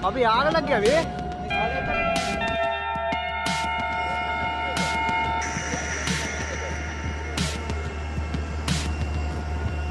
अभी आग लग गया अभी।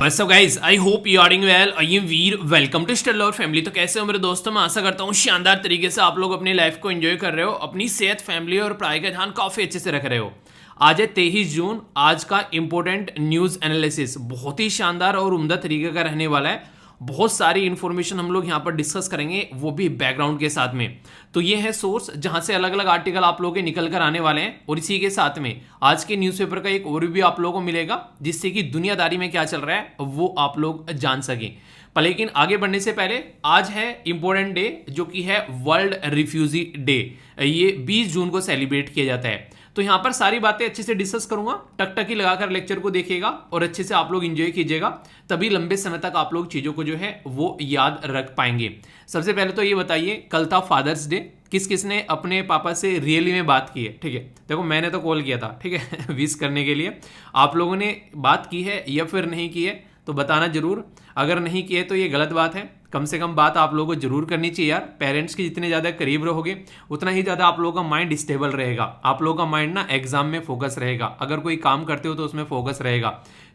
What's up guys? I hope you are doing well. I am Veer, welcome to stellar family. तो कैसे हो मेरे दोस्तों? मैं आशा करता हूँ शानदार तरीके से आप लोग अपनी लाइफ को एंजॉय कर रहे हो, अपनी सेहत, फैमिली और पढ़ाई का ध्यान काफ़ी अच्छे से रख रहे हो। आज है 23 जून। आज का इंपॉर्टेंट न्यूज़ एनालिसिस बहुत ही शानदार और उम्दा तरीके का रहने वाला है। बहुत सारी इन्फॉर्मेशन हम लोग यहाँ पर डिस्कस करेंगे, वो भी बैकग्राउंड के साथ में। तो ये है सोर्स जहाँ से अलग अलग आर्टिकल आप लोगों के निकल कर आने वाले हैं, और इसी के साथ में आज के न्यूज़पेपर का एक ओवरव्यू आप लोगों को मिलेगा, जिससे कि दुनियादारी में क्या चल रहा है वो आप लोग जान सकें। पर लेकिन आगे बढ़ने से पहले आज है इंपॉर्टेंट डे, जो कि है वर्ल्ड रिफ्यूजी डे। ये 20 जून को सेलिब्रेट किया जाता है। तो यहाँ पर सारी बातें अच्छे से डिस्कस करूंगा, टकटकी लगाकर लेक्चर को देखिएगा और अच्छे से आप लोग एंजॉय कीजिएगा, तभी लंबे समय तक आप लोग चीज़ों को जो है वो याद रख पाएंगे। सबसे पहले तो ये बताइए, कल था फादर्स डे, किस किस ने अपने पापा से रियली में बात की है? ठीक है, देखो मैंने तो कॉल किया था, ठीक है विश करने के लिए। आप लोगों ने बात की है या फिर नहीं की है तो बताना जरूर। अगर नहीं की है तो ये गलत बात है, कम से कम बात आप लोगों को जरूर करनी चाहिए यार। पेरेंट्स के जितने ज़्यादा करीब रहोगे उतना ही ज़्यादा आप लोगों का माइंड स्टेबल रहेगा, आप लोगों का माइंड ना एग्जाम में फोकस रहेगा। अगर कोई काम करते हो तो उसमें फोकस रहेगा,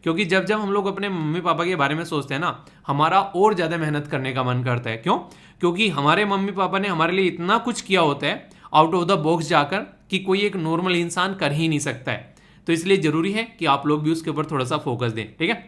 क्योंकि जब जब हम लोग अपने मम्मी पापा के बारे में सोचते हैं ना, हमारा और ज़्यादा मेहनत करने का मन करता है। क्यों? क्योंकि हमारे मम्मी पापा ने हमारे लिए इतना कुछ किया होता है आउट ऑफ द बॉक्स जाकर, कि कोई एक नॉर्मल इंसान कर ही नहीं सकता है। तो इसलिए ज़रूरी है कि आप लोग भी उसके ऊपर थोड़ा सा फोकस दें, ठीक है।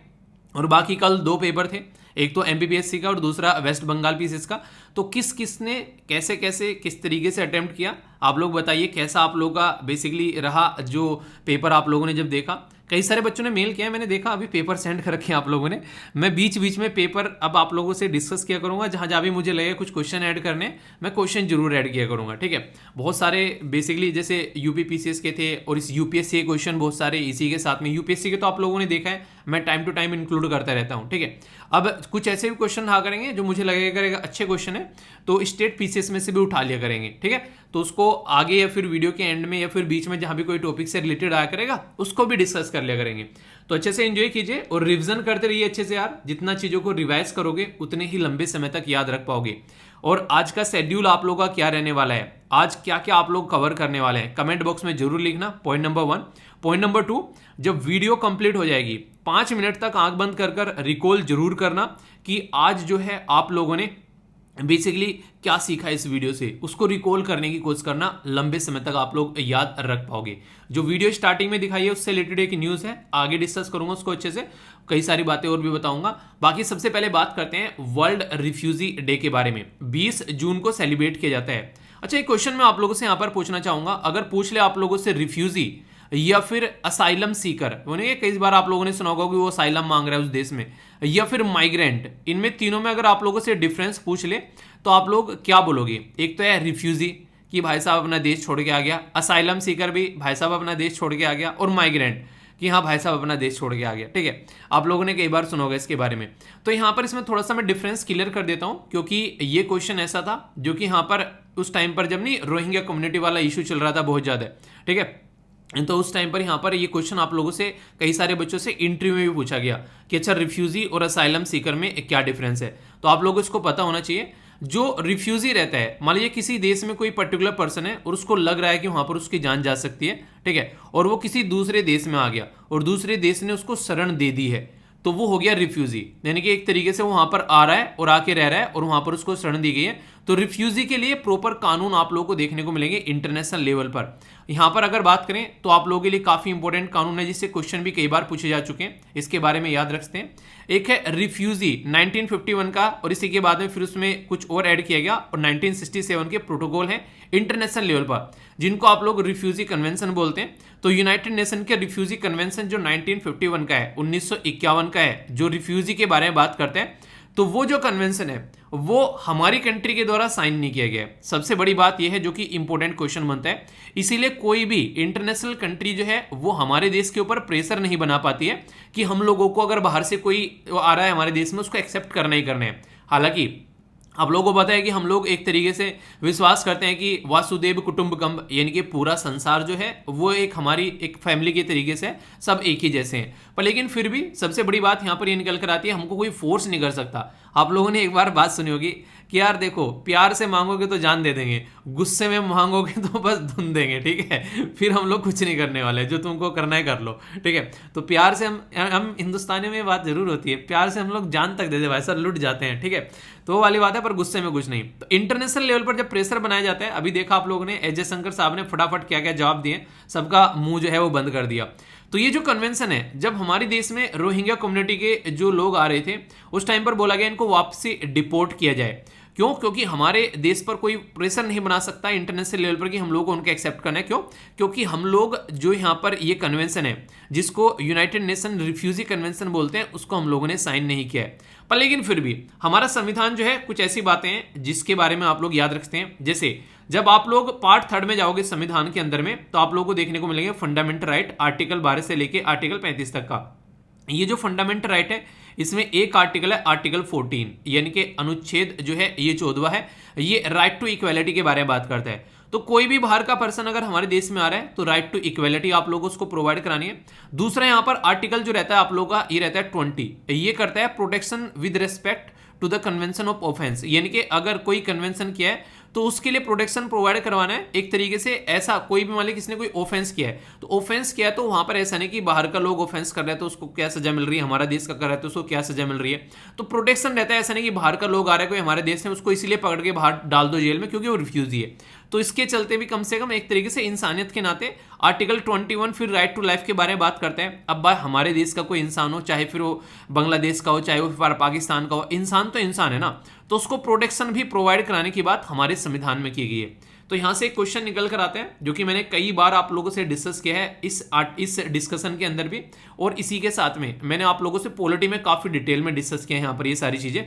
और बाकी कल 2 पेपर थे, एक तो एमपीपीएससी का और दूसरा वेस्ट बंगाल पीसीएस का। तो किस किस ने कैसे कैसे किस तरीके से अटेम्प्ट किया, आप लोग बताइए। कैसा आप लोगों का बेसिकली रहा जो पेपर आप लोगों ने जब देखा? कई सारे बच्चों ने मेल किया, मैंने देखा, अभी पेपर सेंड कर रखे हैं आप लोगों ने। मैं बीच बीच में पेपर अब आप लोगों से डिस्कस किया करूंगा, जहां जहां भी मुझे लगे कुछ क्वेश्चन ऐड करने, मैं क्वेश्चन जरूर ऐड किया करूंगा, ठीक है। बहुत सारे बेसिकली जैसे यूपी पीसीएस के थे और इस यूपीएससी के क्वेश्चन बहुत सारे इसी के साथ में। यूपीएससी के तो आप लोगों ने देखा है, मैं टाइम टू टाइम इंक्लूड करता रहता हूँ, ठीक है। अब कुछ ऐसे भी क्वेश्चन रहा करेंगे जो मुझे लगेगा अच्छे क्वेश्चन है, तो स्टेट पीसीएस में से भी उठा लिया करेंगे, ठीक है। तो उसको आगे या फिर वीडियो के एंड में या फिर बीच में जहां भी कोई टॉपिक से रिलेटेड आया करेगा उसको भी डिस्कस कर लिया करेंगे। तो अच्छे से एंजॉय कीजिए और रिवीजन करते रहिए अच्छे से यार। जितना चीजों को रिवाइज करोगे उतने ही लंबे समय तक याद रख पाओगे। और आज का शेड्यूल आप लोगों का क्या रहने वाला है, आज क्या क्या आप लोग कवर करने वाले हैं, कमेंट बॉक्स में जरूर लिखना। Point number 1। पॉइंट नंबर 2, जब वीडियो कंप्लीट हो जाएगी 5 मिनट तक आंख बंद कर कर रिकॉल जरूर करना कि आज जो है आप लोगों ने बेसिकली क्या सीखा इस वीडियो से, उसको रिकॉल करने की कोशिश करना। लंबे समय तक आप लोग याद रख पाओगे। जो वीडियो स्टार्टिंग में दिखाई है उससे रिलेटेड एक न्यूज़ है, आगे डिस्कस करूंगा उसको अच्छे से, कई सारी बातें और भी बताऊंगा। बाकी सबसे पहले बात करते हैं वर्ल्ड रिफ्यूजी डे के बारे में। 20 जून को सेलिब्रेट किया जाता है। अच्छा, एक क्वेश्चन मैं आप लोगों से यहाँ पर पूछना चाहूंगा, अगर पूछ ले आप लोगों से रिफ्यूजी या फिर असाइलम सीकर, कई बार आप लोगों ने सुना होगा कि वो असाइलम मांग रहा है उस देश में, या फिर माइग्रेंट, इनमें तीनों में अगर आप लोगों से डिफरेंस पूछ ले तो आप लोग क्या बोलोगे? एक तो है रिफ्यूजी कि भाई साहब अपना देश छोड़ के आ गया, असाइलम सीकर भी भाई साहब अपना देश छोड़ के आ गया, और माइग्रेंट कि हाँ भाई साहब अपना देश छोड़ के आ गया, ठीक है। आप लोगों ने कई बार सुना होगा इसके बारे में। तो यहाँ पर इसमें थोड़ा सा मैं डिफरेंस क्लियर कर देता हूँ, क्योंकि ये क्वेश्चन ऐसा था जो कि यहाँ पर उस टाइम पर जब नहीं रोहिंग्या कम्युनिटी वाला इशू चल रहा था बहुत ज़्यादा, ठीक है। तो उस टाइम पर यहाँ पर ये क्वेश्चन आप लोगों से कई सारे बच्चों से इंटरव्यू में भी पूछा गया कि अच्छा रिफ्यूजी और असाइलम सीकर में क्या डिफरेंस है। तो आप लोगों को इसको पता होना चाहिए। जो रिफ्यूजी रहता है, मान लीजिए किसी देश में कोई पर्टिकुलर पर्सन है और उसको लग रहा है कि वहां पर उसकी जान जा सकती है, ठीक है, और वो किसी दूसरे देश में आ गया और दूसरे देश ने उसको शरण दे दी है, तो वो हो गया रिफ्यूजी। यानी कि एक तरीके से वो वहां पर आ रहा है और आके रह रहा है और वहां पर उसको शरण दी गई है। तो रिफ्यूजी के लिए प्रॉपर कानून आप लोगों को देखने को मिलेंगे इंटरनेशनल लेवल पर। यहां पर अगर बात करें तो आप लोगों के लिए काफी इंपॉर्टेंट कानून है, जिससे क्वेश्चन भी कई बार पूछे जा चुके हैं, इसके बारे में याद रखते हैं। एक है रिफ्यूजी 1951 का, और इसी के बाद में फिर उसमें कुछ और ऐड किया गया, और 1967 के प्रोटोकॉल हैं इंटरनेशनल लेवल पर, जिनको आप लोग रिफ्यूजी कन्वेंशन बोलते हैं। तो यूनाइटेड नेशन के रिफ्यूजी कन्वेंशन जो 1951 का है, 1951 का है, जो रिफ्यूजी के बारे में बात करते हैं, तो वो जो कन्वेंशन है वो हमारी कंट्री के द्वारा साइन नहीं किया गया है। सबसे बड़ी बात यह है जो कि इंपॉर्टेंट क्वेश्चन बनता है। इसीलिए कोई भी इंटरनेशनल कंट्री जो है वो हमारे देश के ऊपर प्रेशर नहीं बना पाती है कि हम लोगों को अगर बाहर से कोई आ रहा है हमारे देश में उसको एक्सेप्ट करना ही करना है। हालांकि आप लोगों को पता है कि हम लोग एक तरीके से विश्वास करते हैं कि वासुदेव कुटुंबकम, यानी कि पूरा संसार जो है वो एक हमारी एक फैमिली के तरीके से सब एक ही जैसे हैं। पर लेकिन फिर भी सबसे बड़ी बात यहाँ पर ये निकल कर आती है, हमको कोई फोर्स नहीं कर सकता। आप लोगों ने एक बार बात सुनी होगी कि यार देखो, प्यार से मांगोगे तो जान दे देंगे, गुस्से में मांगोगे तो बस धुन देंगे, ठीक है। फिर हम लोग कुछ नहीं करने वाले, जो तुमको करना है कर लो, ठीक है। तो प्यार से हम हिंदुस्तानी में बात जरूर होती है, प्यार से हम लोग जान तक दे दे भाई, सर लुट जाते हैं, ठीक है। तो वो वाली बात है, पर गुस्से में कुछ नहीं। तो इंटरनेशनल लेवल पर जब प्रेशर बनाया जाता है, अभी देखा आप लोगों ने अजय शंकर साहब ने फटाफट क्या क्या जवाब दिए, सबका मुंह जो है वो बंद कर दिया। तो ये जो कन्वेंशन है, जब हमारे देश में रोहिंग्या कम्युनिटी के जो लोग आ रहे थे, उस टाइम पर बोला गया इनको वापसी डिपोर्ट किया जाए। क्यों? क्योंकि हमारे देश पर कोई प्रेशर नहीं बना सकता इंटरनेशनल लेवल पर कि हम लोग को उनके एक्सेप्ट करना है। क्यों? क्योंकि हम लोग जो यहाँ पर ये कन्वेंशन है, जिसको यूनाइटेड नेशन रिफ्यूजी कन्वेंशन बोलते हैं, उसको हम लोगों ने साइन नहीं किया है। पर लेकिन फिर भी हमारा संविधान जो है, कुछ ऐसी बातें हैं जिसके बारे में आप लोग याद रखते हैं। जैसे जब आप लोग पार्ट 3 में जाओगे संविधान के अंदर में, तो आप लोगों को देखने को मिलेंगे फंडामेंटल राइट, आर्टिकल 12 से लेके आर्टिकल 35 तक का। ये जो फंडामेंटल राइट है, इसमें एक आर्टिकल है आर्टिकल 14, यानी कि अनुच्छेद जो है ये 14वां है, ये राइट टू इक्वालिटी के बारे में बात करता है। तो कोई भी बाहर का पर्सन अगर हमारे देश में आ रहा है, तो राइट टू इक्वालिटी आप लोगों को उसको प्रोवाइड करानी है। दूसरा यहाँ पर आर्टिकल जो रहता है आप लोगों का, ये रहता है 20, ये करता है protection with respect to the convention of offence, यानी कि अगर कोई कन्वेंशन किया है तो उसके लिए प्रोटेक्शन प्रोवाइड करवाना है। एक तरीके से ऐसा कोई भी मान लीजिए किसी ने कोई ऑफेंस किया है, तो ऑफेंस किया है तो वहां पर ऐसा नहीं कि बाहर का लोग ऑफेंस कर रहे हैं तो उसको क्या सजा मिल रही है, हमारा देश का कर रहा है तो उसको क्या सजा मिल रही है। तो प्रोटेक्शन रहता है, ऐसा नहीं कि बाहर का लोग आ रहा है कोई हमारे देश में, उसको इसीलिए पकड़ के बाहर डाल दो जेल में क्योंकि वो रिफ्यूजी है। तो इसके चलते भी कम से कम एक तरीके से इंसानियत के नाते आर्टिकल 21 फिर राइट टू लाइफ के बारे में बात करते हैं। अब बात हमारे देश का कोई इंसान हो, चाहे फिर वो बांग्लादेश का हो, चाहे वो फिर पाकिस्तान का हो, इंसान तो इंसान है ना, तो उसको प्रोटेक्शन भी प्रोवाइड कराने की बात हमारे संविधान में की गई है। तो यहां से एक क्वेश्चन निकल कर आते हैं, जो कि मैंने कई बार आप लोगों से डिस्कस किया है इस डिस्कशन के अंदर भी, और इसी के साथ में मैंने आप लोगों से पॉलिटी में काफी डिटेल में डिस्कस किया है यहाँ पर ये सारी चीजें।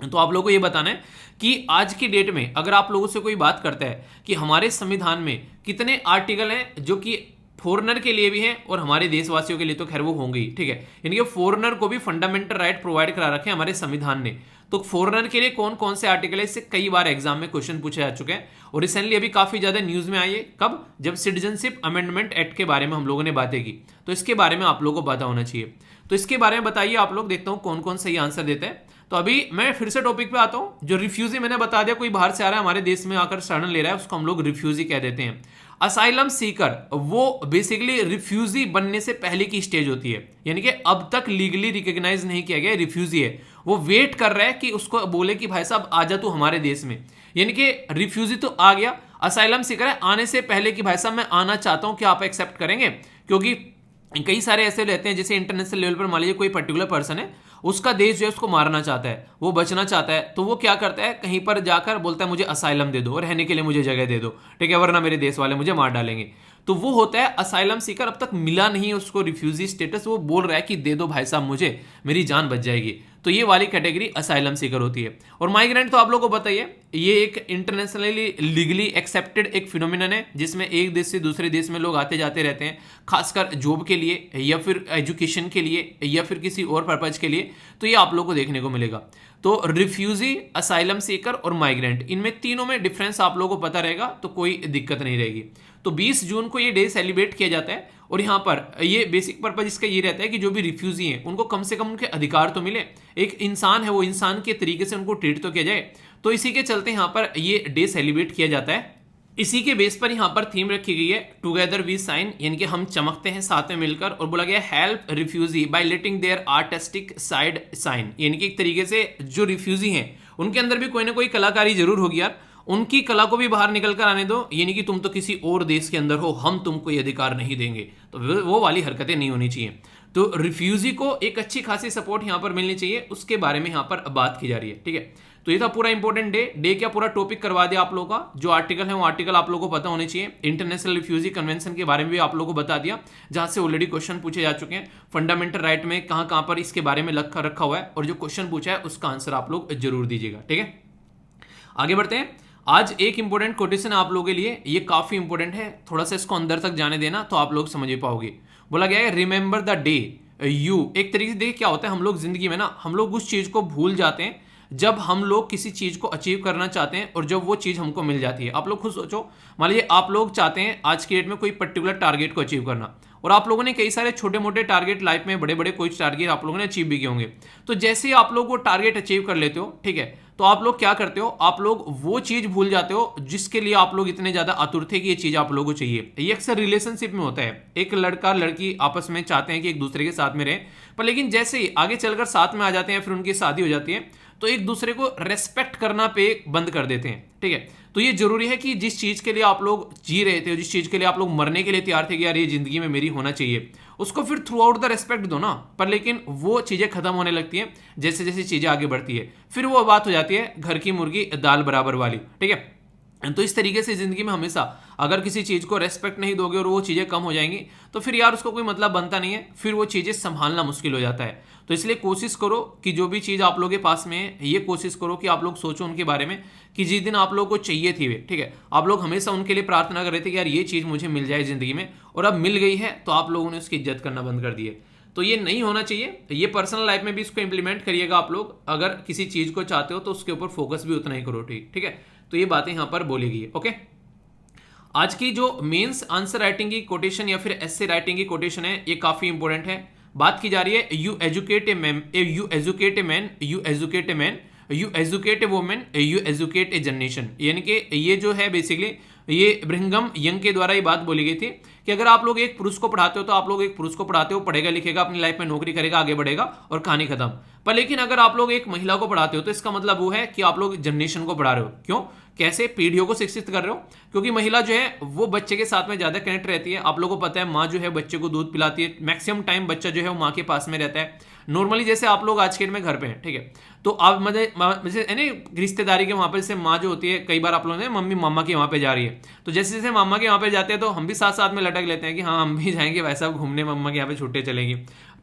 तो आप लोगों को ये बताना है कि आज की डेट में अगर आप लोगों से कोई बात करता है कि हमारे संविधान में कितने आर्टिकल हैं जो कि फॉरेनर के लिए भी हैं और हमारे देशवासियों के लिए तो खैर वो होंगे ही, ठीक है। यानी कि फॉरेनर को भी फंडामेंटल राइट प्रोवाइड करा रखे हैं हमारे संविधान ने। तो फॉरेनर के लिए कौन कौन से आर्टिकल है, इससे कई बार एग्जाम में क्वेश्चन पूछे जा चुके हैं, और रिसेंटली अभी काफी ज्यादा न्यूज में आई है। कब? जब सिटीजनशिप अमेंडमेंट एक्ट के बारे में हम लोगों ने बातें की, तो इसके बारे में आप लोगों को पता होना चाहिए। तो इसके बारे में बताइए आप लोग, देखता हूं कौन कौन सही आंसर देते हैं। तो अभी मैं फिर से टॉपिक पे आता हूं। जो रिफ्यूजी मैंने बता दिया, कोई बाहर से आ रहा है हमारे देश में आकर शरण ले रहा है, उसको हम लोग रिफ्यूजी कह देते हैं। असाइलम सीकर वो बेसिकली रिफ्यूजी बनने से पहले की स्टेज होती है, यानी कि अब तक लीगली रिकॉग्नाइज नहीं किया गया रिफ्यूजी है, वो वेट कर रहा है कि उसको बोले कि भाई साहब आजा तू हमारे देश में। यानी कि रिफ्यूजी तो आ गया, असाइलम सीकर है आने से पहले कि भाई साहब मैं आना चाहता हूं, क्या आप एक्सेप्ट करेंगे? क्योंकि कई सारे ऐसे रहते हैं, जैसे इंटरनेशनल लेवल पर मान लीजिए कोई पर्टिकुलर पर्सन है, उसका देश जो है उसको मारना चाहता है, वो बचना चाहता है, तो वो क्या करता है, कहीं पर जाकर बोलता है मुझे असाइलम दे दो, रहने के लिए मुझे जगह दे दो, ठीक है, वरना मेरे देश वाले मुझे मार डालेंगे। तो वो होता है असाइलम सीकर। अब तक मिला नहीं उसको रिफ्यूजी स्टेटस, वो बोल रहा है कि दे दो भाई साहब मुझे, मेरी जान बच जाएगी। तो ये वाली कैटेगरी असाइलम सीकर होती है। और माइग्रेंट तो आप लोगों को बताइए, ये एक इंटरनेशनली लीगली एक्सेप्टेड एक फिनोमिनन है, जिसमें एक देश से दूसरे देश में लोग आते जाते रहते हैं, खासकर जॉब के लिए या फिर एजुकेशन के लिए या फिर किसी और पर्पज के लिए। तो ये आप लोग को देखने को मिलेगा। तो रिफ्यूजी, असाइलम सीकर और माइग्रेंट, इनमें तीनों में डिफरेंस आप लोगों को पता रहेगा, तो कोई दिक्कत नहीं रहेगी। तो 20 जून को ये डे सेलिब्रेट किया जाता है, और यहाँ पर ये बेसिक पर्पज इसका ये रहता है कि जो भी रिफ्यूजी हैं उनको कम से कम उनके अधिकार तो मिले, एक इंसान है वो इंसान के तरीके से उनको ट्रीट तो किया जाए। तो इसी के चलते यहाँ पर ये डे सेलिब्रेट किया जाता है। इसी के बेस पर यहाँ पर थीम रखी गई है टुगेदर वी साइन, यानी कि हम चमकते हैं साथ में मिलकर, और बोला गया help refugee by letting their artistic side sign, यानी कि एक तरीके से जो रिफ्यूजी हैं उनके अंदर भी कोई ना कोई कलाकारी जरूर होगी यार, उनकी कला को भी बाहर निकल कर आने दो, यानी कि तुम तो किसी और देश के अंदर हो, हम तुमको ये अधिकार नहीं देंगे, तो वो वाली हरकतें नहीं होनी चाहिए। तो रिफ्यूजी को एक अच्छी खासी सपोर्ट यहाँ पर मिलनी चाहिए, उसके बारे में यहाँ पर बात की जा रही है, ठीक है। तो ये था पूरा इंपॉर्टेंट डे क्या पूरा टॉपिक करवा दिया आप लोगों का। जो आर्टिकल है वो आर्टिकल आप लोगों को पता होने चाहिए। इंटरनेशनल रिफ्यूजी कन्वेंशन के बारे में भी आप लोगों को बता दिया, जहां से ऑलरेडी क्वेश्चन पूछे जा चुके हैं। फंडामेंटल राइट में कहां कहां पर इसके बारे में रखा हुआ है, और जो क्वेश्चन पूछा है उसका आंसर आप लोग जरूर दीजिएगा, ठीक है। आगे बढ़ते हैं। आज एक इंपॉर्टेंट कोटेशन आप लोगों के लिए, ये काफी इंपॉर्टेंट है, थोड़ा सा इसको अंदर तक जाने देना तो आप लोग समझ पाओगे। बोला गया है रिमेंबर द डे यू, एक तरीके से देखिए क्या होता है, हम लोग जिंदगी में ना हम लोग उस चीज को भूल जाते हैं जब हम लोग किसी चीज को अचीव करना चाहते हैं और जब वो चीज हमको मिल जाती है। आप लोग खुद सोचो, मान लीजिए आप लोग चाहते हैं आज की डेट में कोई पर्टिकुलर टारगेट को अचीव करना, और आप लोगों ने कई सारे छोटे मोटे टारगेट लाइफ में, बड़े बड़े कोई टारगेट आप लोगों ने अचीव भी किए होंगे। तो जैसे ही आप लोग वो टारगेट अचीव कर लेते हो, ठीक है, तो आप लोग क्या करते हो, आप लोग वो चीज भूल जाते हो जिसके लिए आप लोग इतने ज्यादा आतुर थे कि ये चीज आप लोगों को चाहिए। ये अक्सर रिलेशनशिप में होता है, एक लड़का लड़की आपस में चाहते हैं कि एक दूसरे के साथ में रहे, पर लेकिन जैसे ही आगे चलकर साथ में आ जाते हैं, फिर उनकी शादी हो जाती है, तो एक दूसरे को रेस्पेक्ट करना पे बंद कर देते हैं। ठीक है, तो ये जरूरी है कि जिस चीज के लिए आप लोग जी रहे थे, जिस चीज के लिए आप लोग मरने के लिए तैयार थे कि यार ये जिंदगी में मेरी होना चाहिए, उसको फिर थ्रू आउट द रेस्पेक्ट दो ना। पर लेकिन वो चीजें खत्म होने लगती हैं जैसे जैसे चीजें आगे बढ़ती है, फिर वो बात हो जाती है घर की मुर्गी दाल बराबर वाली। ठीक है, तो इस तरीके से जिंदगी में हमेशा अगर किसी चीज को रेस्पेक्ट नहीं दोगे और वो चीजें कम हो जाएंगी, तो फिर यार उसको कोई मतलब बनता नहीं है, फिर वो चीजें संभालना मुश्किल हो जाता है। तो इसलिए कोशिश करो कि जो भी चीज आप लोगों के पास में है, ये कोशिश करो कि आप लोग सोचो उनके बारे में कि जिस दिन आप लोगों को चाहिए थी वे, ठीक है, आप लोग हमेशा उनके लिए प्रार्थना कर रहे थे कि यार ये चीज मुझे मिल जाए जिंदगी में, और अब मिल गई है तो आप लोगों ने उसकी इज्जत करना बंद कर दी है। तो ये नहीं होना चाहिए। ये पर्सनल लाइफ में भी इसको इंप्लीमेंट करिएगा आप लोग। अगर किसी चीज को चाहते हो तो उसके ऊपर फोकस भी उतना ही करो। ठीक है, तो ये बातें यहां पर बोली गई है। ओके, आज की जो मेंस आंसर राइटिंग की कोटेशन या फिर एसे राइटिंग की कोटेशन है, ये काफी इंपॉर्टेंट है। बात की जा रही है you educate a man, you educate a man, you educate a man, you educate A women, you educate A generation. यानी कि ये जो है बेसिकली ये ब्रिंघम यंग के द्वारा ये बात बोली गई थी कि अगर आप लोग एक पुरुष को पढ़ाते हो तो आप लोग एक पुरुष को पढ़ाते हो, पढ़ेगा लिखेगा, अपनी लाइफ में नौकरी करेगा, आगे बढ़ेगा और कहानी खत्म। पर लेकिन अगर आप लोग एक महिला को पढ़ाते हो तो इसका मतलब वो है कि आप लोग जनरेशन को पढ़ा रहे हो। क्यों, कैसे, पीढ़ियों को शिक्षित कर रहे हो, क्योंकि महिला जो है वो बच्चे के साथ में ज्यादा कनेक्ट रहती है। आप लोगों को पता है माँ जो है बच्चे को दूध पिलाती है, मैक्सिमम टाइम बच्चा जो है वो माँ के पास में रहता है। नॉर्मली जैसे आप लोग आज के डेट में घर पे हैं, ठीक है, तो आप मतलब रिश्तेदारी के वहां पर जैसे माँ जो होती है, कई बार आप लोग ने मम्मी मामा के वहां पे जा रही है, तो जैसे जैसे मामा के वहां पे जाते हैं तो हम भी साथ साथ में लटक लेते हैं कि हाँ हम भी जाएंगे वैसा घूमने, मम्मा के यहाँ पे छुट्टी चलेगी।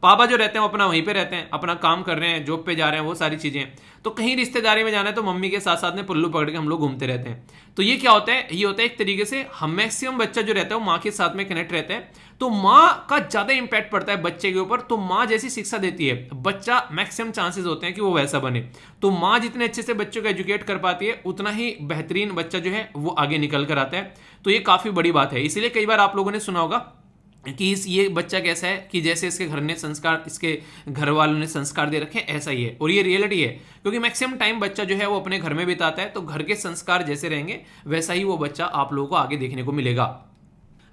पापा जो रहते हैं वो अपना वहीं पे रहते हैं, अपना काम कर रहे हैं, जॉब पे जा रहे हैं, वो सारी चीजें। तो कहीं रिश्तेदारी में जाना है तो मम्मी के साथ साथ में पुल्लू पकड़ के हम लोग घूमते रहते हैं। तो ये क्या होता है, ये होता है एक तरीके से हम मैक्सिमम बच्चा जो रहता है वो माँ के साथ में कनेक्ट रहता है, तो माँ का ज्यादा इंपैक्ट पड़ता है बच्चे के ऊपर। तो माँ जैसी शिक्षा देती है, बच्चा मैक्सिमम चांसेस होते हैं कि वो वैसा बने। तो माँ जितने अच्छे से बच्चों को एजुकेट कर पाती है उतना ही बेहतरीन बच्चा जो है वो आगे निकल कर आता है। तो ये काफी बड़ी बात है। इसीलिए कई बार आप लोगों ने सुना होगा कि ये बच्चा कैसा है, कि जैसे इसके घर ने संस्कार, इसके घर वालों ने संस्कार दे रखे हैं, ऐसा ही है। और ये रियलिटी है, क्योंकि मैक्सिमम टाइम बच्चा जो है वो अपने घर में बिताता है, तो घर के संस्कार जैसे रहेंगे वैसा ही वो बच्चा आप लोगों को आगे देखने को मिलेगा।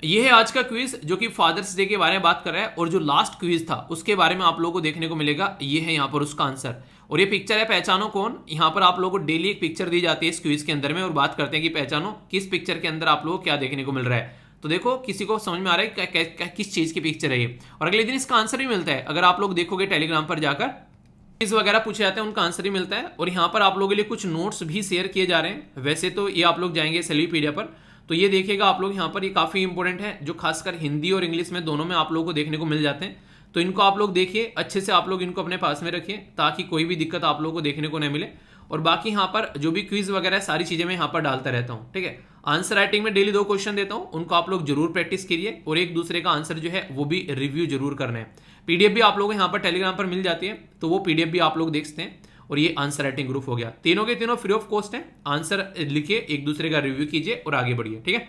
ये है आज का क्विज जो कि फादर्स डे के बारे में बात कर रहा है, और जो लास्ट क्विज था उसके बारे में आप लोगों को देखने को मिलेगा। ये है यहाँ पर उसका आंसर, और ये पिक्चर है पहचानो कौन। यहाँ पर आप लोगों को डेली एक पिक्चर दी जाती है इस क्विज के अंदर में, और बात करते हैं कि पहचानो किस पिक्चर के अंदर आप लोगों को क्या देखने को मिल रहा है। तो देखो किसी को समझ में आ रहा है किस चीज की पिक्चर है ये, और अगले दिन इसका आंसर भी मिलता है। अगर आप लोग देखोगे टेलीग्राम पर जाकर क्विज वगैरह पूछे जाते हैं, उनका आंसर भी मिलता है। और यहाँ पर आप लोगों के लिए कुछ नोट्स भी शेयर किए जा रहे हैं। वैसे तो ये आप लोग जाएंगे सेलिपीडिया पर, तो ये देखिएगा आप लोग यहाँ पर, ये काफी इंपॉर्टेंट है, जो खासकर हिंदी और इंग्लिश में दोनों में आप लोगों को देखने को मिल जाते हैं। तो इनको आप लोग देखिए अच्छे से, आप लोग इनको अपने पास में रखिए ताकि कोई भी दिक्कत आप लोगों को देखने को न मिले। और बाकी यहाँ पर जो भी क्विज वगैरह सारी चीजें मैं यहाँ पर डालता रहता हूँ। ठीक है, आंसर राइटिंग में डेली 2 क्वेश्चन देता हूँ, उनको आप लोग जरूर प्रैक्टिस कीजिए, और एक दूसरे का आंसर जो है वो भी रिव्यू जरूर करना है। पीडीएफ भी आप लोगों को यहाँ पर टेलीग्राम पर मिल जाती है, तो वो पीडीएफ भी आप लोग देख सकते हैं। और ये आंसर राइटिंग ग्रुप हो गया, तीनों के तीनों फ्री ऑफ कॉस्ट है। आंसर लिखिए, एक दूसरे का रिव्यू कीजिए और आगे बढ़िए। ठीक है,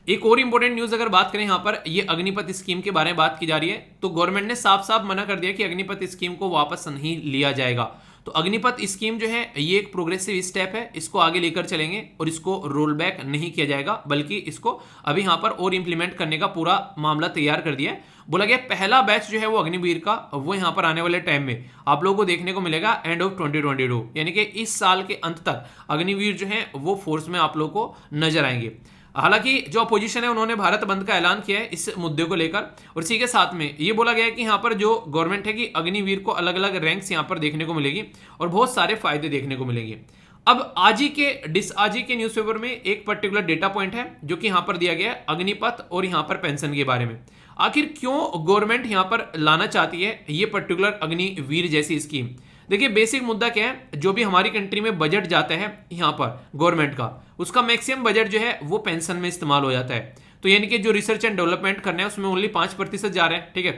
एक और इंपॉर्टेंट न्यूज अगर बात करें यहाँ पर, ये अग्निपथ स्कीम के बारे में बात की जा रही है। तो गवर्नमेंट ने साफ साफ मना कर दिया कि अग्निपथ स्कीम को वापस नहीं लिया जाएगा। तो अग्निपथ स्कीम जो है ये एक प्रोग्रेसिव स्टेप है, इसको आगे लेकर चलेंगे और इसको रोल बैक नहीं किया जाएगा, बल्कि इसको अभी यहाँ पर और इंप्लीमेंट करने का पूरा मामला तैयार कर दिया है। बोला गया पहला बैच जो है वो अग्निवीर का, वो यहाँ पर आने वाले टाइम में आप लोगों को देखने को मिलेगा एंड ऑफ 2022, यानी कि इस साल के अंत तक अग्निवीर जो है वो फोर्स में आप लोगों को नजर आएंगे। हालांकि जो अपोजिशन है उन्होंने भारत बंद का ऐलान किया है इस मुद्दे को लेकर, और इसी के साथ में ये बोला गया है कि यहाँ पर जो गवर्नमेंट है कि अग्निवीर को अलग अलग रैंक्स यहाँ पर देखने को मिलेगी और बहुत सारे फायदे देखने को मिलेंगे। अब आज ही के न्यूज़पेपर में एक पर्टिकुलर डेटा पॉइंट है जो कि यहाँ पर दिया गया है अग्निपथ और यहाँ पर पेंशन के बारे में। आखिर क्यों गवर्नमेंट यहाँ पर लाना चाहती है ये पर्टिकुलर अग्निवीर जैसी स्कीम। देखिए बेसिक मुद्दा क्या है, जो भी हमारी कंट्री में बजट जाता है यहाँ पर गवर्नमेंट का, उसका मैक्सिमम बजट जो है वो पेंशन में इस्तेमाल हो जाता है। तो यानी कि जो रिसर्च एंड डेवलपमेंट करना है उसमें ओनली 5% जा रहे हैं। ठीक है,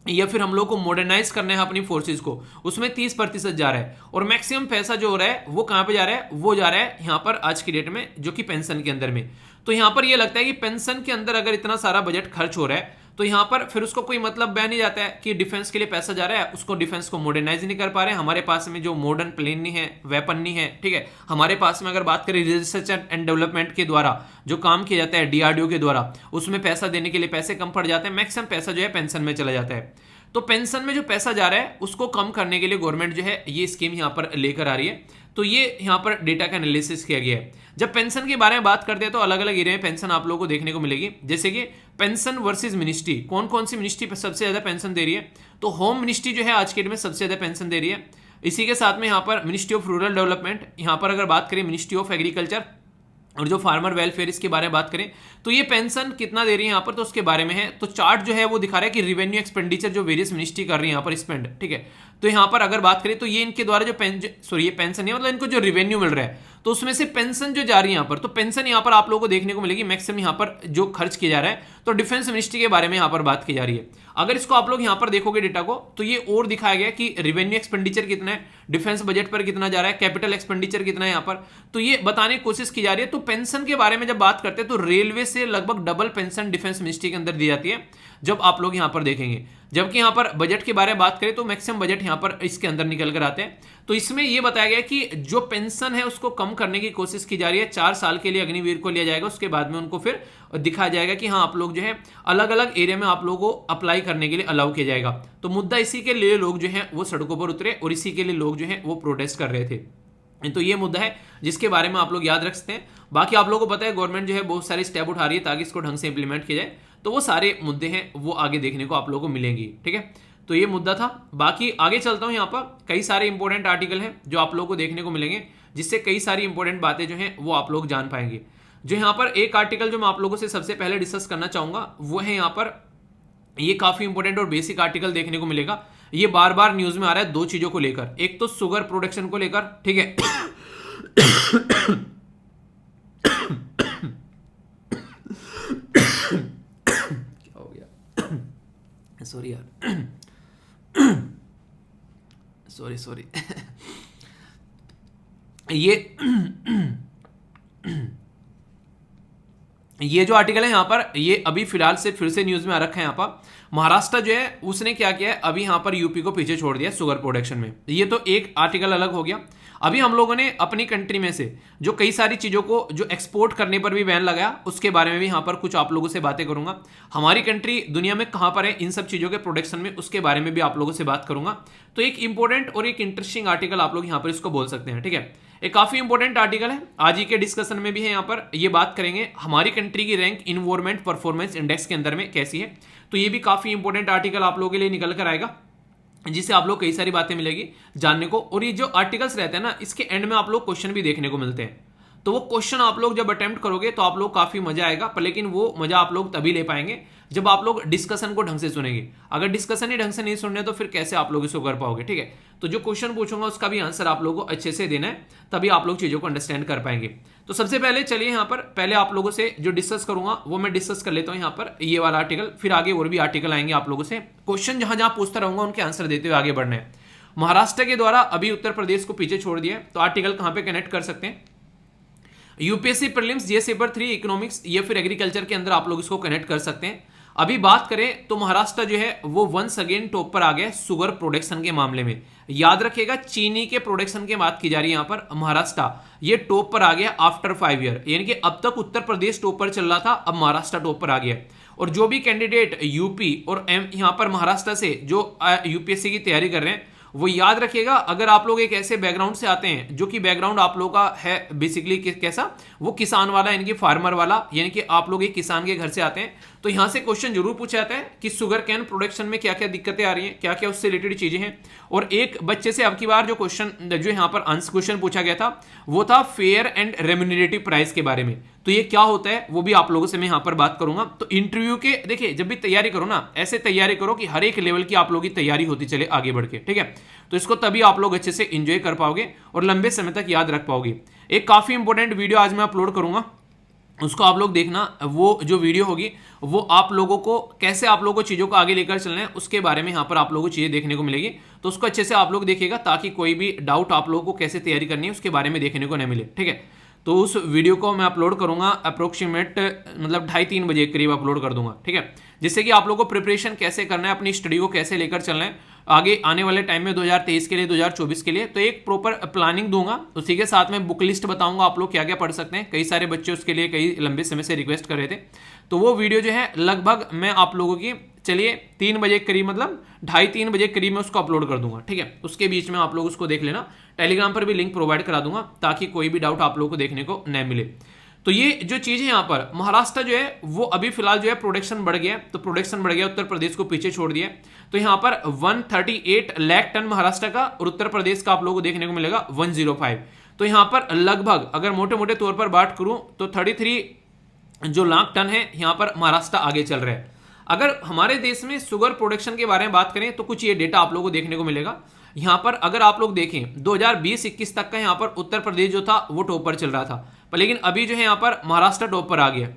या फिर हम लोग को मॉडर्नाइज करना है अपनी फोर्सेस को, उसमें 30% जा रहा है। और मैक्सिमम पैसा जो हो रहा है वो कहां पे जा रहा है, वो जा रहा है यहां पर आज की डेट में, जो कि पेंशन के अंदर में। तो यहां पर ये लगता है कि पेंशन के अंदर अगर इतना सारा बजट खर्च हो रहा है तो यहां पर फिर उसको कोई मतलब बयान नहीं जाता है कि डिफेंस के लिए पैसा जा रहा है, उसको डिफेंस को मॉडर्नाइज नहीं कर पा रहे हैं, हमारे पास में जो मॉडर्न प्लेन नहीं है, वेपन नहीं है, ठीक है। हमारे पास में अगर बात करें रिसर्च एंड डेवलपमेंट के द्वारा जो काम किया जाता है डीआरडीओ के द्वारा, उसमें पैसा देने के लिए पैसे कम पड़ जाते हैं, मैक्सिमम पैसा जो है पेंशन में चला जाता है। तो पेंशन में जो पैसा जा रहा है उसको कम करने के लिए गवर्नमेंट जो है ये स्कीम यहां पर लेकर आ रही है। तो ये यहां पर डेटा का एनालिसिस किया गया है। जब पेंशन के बारे में बात करते हैं तो अलग अलग एरिया में पेंशन आप लोगों को देखने को मिलेगी, जैसे कि पेंशन वर्सेस मिनिस्ट्री, कौन कौन सी मिनिस्ट्री सबसे ज्यादा पेंशन दे रही है। तो होम मिनिस्ट्री जो है आज के डेट में सबसे ज्यादा पेंशन दे रही है। इसी के साथ में यहाँ पर मिनिस्ट्री ऑफ रूरल डेवलपमेंट, यहाँ पर अगर बात करें मिनिस्ट्री ऑफ एग्रीकल्चर और जो फार्मर वेलफेयर, इसके बारे में बात करें तो ये पेंशन कितना दे रही है यहाँ पर, तो उसके बारे में है। तो चार्ट जो है वो दिखा रहा है कि रिवेन्यू एक्सपेंडिचर जो वेरियस मिनिस्ट्री कर रही है यहाँ पर स्पेंड, ठीक है। तो यहाँ पर अगर बात करें तो ये इनके द्वारा जो ये पेंशन नहीं, मतलब इनको जो रिवेन्यू मिल रहा है तो उसमें से पेंशन जो जा रही है यहाँ पर, तो पेंशन यहाँ पर आप लोगों को देखने को मिलेगी मैक्सिमम यहाँ पर जो खर्च किया जा रहा है। तो डिफेंस मिनिस्ट्री के बारे में यहाँ पर बात की जा रही है। अगर इसको आप लोग यहाँ पर देखोगे डेटा को तो ये और दिखाया गया कि रेवेन्यू एक्सपेंडिचर कितना है, डिफेंस बजट पर कितना जा रहा है, कैपिटल एक्सपेंडिचर कितना है यहाँ पर, तो ये बताने की कोशिश की जा रही है। तो पेंशन के बारे में जब बात करते हैं तो रेलवे से लगभग डबल पेंशन डिफेंस मिनिस्ट्री के अंदर दी जाती है, जब आप लोग यहाँ पर देखेंगे। जबकि यहाँ पर बजट के बारे में बात करें तो मैक्सिमम बजट यहाँ पर इसके अंदर निकल कर आते हैं। तो इसमें यह बताया गया कि जो पेंशन है उसको कम करने की कोशिश की जा रही है। 4 साल के लिए अग्निवीर को लिया जाएगा, उसके बाद में उनको फिर दिखाया जाएगा कि हाँ आप लोग जो है अलग अलग एरिया में आप लोगों को अप्लाई करने के लिए अलाउ किया जाएगा। तो मुद्दा इसी के लिए लोग जो है वो सड़कों पर उतरे और इसी के लिए लोग जो है वो प्रोटेस्ट कर रहे थे। तो ये मुद्दा है जिसके बारे में आप लोग याद रख सकते हैं। बाकी आप लोगों को पता है गवर्नमेंट जो है बहुत सारे स्टेप उठा रही है ताकि इसको ढंग से इंप्लीमेंट किया जाए। तो वो सारे मुद्दे हैं वो आगे देखने को आप लोगों को मिलेंगी, ठीक है। तो ये मुद्दा था। बाकी आगे चलता हूं, यहाँ पर कई सारे इंपॉर्टेंट आर्टिकल हैं जो आप लोगों को देखने को मिलेंगे, जिससे कई सारी इंपॉर्टेंट बातें जो हैं वो आप लोग जान पाएंगे। जो यहाँ पर एक आर्टिकल जो मैं आप लोगों से सबसे पहले डिस्कस करना चाहूंगा वो है यहाँ पर, ये काफी इंपॉर्टेंट और बेसिक आर्टिकल देखने को मिलेगा। ये बार बार न्यूज में आ रहा है 2 चीजों को लेकर, एक तो शुगर प्रोडक्शन को लेकर, ठीक है। क्या हो गया, सॉरी यार, सॉरी ये जो आर्टिकल है यहाँ पर, ये अभी फिलहाल से फिर से न्यूज में आ रखा है। यहाँ पर महाराष्ट्र जो है उसने क्या किया है, अभी यहाँ पर यूपी को पीछे छोड़ दिया शुगर प्रोडक्शन में। ये तो एक आर्टिकल अलग हो गया। अभी हम लोगों ने अपनी कंट्री में से जो कई सारी चीजों को जो एक्सपोर्ट करने पर भी बैन लगाया, उसके बारे में भी यहाँ पर कुछ आप लोगों से बातें करूंगा। हमारी कंट्री दुनिया में कहां पर है इन सब चीजों के प्रोडक्शन में, उसके बारे में भी आप लोगों से बात करूंगा। तो एक इंपॉर्टेंट और एक इंटरेस्टिंग आर्टिकल आप लोग यहाँ पर इसको बोल सकते हैं, ठीक है। एक काफी इंपॉर्टेंट आर्टिकल है, आज ही के डिस्कशन में भी है। यहाँ पर ये बात करेंगे हमारी कंट्री की रैंक इन्वायरमेंट परफॉर्मेंस इंडेक्स के अंदर में कैसी है। तो ये भी काफी इंपॉर्टेंट आर्टिकल आप लोगों के लिए निकल कर आएगा, जिससे आप लोग कई सारी बातें मिलेगी जानने को। और ये जो आर्टिकल्स रहते हैं ना, इसके एंड में आप लोग क्वेश्चन भी देखने को मिलते हैं। तो वो क्वेश्चन आप लोग जब अटेम्प्ट करोगे तो आप लोग काफी मजा आएगा, पर लेकिन वो मजा आप लोग तभी ले पाएंगे जब आप लोग डिस्कशन को ढंग से सुनेंगे। अगर डिस्कशन ही ढंग से नहीं सुनने तो फिर कैसे आप लोग इसको कर पाओगे, ठीक है। तो जो क्वेश्चन पूछूंगा उसका भी आंसर आप लोगों को अच्छे से देना है, तभी आप लोग चीजों को अंडरस्टैंड कर पाएंगे। तो सबसे पहले चलिए यहाँ पर पहले आप लोगों से जो डिस्कस करूंगा वो मैं डिस्कस कर लेता हूँ यहाँ पर ये वाला आर्टिकल, फिर आगे और भी आर्टिकल आएंगे आप लोगों से। क्वेश्चन जहां जहां पूछता रहूंगा उनके आंसर देते हुए आगे बढ़ना है। महाराष्ट्र के द्वारा अभी उत्तर प्रदेश को पीछे छोड़ दिया, तो आर्टिकल कहां पे कनेक्ट कर सकते हैं, UPSC prelims GS paper 3 economics या फिर एग्रीकल्चर के अंदर आप लोग इसको कनेक्ट कर सकते हैं। अभी बात करें तो महाराष्ट्र जो है वो वंस अगेन टॉप पर आ गया शुगर प्रोडक्शन के मामले में। याद रखिएगा चीनी के प्रोडक्शन की बात की जा रही है, यहाँ पर महाराष्ट्र ये टॉप पर आ गया आफ्टर 5 ईयर, यानी कि अब तक उत्तर प्रदेश टॉप पर चल रहा था, अब महाराष्ट्र टॉप पर आ गया। और जो भी कैंडिडेट यूपी और यहाँ पर महाराष्ट्र से जो यूपीएससी की तैयारी कर रहे हैं वो याद रखिएगा, अगर आप लोग एक ऐसे बैकग्राउंड से आते हैं जो कि बैकग्राउंड आप लोगों का है बेसिकली कैसा, वो किसान वाला यानी कि फार्मर वाला, यानी कि आप लोग एक किसान के घर से आते हैं, तो यहां से क्वेश्चन जरूर पूछा जाता है कि शुगर कैन प्रोडक्शन में क्या क्या दिक्कतें आ रही हैं, क्या क्या उससे रिलेटेड चीजें हैं। और एक बच्चे से अब की बार जो क्वेश्चन जो यहाँ पर आंसर क्वेश्चन पूछा गया था वो था फेयर एंड रेम्यूनरेटिव प्राइस के बारे में। तो ये क्या होता है वो भी आप लोगों से मैं यहाँ पर बात करूंगा। तो इंटरव्यू के देखिए जब भी तैयारी करो ना, ऐसे तैयारी करो कि हर एक लेवल की आप लोगों की तैयारी होती चले आगे बढ़ के, ठीक है। तो इसको तभी आप लोग अच्छे से एंजॉय कर पाओगे और लंबे समय तक याद रख पाओगे। एक काफी इंपॉर्टेंट वीडियो आज मैं अपलोड करूंगा उसको आप लोग देखना। वो जो वीडियो होगी वो आप लोगों को कैसे आप लोगों को चीज़ों को आगे लेकर चलना है उसके बारे में यहाँ पर आप लोगों को चीज़ें देखने को मिलेगी। तो उसको अच्छे से आप लोग देखिएगा ताकि कोई भी डाउट आप लोगों को कैसे तैयारी करनी है उसके बारे में देखने को न मिले, ठीक है। तो उस वीडियो को मैं अपलोड करूंगा अप्रोक्सीमेट मतलब 2:30-3 बजे के करीब अपलोड कर दूंगा, ठीक है। जिससे कि आप लोगों को प्रिपरेशन कैसे करना है, अपनी स्टडी को कैसे लेकर चलना है आगे आने वाले टाइम में 2023 के लिए 2024 के लिए, तो एक प्रॉपर प्लानिंग दूंगा। उसी के साथ में बुक लिस्ट बताऊंगा आप लोग क्या क्या पढ़ सकते हैं। कई सारे बच्चे उसके लिए कई लंबे समय से रिक्वेस्ट कर रहे थे। तो वो वीडियो जो है लगभग मैं आप लोगों की चलिए 3 बजे करीब मतलब 2:30-3 बजे करीब में उसको अपलोड कर दूंगा, ठीक है। उसके बीच में आप लोग उसको देख लेना। टेलीग्राम पर भी लिंक प्रोवाइड करा दूंगा ताकि कोई भी डाउट आप लोगों को देखने को न मिले। तो ये जो चीज है यहाँ पर महाराष्ट्र जो है वो अभी फिलहाल जो है प्रोडक्शन बढ़ गया, तो प्रोडक्शन बढ़ गया, उत्तर प्रदेश को पीछे छोड़ दिया। तो यहाँ पर 138 लाख टन महाराष्ट्र का और उत्तर प्रदेश का आप लोगों को देखने को मिलेगा 105। तो यहाँ पर लगभग अगर मोटे मोटे तौर पर बात करूं तो 33 जो लाख टन है यहाँ पर महाराष्ट्र आगे चल रहा है। अगर हमारे देश में शुगर प्रोडक्शन के बारे में बात करें तो कुछ ये डेटा आप लोगों को देखने को मिलेगा। यहाँ पर अगर आप लोग देखें 2020-21 तक का यहाँ पर उत्तर प्रदेश जो था वो टॉप पर चल रहा था, पर लेकिन अभी जो है यहाँ पर महाराष्ट्र टॉप पर आ गया।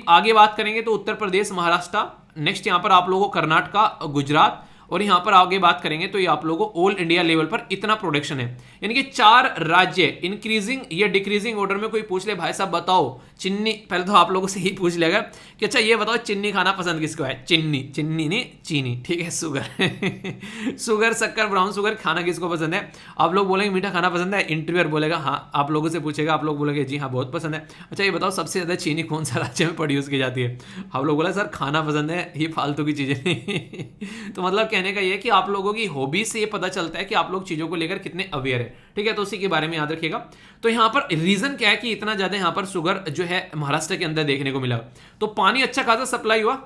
आगे बात करेंगे तो उत्तर प्रदेश, महाराष्ट्र, नेक्स्ट यहाँ पर आप लोगों को कर्नाटका, गुजरात, और यहाँ पर आगे बात करेंगे तो ये आप लोगों को ऑल इंडिया लेवल पर इतना प्रोडक्शन है। यानी कि 4 राज्य इंक्रीजिंग या डिक्रीजिंग ऑर्डर में कोई पूछ ले भाई साहब बताओ चिन्नी, पहले तो आप लोगों से ही पूछ लेगा कि अच्छा ये बताओ चिन्नी खाना पसंद किसको है। चिन्नी नहीं चीनी, ठीक है, शुगर शुगर शक्कर ब्राउन शुगर खाना किसको पसंद है। आप लोग बोलेंगे मीठा खाना पसंद है, इंटरव्यूअर बोलेगा हाँ, आप लोगों से पूछेगा आप लोग बोलेंगे जी हाँ बहुत पसंद है। अच्छा ये बताओ सबसे ज्यादा चीनी कौन सा राज्य में प्रोड्यूस की जाती है। आप लोग बोला सर खाना पसंद है, ये फालतू की चीजें नहीं तो मतलब कहने का ये है कि आप लोगों की हॉबी से ये पता चलता है कि आप लोग चीजों को लेकर कितने अवेयर है, ठीक है। तो उसी के बारे में याद रखिएगा। तो यहाँ पर रीजन क्या है कि इतना ज्यादा यहाँ पर शुगर जो है महाराष्ट्र के अंदर देखने को मिला। तो पानी अच्छा खासा सप्लाई हुआ,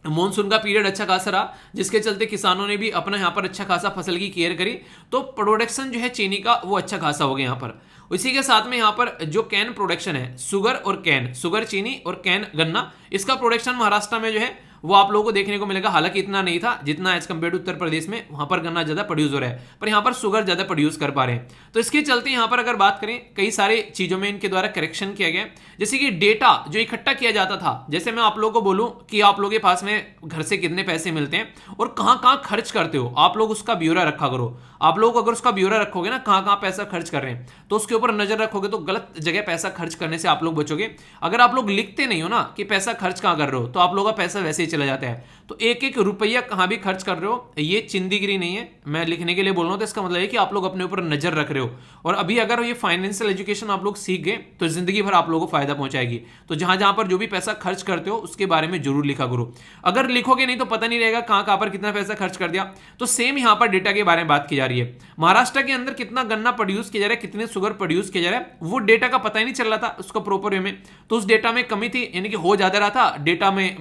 मॉनसून का पीरियड अच्छा खासा रहा, जिसके चलते किसानों ने भी अपना यहाँ पर अच्छा खासा फसल की केयर करी, तो प्रोडक्शन जो है चीनी का वो अच्छा खासा हो गया यहाँ पर। इसी के साथ में यहाँ पर जो कैन प्रोडक्शन है, शुगर और कैन, शुगर चीनी और कैन गन्ना, इसका प्रोडक्शन महाराष्ट्र में जो है वो आप लोगों को देखने को मिलेगा। हालांकि इतना नहीं था जितना as compare to Uttar Pradesh में, वहां पर गन्ना ज्यादा प्रोड्यूस हो रहा है, पर यहाँ पर शुगर ज्यादा प्रोड्यूस कर पा रहे हैं। तो इसके चलते यहाँ पर अगर बात करें कई सारी चीजों में इनके द्वारा करेक्शन किया गया, जैसे कि डेटा जो इकट्ठा किया जाता था। जैसे मैं आप लोगों को बोलूं कि आप लोगों के पास में घर से कितने पैसे मिलते हैं और कहां कहां खर्च करते हो, आप लोग उसका ब्यौरा रखा करो। आप लोग अगर उसका ब्यौरा रखोगे ना कहां कहां पैसा खर्च कर रहे हैं, तो उसके ऊपर नजर रखोगे तो गलत जगह पैसा खर्च करने से आप लोग बचोगे। अगर आप लोग लिखते नहीं हो ना कि पैसा खर्च कहां कर रहे हो, तो आप लोगों का पैसा वैसे ही चला जाता है। तो एक एक रुपया कहां भी खर्च कर रहे हो, ये चिंदीगिरी नहीं है, मैं लिखने के लिए बोल रहा हूं। तो इसका मतलब है कि आप लोग अपने ऊपर नजर रख रहे हो, और अभी अगर ये फाइनेंशियल एजुकेशन आप लोग सीख गए तो जिंदगी भर आप लोगों को फायदा पहुंचाएगी। तो जहां जहां पर जो भी पैसा खर्च करते हो उसके बारे में जरूर लिखा करो। अगर लिखोगे नहीं तो पता नहीं रहेगा कहां कहां पर कितना पैसा खर्च कर दिया। तो सेम यहां पर डेटा के बारे में बात की जा रही है। महाराष्ट्र के अंदर कितना गन्ना प्रोड्यूस किया जा रहा है, कितने शुगर प्रोड्यूस किया जा रहा है, वो डेटा का पता ही नहीं चल रहा था उसको प्रॉपर वे में। तो उस डेटा में कमी थी, यानी कि हो ज्यादा रहा था, डेटा में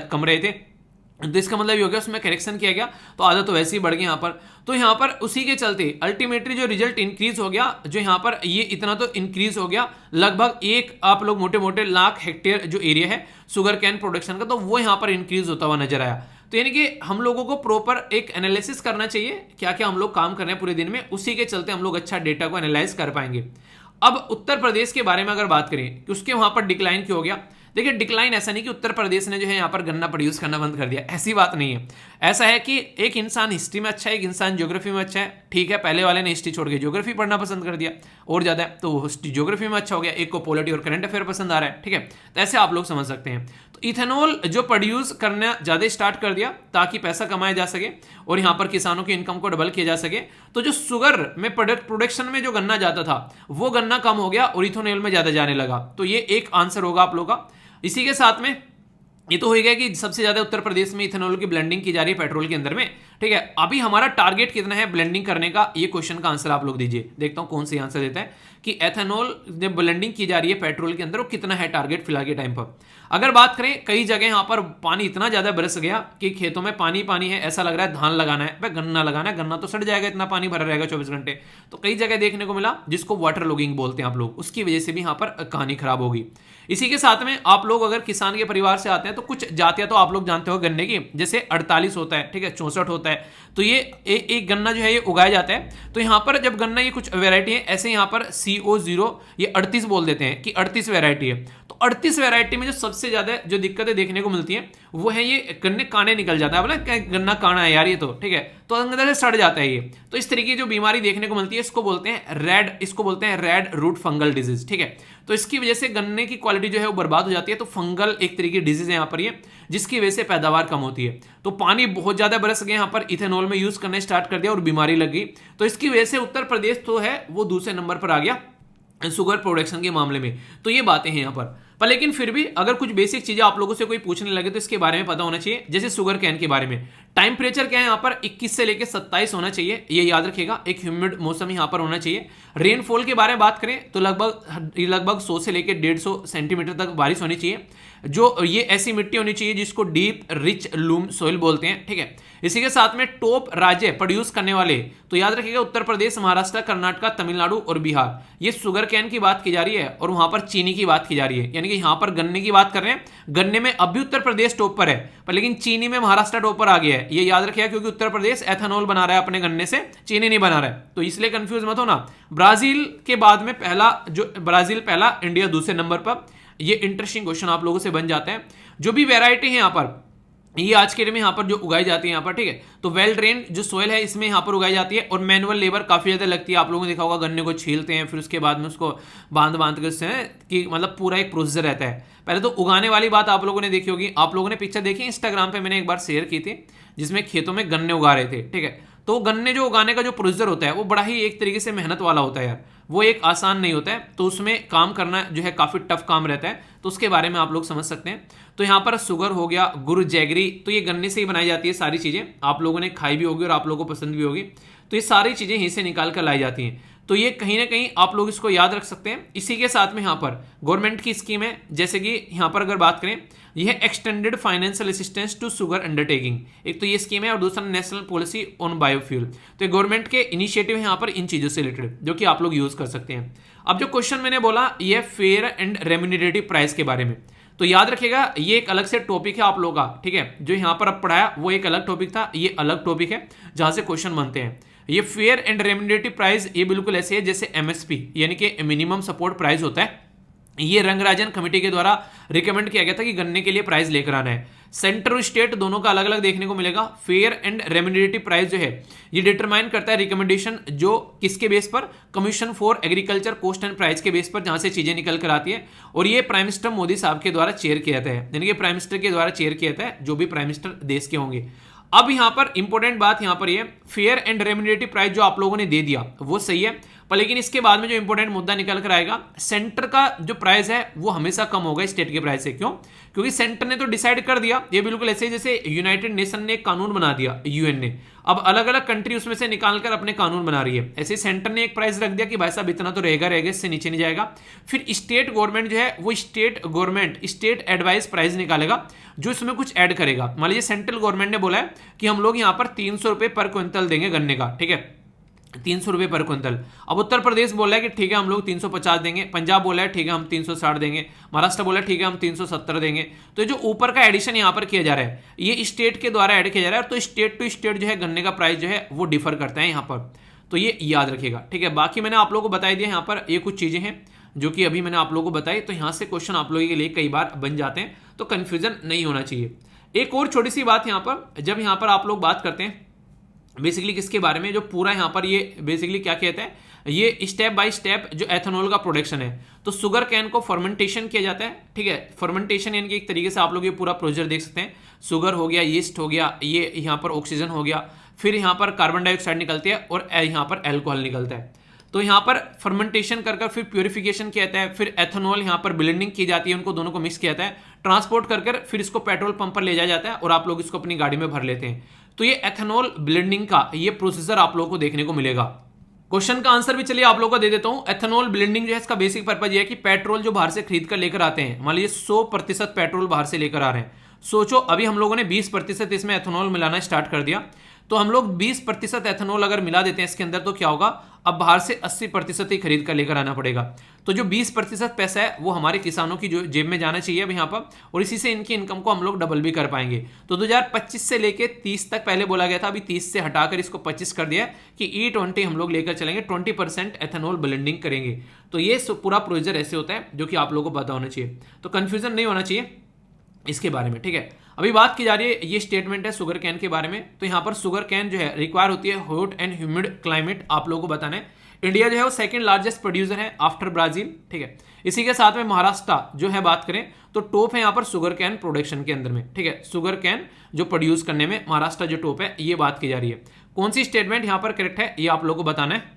कम रहे थे। तो इसका मतलब ये हो गया उसमें करेक्शन किया गया, तो आधा तो वैसे ही बढ़ गया यहाँ पर। तो यहाँ पर उसी के चलते अल्टीमेटली जो रिजल्ट इंक्रीज हो गया, जो यहाँ पर ये इतना तो इंक्रीज हो गया लगभग एक आप लोग मोटे मोटे लाख हेक्टेयर जो एरिया है शुगर कैन प्रोडक्शन का, तो वो यहाँ पर इंक्रीज होता हुआ नजर आया। तो यानी कि हम लोगों को प्रॉपर एक एनालिसिस करना चाहिए क्या क्या हम लोग काम कर रहे हैं पूरे दिन में, उसी के चलते हम लोग अच्छा डेटा को एनालाइज कर पाएंगे। अब उत्तर प्रदेश के बारे में अगर बात करें कि उसके वहां पर डिक्लाइन क्यों हो गया, देखिए डिक्लाइन ऐसा नहीं कि उत्तर प्रदेश ने जो है यहाँ पर गन्ना प्रोड्यूस करना बंद कर दिया, ऐसी बात नहीं है। ऐसा है कि एक इंसान हिस्ट्री में अच्छा है, एक इंसान ज्योग्राफी में अच्छा है, ठीक है। पहले वाले ने हिस्ट्री छोड़ के ज्योग्राफी पढ़ना पसंद कर दिया और ज्यादा, तो ज्योग्राफी में अच्छा हो गया, एक को पॉलिटी और करंट अफेयर पसंद आ रहा है, ठीक है। तो ऐसे आप लोग समझ सकते हैं। तो इथेनॉल जो प्रोड्यूस करना ज्यादा स्टार्ट कर दिया ताकि पैसा कमाया जा सके और यहाँ पर किसानों की इनकम को डबल किया जा सके। तो जो शुगर में प्रोडक्शन में जो गन्ना जाता था वो गन्ना कम हो गया और इथेनॉल में ज्यादा जाने लगा। तो ये एक आंसर होगा आप लोगों का। इसी के साथ में ये तो हो गया कि सबसे ज्यादा उत्तर प्रदेश में इथेनॉल की ब्लेंडिंग की जा रही है पेट्रोल के अंदर में, ठीक है। अभी हमारा टारगेट कितना है ब्लेंडिंग करने का, ये क्वेश्चन का आंसर आप लोग दीजिए, देखता हूं कौन सी आंसर देता है कि एथेनॉल जब ब्लेंडिंग की जा रही है पेट्रोल के अंदर वो कितना है टारगेट फिलहाल के टाइम पर। अगर बात करें कई जगह यहाँ पर पानी इतना ज्यादा बरस गया कि खेतों में पानी पानी है, ऐसा लग रहा है धान लगाना है, भाई गन्ना लगाना है, गन्ना तो सड़ जाएगा, इतना पानी भरा रहेगा 24 घंटे। तो कई जगह देखने को मिला जिसको वाटर लॉगिंग बोलते हैं आप लोग, उसकी वजह से भी यहाँ पर कहानी खराब होगी। इसी के साथ में आप लोग अगर किसान के परिवार से आते हैं तो कुछ जातियां तो आप लोग जानते हो गन्ने की, जैसे 48 होता है, ठीक है, 64 होता होता है। तो ये एक गन्ना जो है ये उगाया जाता है। तो यहाँ पर जब गन्ना, ये कुछ वैरायटी है, ऐसे यहाँ पर CO0 ये 38 बोल देते हैं कि 38 वैरायटी है। तो 38 वैरायटी में जो सबसे ज्यादा जो दिक्कतें देखने को मिलती हैं वो है ये गन्ने काने निकल जाता है। बोला गन्ना काना है यार ये तो, ठीक है, तो अंदर से सड़ जाता है ये। तो इस तरीके की जो बीमारी देखने को मिलती है इसको बोलते हैं रेड रूट फंगल डिजीज, ठीक है। तो इसकी वजह से गन्ने की क्वालिटी जो है वो बर्बाद हो जाती है। तो फंगल एक तरीके की डिजीज है यहाँ पर ये, जिसकी वजह से पैदावार कम होती है। तो पानी बहुत ज्यादा बरस गया, यहाँ पर इथेनॉल में यूज करने स्टार्ट कर दिया और बीमारी लग गई। तो इसकी वजह से उत्तर प्रदेश तो है वो दूसरे नंबर पर आ गया शुगर प्रोडक्शन के मामले में। तो ये बातें हैं यहाँ पर लेकिन फिर भी अगर कुछ बेसिक चीजें आप लोगों से कोई पूछने लगे तो इसके बारे में पता होना चाहिए। जैसे शुगर कैन के बारे में टेम्परेचर क्या है यहाँ पर 21 से लेकर 27 होना चाहिए, ये याद रखिएगा। एक ह्यूमिड मौसम यहाँ पर होना चाहिए। रेनफॉल के बारे में बात करें तो लगभग 100 से लेकर 150 सेंटीमीटर तक बारिश होनी चाहिए। जो ये ऐसी मिट्टी होनी चाहिए जिसको डीप रिच लूम सोइल बोलते हैं, ठीक है। इसी के साथ में टॉप राज्य प्रोड्यूस करने वाले तो याद रखिएगा उत्तर प्रदेश, महाराष्ट्र, कर्नाटक, तमिलनाडु और बिहार। ये शुगर कैन की बात की जा रही है और वहां पर चीनी की बात की जा रही है, यानी कि यहां पर गन्ने की बात कर रहे हैं। गन्ने में अभी उत्तर प्रदेश टॉप पर है, पर लेकिन चीनी में महाराष्ट्र टॉप पर आ गया है। ये याद रखिएगा क्योंकि उत्तर प्रदेश एथेनॉल बना रहा है अपने गन्ने से, चीनी नहीं बना रहा है, तो इसलिए कंफ्यूज मत होना। ब्राजील के बाद में ब्राजील पहला, इंडिया दूसरे नंबर पर। ये इंटरेस्टिंग क्वेश्चन आप लोगों से बन जाते हैं। जो भी वैरायटी है यहाँ पर ये आज के डेट में यहाँ पर जो उगाई जाती है यहाँ पर, ठीक है, तो वेल ड्रेन जो सोयल है इसमें यहाँ पर उगाई जाती है और मैनुअल लेबर काफी ज्यादा लगती है। आप लोगों ने देखा होगा गन्ने को छीलते हैं, फिर उसके बाद में उसको बांध के उससे कि मतलब पूरा एक प्रोसीजर रहता है। पहले तो उगाने वाली बात आप लोगों ने देखी होगी, आप लोगों ने पिक्चर देखी इंस्टाग्राम पे, मैंने एक बार शेयर की थी जिसमें खेतों में गन्ने उगा रहे थे, ठीक है। तो गन्ने जो उगाने का जो प्रोसीजर होता है वो बड़ा ही एक तरीके से मेहनत वाला होता है यार, वो एक आसान नहीं होता है। तो उसमें काम करना जो है काफी टफ काम रहता है, तो उसके बारे में आप लोग समझ सकते हैं। तो यहाँ पर शुगर हो गया, गुड़, जैगरी, तो ये गन्ने से ही बनाई जाती है सारी चीजें। आप लोगों ने खाई भी होगी और आप लोगों को पसंद भी होगी। तो ये सारी चीजें यहीं से निकाल कर लाई जाती हैं। तो ये कहीं ना कहीं आप लोग इसको याद रख सकते हैं। इसी के साथ में यहाँ पर गवर्नमेंट की स्कीम है, जैसे कि यहाँ पर अगर बात करें यह extended financial assistance to sugar undertaking, एक तो ये स्कीम है और दूसरा नेशनल पॉलिसी ऑन बायोफ्यूल। तो गवर्नमेंट के इनिशिएटिव है यहाँ पर इन चीजों से रिलेटेड जो कि आप लोग यूज कर सकते हैं। अब जो क्वेश्चन मैंने बोला ये फेयर एंड रेम्यूनरेटिव प्राइस के बारे में, तो याद रखिएगा ये एक अलग से टॉपिक है आप लोगों का, ठीक है। जो यहाँ पर अब पढ़ाया वो एक अलग टॉपिक था, ये अलग टॉपिक है जहां से क्वेश्चन बनते हैं। ये फेयर एंड रेम्यूनरेटिव प्राइस ये बिल्कुल ऐसे है जैसे MSP यानी कि मिनिमम सपोर्ट प्राइस होता है। ये रंगराजन कमेटी के द्वारा रिकमेंड किया गया था कि गन्ने के लिए प्राइस लेकर आना है। सेंटर और स्टेट दोनों का अलग अलग देखने को मिलेगा। फेयर एंड रेम्यूनरेटिव प्राइस जो है ये डिटरमाइन करता है रिकमेंडेशन, जो किसके बेस पर, commission for agriculture cost and price के बेस पर, जहां से चीजें निकल कर आती है। और ये प्राइम मिनिस्टर मोदी साहब के द्वारा चेयर किया जाता है, यानी कि प्राइम मिनिस्टर के द्वारा चेयर किया जाता है, जो भी प्राइम मिनिस्टर देश के होंगे। अब यहां पर इंपॉर्टेंट बात यहां पर ये फेयर एंड रेम्यूनरेटिव प्राइस जो आप लोगों ने दे दिया वो सही है, पर लेकिन इसके बाद में जो इंपॉर्टेंट मुद्दा निकल कर आएगा, सेंटर का जो प्राइस है वो हमेशा कम होगा स्टेट के प्राइस से। क्यों? क्योंकि सेंटर ने तो डिसाइड कर दिया, ये बिल्कुल ऐसे जैसे यूनाइटेड नेशन ने एक कानून बना दिया, यूएन ने, अब अलग अलग कंट्री उसमें से निकालकर अपने कानून बना रही है। ऐसे सेंटर ने एक प्राइस रख दिया कि भाई साहब इतना तो रहेगा, इससे नीचे नहीं जाएगा। फिर स्टेट गवर्नमेंट जो है वो स्टेट एडवाइस प्राइस निकालेगा जो इसमें कुछ ऐड करेगा। मान लीजिए सेंट्रल गवर्नमेंट ने बोला है कि हम लोग यहाँ पर 300 रुपए पर क्विंटल देंगे गन्ने का, ठीक है, 300 रुपए पर क्विंटल। अब उत्तर प्रदेश बोला है कि ठीक है हम लोग 350 देंगे, पंजाब बोला है ठीक है हम 360 देंगे, महाराष्ट्र बोला है ठीक है हम 370 देंगे। तो जो ऊपर का एडिशन यहाँ पर किया जा रहा है ये स्टेट के द्वारा ऐड किया जा रहा है। तो स्टेट टू स्टेट जो है गन्ने का प्राइस जो है वो डिफर करता है यहाँ पर, तो ये याद रखिएगा, ठीक है। बाकी मैंने आप लोगों को बता दिया यहाँ पर ये कुछ चीजें हैं जो कि अभी मैंने आप लोगों को बताई। तो यहाँ से क्वेश्चन आप लोगों के लिए कई बार बन जाते हैं, तो कंफ्यूजन नहीं होना चाहिए। एक और छोटी सी बात यहाँ पर, जब यहाँ पर आप लोग बात करते हैं बेसिकली किसके बारे में, जो पूरा यहाँ पर ये बेसिकली क्या कहते हैं, ये स्टेप बाय स्टेप जो एथेनॉल का प्रोडक्शन है, तो शुगर कैन को फर्मेंटेशन किया जाता है, ठीक है। फर्मेंटेशन यानी कि एक तरीके से आप लोग ये पूरा प्रोसीजर देख सकते हैं। शुगर हो गया, यीस्ट हो गया, ये यहाँ पर ऑक्सीजन हो गया, फिर यहाँ पर कार्बन डाइऑक्साइड निकलती है और यहाँ पर एल्कोहल निकलता है। तो यहाँ पर फर्मेंटेशन कर फिर प्योरिफिकेशन किया जाता है, फिर एथेनॉल यहाँ पर ब्लेंडिंग की जाती है, उनको दोनों को मिक्स किया जाता है, ट्रांसपोर्ट कर फिर इसको पेट्रोल पंप पर ले जाया जाता है और आप लोग इसको अपनी गाड़ी में भर लेते हैं। तो ये एथेनॉल ब्लेंडिंग का ये प्रोसीजर आप लोगों को देखने को मिलेगा। क्वेश्चन का आंसर भी चलिए आप लोगों को दे देता हूं। एथेनॉल ब्लेंडिंग जो है इसका बेसिक पर्पज ये है कि पेट्रोल जो बाहर से खरीद कर लेकर आते हैं, मान लीजिए 100% पेट्रोल बाहर से लेकर आ रहे हैं, सोचो अभी हम लोगों ने 20% इसमें एथेनॉल मिलाना स्टार्ट कर दिया, तो हम लोग 20% एथेनॉल अगर मिला देते हैं इसके अंदर तो क्या होगा, अब बाहर से 80% ही खरीद कर लेकर आना पड़ेगा। तो जो 20% पैसा है वो हमारे किसानों की जो जेब में जाना चाहिए अब यहाँ पर, और इसी से इनकी इनकम को हम लोग डबल भी कर पाएंगे। तो 2025 से लेके 30 तक पहले बोला गया था, अभी 30 से हटाकर इसको 25 कर दिया कि E20 हम लोग लेकर चलेंगे, 20% एथेनॉल ब्लेंडिंग करेंगे। तो ये पूरा प्रोसीजर ऐसे होता है जो कि आप लोगों को पता होना चाहिए, तो कंफ्यूजन नहीं होना चाहिए इसके बारे में, ठीक है। अभी बात की जा रही है, ये स्टेटमेंट है शुगर कैन के बारे में। तो यहाँ पर शुगर कैन जो है रिक्वायर होती है हॉट एंड ह्यूमिड क्लाइमेट, आप लोगों को बताना है। इंडिया जो है वो सेकंड लार्जेस्ट प्रोड्यूसर है आफ्टर ब्राजील, ठीक है। इसी के साथ में महाराष्ट्र जो है बात करें तो टॉप है यहाँ पर शुगर कैन प्रोडक्शन के अंदर में, ठीक है। शुगर कैन जो प्रोड्यूस करने में महाराष्ट्र जो टॉप है, ये बात की जा रही है। कौन सी स्टेटमेंट यहाँ पर करेक्ट है ये आप लोगों को बताना है।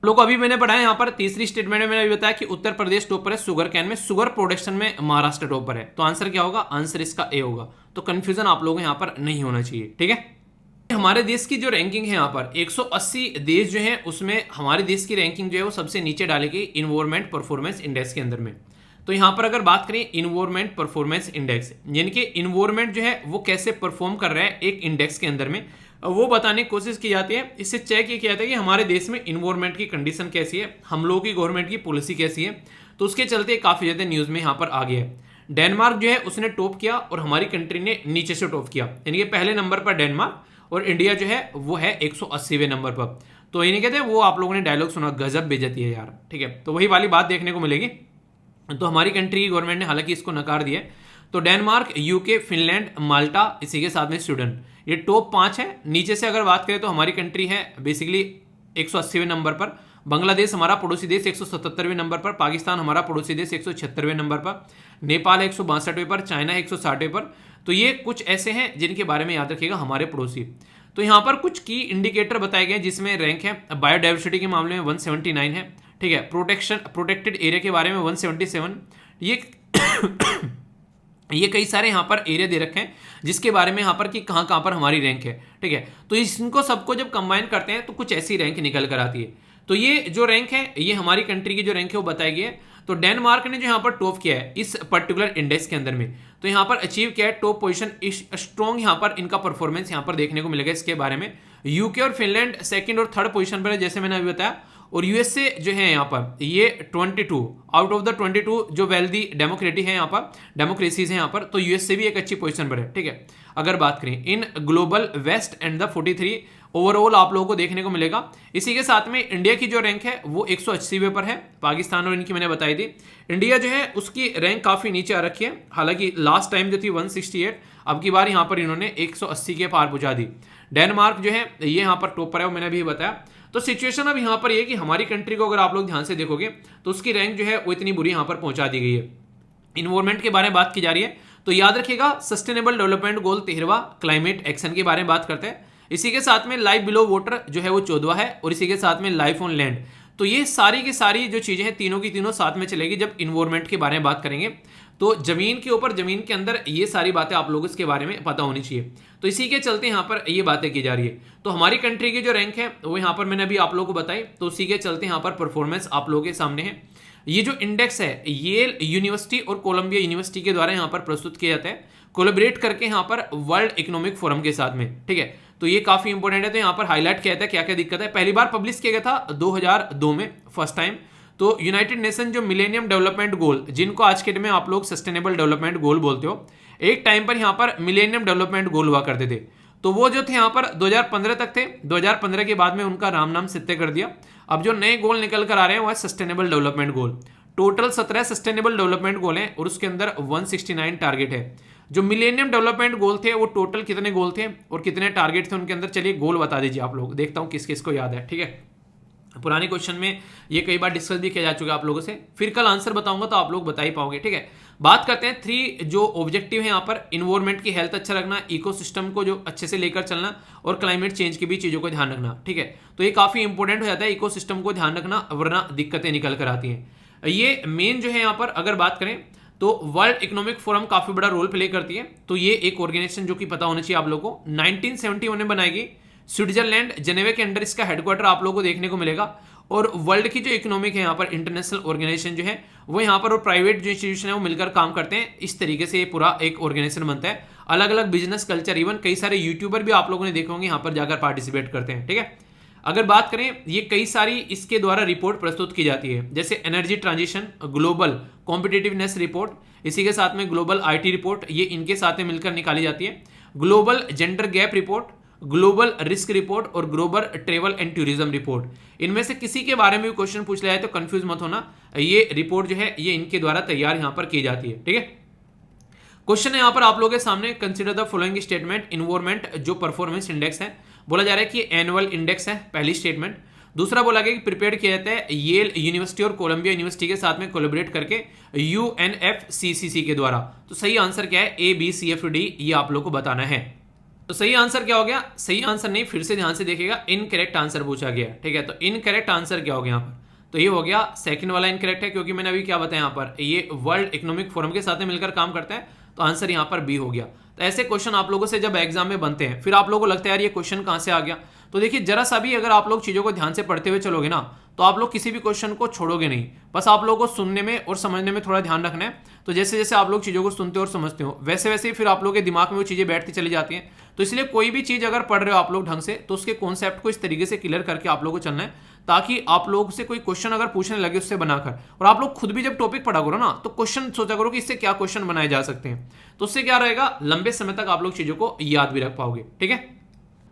लोग अभी मैंने पढ़ा है यहाँ पर तीसरी स्टेटमेंट में मैंने अभी बताया कि उत्तर प्रदेश टॉप पर है शुगर कैन में, शुगर प्रोडक्शन में महाराष्ट्र टॉप पर है। तो आंसर क्या होगा, आंसर इसका ए होगा। तो कंफ्यूजन आप लोगों को यहाँ पर नहीं होना चाहिए, ठीक है। हमारे देश की जो रैंकिंग है यहाँ पर 180 देश जो है उसमें हमारे देश की रैंकिंग जो है वो सबसे नीचे डालेगी इन्वायरमेंट परफॉर्मेंस इंडेक्स के अंदर में। तो यहाँ पर अगर बात करें इन्वायरमेंट परफॉर्मेंस इंडेक्स, यानी कि इन्वायरमेंट जो है वो कैसे परफॉर्म कर रहा है एक इंडेक्स के अंदर में, वो बताने की कोशिश की जाती है। इससे चेक ये किया जाता है कि हमारे देश में इन्वायरमेंट की कंडीशन कैसी है, हम लोगों की गवर्नमेंट की पॉलिसी कैसी है। तो उसके चलते काफ़ी ज़्यादा न्यूज़ में यहाँ पर आ गया है। डेनमार्क जो है उसने टॉप किया और हमारी कंट्री ने नीचे से टॉप किया, यानी कि पहले नंबर पर डेनमार्क और इंडिया जो है वो है 180वें नंबर पर। तो ये नहीं कहते, वो आप लोगों ने डायलॉग सुना, गजब बेइज्जती है यार, ठीक है। तो वही वाली बात देखने को मिलेगी। तो हमारी कंट्री की गवर्नमेंट ने हालांकि इसको नकार दिया। तो डेनमार्क, यूके, फिनलैंड, माल्टा, इसी के साथ में स्वीडन, ये टॉप 5 है। नीचे से अगर बात करें तो हमारी कंट्री है बेसिकली 180वें नंबर पर, बांग्लादेश हमारा पड़ोसी देश 177वें नंबर पर, पाकिस्तान हमारा पड़ोसी देश 176वें नंबर पर, नेपाल 162वें पर, चाइना 160वें पर। तो ये कुछ ऐसे हैं जिनके बारे में याद रखिएगा हमारे पड़ोसी। तो यहाँ पर कुछ की इंडिकेटर बताए गए जिसमें रैंक है बायोडाइवर्सिटी के मामले में 179 है, ठीक है। प्रोटेक्टेड एरिया के बारे में 177, ये कई सारे यहाँ पर एरिया दे रखे हैं जिसके बारे में यहाँ पर कि कहाँ पर हमारी रैंक है, ठीक है। तो इनको सबको जब कंबाइन करते हैं तो कुछ ऐसी रैंक निकल कर आती है। तो ये जो रैंक है ये हमारी कंट्री की जो रैंक है वो बताई गई है। तो डेनमार्क ने जो यहाँ पर टॉप किया है इस पर्टिकुलर इंडेक्स के अंदर में, तो यहाँ पर अचीव किया है टॉप पोजीशन, स्ट्रॉन्ग यहाँ पर इनका परफॉर्मेंस यहाँ पर देखने को मिलेगा इसके बारे में। यूके और फिनलैंड सेकंड और थर्ड पोजीशन पर है जैसे मैंने अभी बताया, और यूएसए जो है यहाँ पर ये 22 आउट ऑफ द 22 जो वेल्दी डेमोक्रेटिक है यहाँ पर, डेमोक्रेसीज है यहाँ पर, तो यूएसए भी एक अच्छी पोजीशन पर है, ठीक है। अगर बात करें in global waste and the 43 overall आप लोगों को देखने को मिलेगा। इसी के साथ में इंडिया की जो रैंक है वो 180वें पर है, पाकिस्तान और इनकी मैंने बताई थी। इंडिया जो है उसकी रैंक काफ़ी नीचे आ रखी है, हालांकि लास्ट टाइम जो थी 168, अब की बार यहाँ पर इन्होंने 180 के पार पहुँचा दी। डेनमार्क जो है ये यहाँ पर टॉप पर है, वो मैंने अभी बताया। तो सिचुएशन अब यहाँ पर ये कि हमारी कंट्री को अगर आप लोग ध्यान से देखोगे तो उसकी रैंक जो है वो इतनी बुरी यहाँ पर पहुँचा दी गई है। इन्वायरमेंट के बारे में बात की जा रही है तो याद रखिएगा सस्टेनेबल डेवलपमेंट गोल 13वां, क्लाइमेट एक्शन के बारे में बात करते हैं। इसी के साथ में लाइफ बिलो वाटर जो है वो 14वां है, और इसी के साथ में लाइफ ऑन लैंड। तो ये सारी की सारी जो चीजें हैं तीनों की तीनों साथ में चलेगी जब इन्वायरमेंट के बारे में बात करेंगे। तो जमीन के ऊपर, जमीन के अंदर, ये सारी बातें आप लोगों को इसके बारे में पता होनी चाहिए। तो इसी के चलते यहाँ पर ये बातें की जा रही है। तो हमारी कंट्री की जो रैंक है वो यहाँ पर मैंने अभी आप लोगों को बताई, तो उसी के चलते यहाँ पर परफॉर्मेंस आप लोगों के सामने है। ये जो इंडेक्स है येल यूनिवर्सिटी और कोलंबिया यूनिवर्सिटी के द्वारा यहाँ पर प्रस्तुत किया जाता है, कोलैबोरेट करके यहाँ पर वर्ल्ड इकोनॉमिक फोरम के साथ में, ठीक है। तो ये काफी इंपॉर्टेंट है। तो यहाँ पर हाईलाइट किया जाता है क्या क्या दिक्कत है। पहली बार पब्लिश किया गया था 2002 में फर्स्ट टाइम। तो यूनाइटेड नेशन जो मिलेनियम डेवलपमेंट गोल, जिनको आज के डेट में आप लोग सस्टेनेबल डेवलपमेंट गोल बोलते हो, एक टाइम पर यहाँ पर मिलेनियम डेवलपमेंट गोल हुआ करते थे। तो वो जो थे यहाँ पर 2015 तक थे, 2015 के बाद में उनका नाम सत्य कर दिया। अब जो नए गोल निकल कर आ रहे हैं वो है सस्टेनेबल डेवलपमेंट गोल। टोटल 17 सस्टेनेबल डेवलपमेंट गोल हैं और उसके अंदर 169 टारगेट है। जो मिलेनियम डेवलपमेंट गोल थे वो टोटल कितने गोल थे और कितने टारगेट थे उनके अंदर, चलिए गोल बता दीजिए आप लोग, देखता हूँ किस किस को याद है, ठीक है। पुराने क्वेश्चन में ये कई बार डिस्कस भी किया जा चुका है आप लोगों से, फिर कल आंसर बताऊंगा तो आप लोग बता ही पाओगे, ठीक है। बात करते हैं 3 जो ऑब्जेक्टिव है यहाँ पर, इन्वायरमेंट की हेल्थ अच्छा रखना, इकोसिस्टम को जो अच्छे से लेकर चलना, और क्लाइमेट चेंज की भी चीज़ों को ध्यान रखना, ठीक है। तो ये काफ़ी इंपॉर्टेंट हो जाता है, इकोसिस्टम को ध्यान रखना, वरना दिक्कतें निकल कर आती हैं। ये मेन जो है यहाँ पर अगर बात करें तो वर्ल्ड इकोनॉमिक फोरम काफ़ी बड़ा रोल प्ले करती है। तो ये एक ऑर्गेनाइजेशन जो कि पता होना चाहिए आप लोगों को, 1971 में बनाई गई, स्विट्जरलैंड जेनेवा के अंडर इसका हेडक्वार्टर आप लोगों को देखने को मिलेगा। और वर्ल्ड की जो इकोनॉमिक है यहाँ पर इंटरनेशनल ऑर्गेनाइजेशन जो है वो यहाँ पर, और प्राइवेट जो इंस्टीट्यूशन है वो मिलकर काम करते हैं। इस तरीके से ये पूरा एक ऑर्गेनाइजेशन बनता है। अलग अलग बिजनेस कल्चर, इवन कई सारे यूट्यूबर भी आप लोगों ने देखे होंगे यहाँ पर जाकर पार्टिसिपेट करते हैं, ठीक है। अगर बात करें, ये कई सारी इसके द्वारा रिपोर्ट प्रस्तुत की जाती है, जैसे energy transition, global competitiveness report, इसी के साथ में ग्लोबल आईटी रिपोर्ट, ये इनके साथ में मिलकर निकाली जाती है, global gender gap report, global risk report और global travel and tourism report. इनमें से किसी के बारे में भी क्वेश्चन पूछ लिया है तो कंफ्यूज मत होना, ये रिपोर्ट जो है ये इनके द्वारा तैयार यहां पर की जाती है। ठीक है, क्वेश्चन है यहां पर आप लोगों के सामने, consider the following statement. Environment जो परफॉर्मेंस इंडेक्स है, बोला जा रहा है कि एनुअल इंडेक्स है, पहली स्टेटमेंट। दूसरा बोला गया कि प्रिपेयर किया जाता है येल यूनिवर्सिटी और कोलंबिया यूनिवर्सिटी के साथ में कोलैबोरेट करके UNFCCC के द्वारा। तो सही आंसर क्या है, ABCFD, ये आप लोग को बताना है। तो सही आंसर क्या हो गया, सही आंसर नहीं, फिर से ध्यान से देखिएगा, इनकरेक्ट आंसर पूछा गया। ठीक है, तो इनकरेक्ट आंसर क्या हो गया यहाँ पर, तो ये हो गया सेकंड वाला इनकरेक्ट है, क्योंकि मैंने अभी क्या बताया यहाँ पर, ये वर्ल्ड इकोनॉमिक फोरम के साथ में मिलकर काम करते हैं, तो आंसर यहाँ पर बी हो गया। तो ऐसे क्वेश्चन आप लोगों से जब एग्जाम में बनते हैं, फिर आप लोगों को लगता है यार ये क्वेश्चन कहाँ से आ गया, तो देखिए जरा सा भी अगर आप लोग चीजों को ध्यान से पढ़ते हुए चलोगे ना, तो आप लोग किसी भी क्वेश्चन को छोड़ोगे नहीं। बस आप लोगों को सुनने में और समझने में थोड़ा ध्यान रखना है। तो जैसे जैसे आप लोग चीजों को सुनते हो और समझते हो, वैसे वैसे ही फिर आप लोगों के दिमाग में वो चीजें बैठती चली जाती हैं। तो इसलिए कोई भी चीज अगर पढ़ रहे हो आप लोग ढंग से, तो उसके कॉन्सेप्ट को इस तरीके से क्लियर करके आप लोगों को चलना है, ताकि आप लोग से कोई क्वेश्चन अगर पूछने लगे उससे बनाकर, और आप लोग खुद भी जब टॉपिक पढ़ा करो ना, तो क्वेश्चन सोचा करो कि इससे क्या क्वेश्चन बनाए जा सकते हैं। तो उससे क्या रहेगा, लंबे समय तक आप लोग चीजों को याद भी रख पाओगे। ठीक है,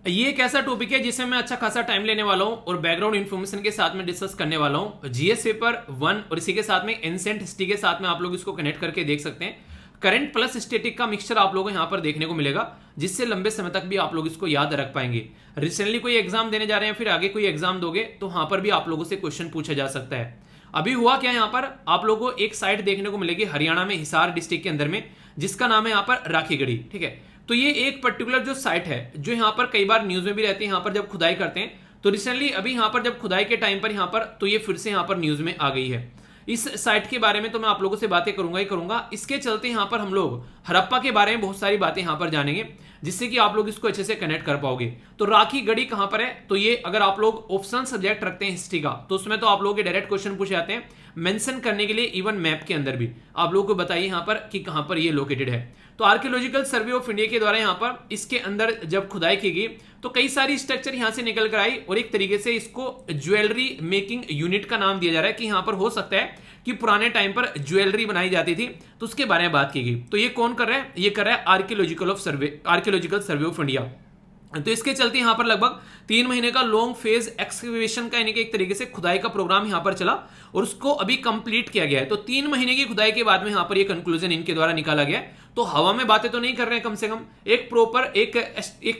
ये एक ऐसा टॉपिक है जिसमें मैं अच्छा खासा टाइम लेने वाला हूं और बैकग्राउंड इन्फॉर्मेशन के साथ में डिस्कस करने वाला हूं। जीएस पेपर 1 और इसी के साथ में एंसेंट हिस्ट्री के साथ में आप लोग इसको कनेक्ट करके देख सकते हैं। करंट प्लस स्टैटिक का मिक्सचर आप लोगों को यहां पर देखने को मिलेगा, जिससे लंबे समय तक भी आप लोग इसको याद रख पाएंगे। रिसेंटली कोई एग्जाम देने जा रहे हैं, फिर आगे कोई एग्जाम दोगे, तो वहां पर भी आप लोगों से क्वेश्चन पूछा जा सकता है। अभी हुआ क्या, यहाँ पर आप लोगों को एक साइट देखने को मिलेगी हरियाणा में, हिसार डिस्ट्रिक्ट के अंदर में, जिसका नाम है यहाँ पर राखीगढ़ी। ठीक है, तो ये एक पर्टिकुलर जो साइट है, जो यहाँ पर कई बार न्यूज में भी रहती है, यहाँ पर जब खुदाई करते हैं, तो रिसेंटली अभी यहाँ पर जब खुदाई के टाइम पर यहाँ पर, तो ये फिर से यहाँ पर न्यूज में आ गई है। इस साइट के बारे में तो मैं आप लोगों से बातें करूंगा ही करूंगा। इसके चलते यहाँ पर हम लोग हड़प्पा के बारे में बहुत सारी बातें यहाँ पर जानेंगे, जिससे कि आप लोग इसको अच्छे से कनेक्ट कर पाओगे। तो राखीगढ़ी कहां पर है, तो ये अगर आप लोग ऑप्शन सब्जेक्ट रखते हैं हिस्ट्री का, तो उसमें तो आप लोगों के डायरेक्ट क्वेश्चन पूछे जाते हैं मेंशन करने के लिए, इवन मैप के अंदर भी आप लोगों को बताइए यहाँ पर कि कहां पर ये लोकेटेड है। तो आर्कियोलॉजिकल सर्वे ऑफ इंडिया के द्वारा यहाँ पर इसके अंदर जब खुदाई की गई, तो कई सारी स्ट्रक्चर यहां से निकल कर आई, और एक तरीके से इसको ज्वेलरी मेकिंग यूनिट का नाम दिया जा रहा है, कि यहां पर हो सकता है कि पुराने टाइम पर ज्वेलरी बनाई जाती थी, तो उसके बारे में बात की गई। तो ये कौन कर रहा है, ये कर रहा है आर्कियोलॉजिकल सर्वे ऑफ इंडिया। तो इसके चलते यहां पर लगभग 3 महीने का लॉन्ग फेज एक्सकवेशन का, यानी कि एक तरीके से खुदाई का प्रोग्राम यहां पर चला, और उसको अभी कंप्लीट किया गया है। तो 3 महीने की खुदाई के बाद में यहां पर ये कंक्लूजन इनके द्वारा निकाला गया है। तो हवा में बातें तो नहीं कर रहे हैं, कम से कम एक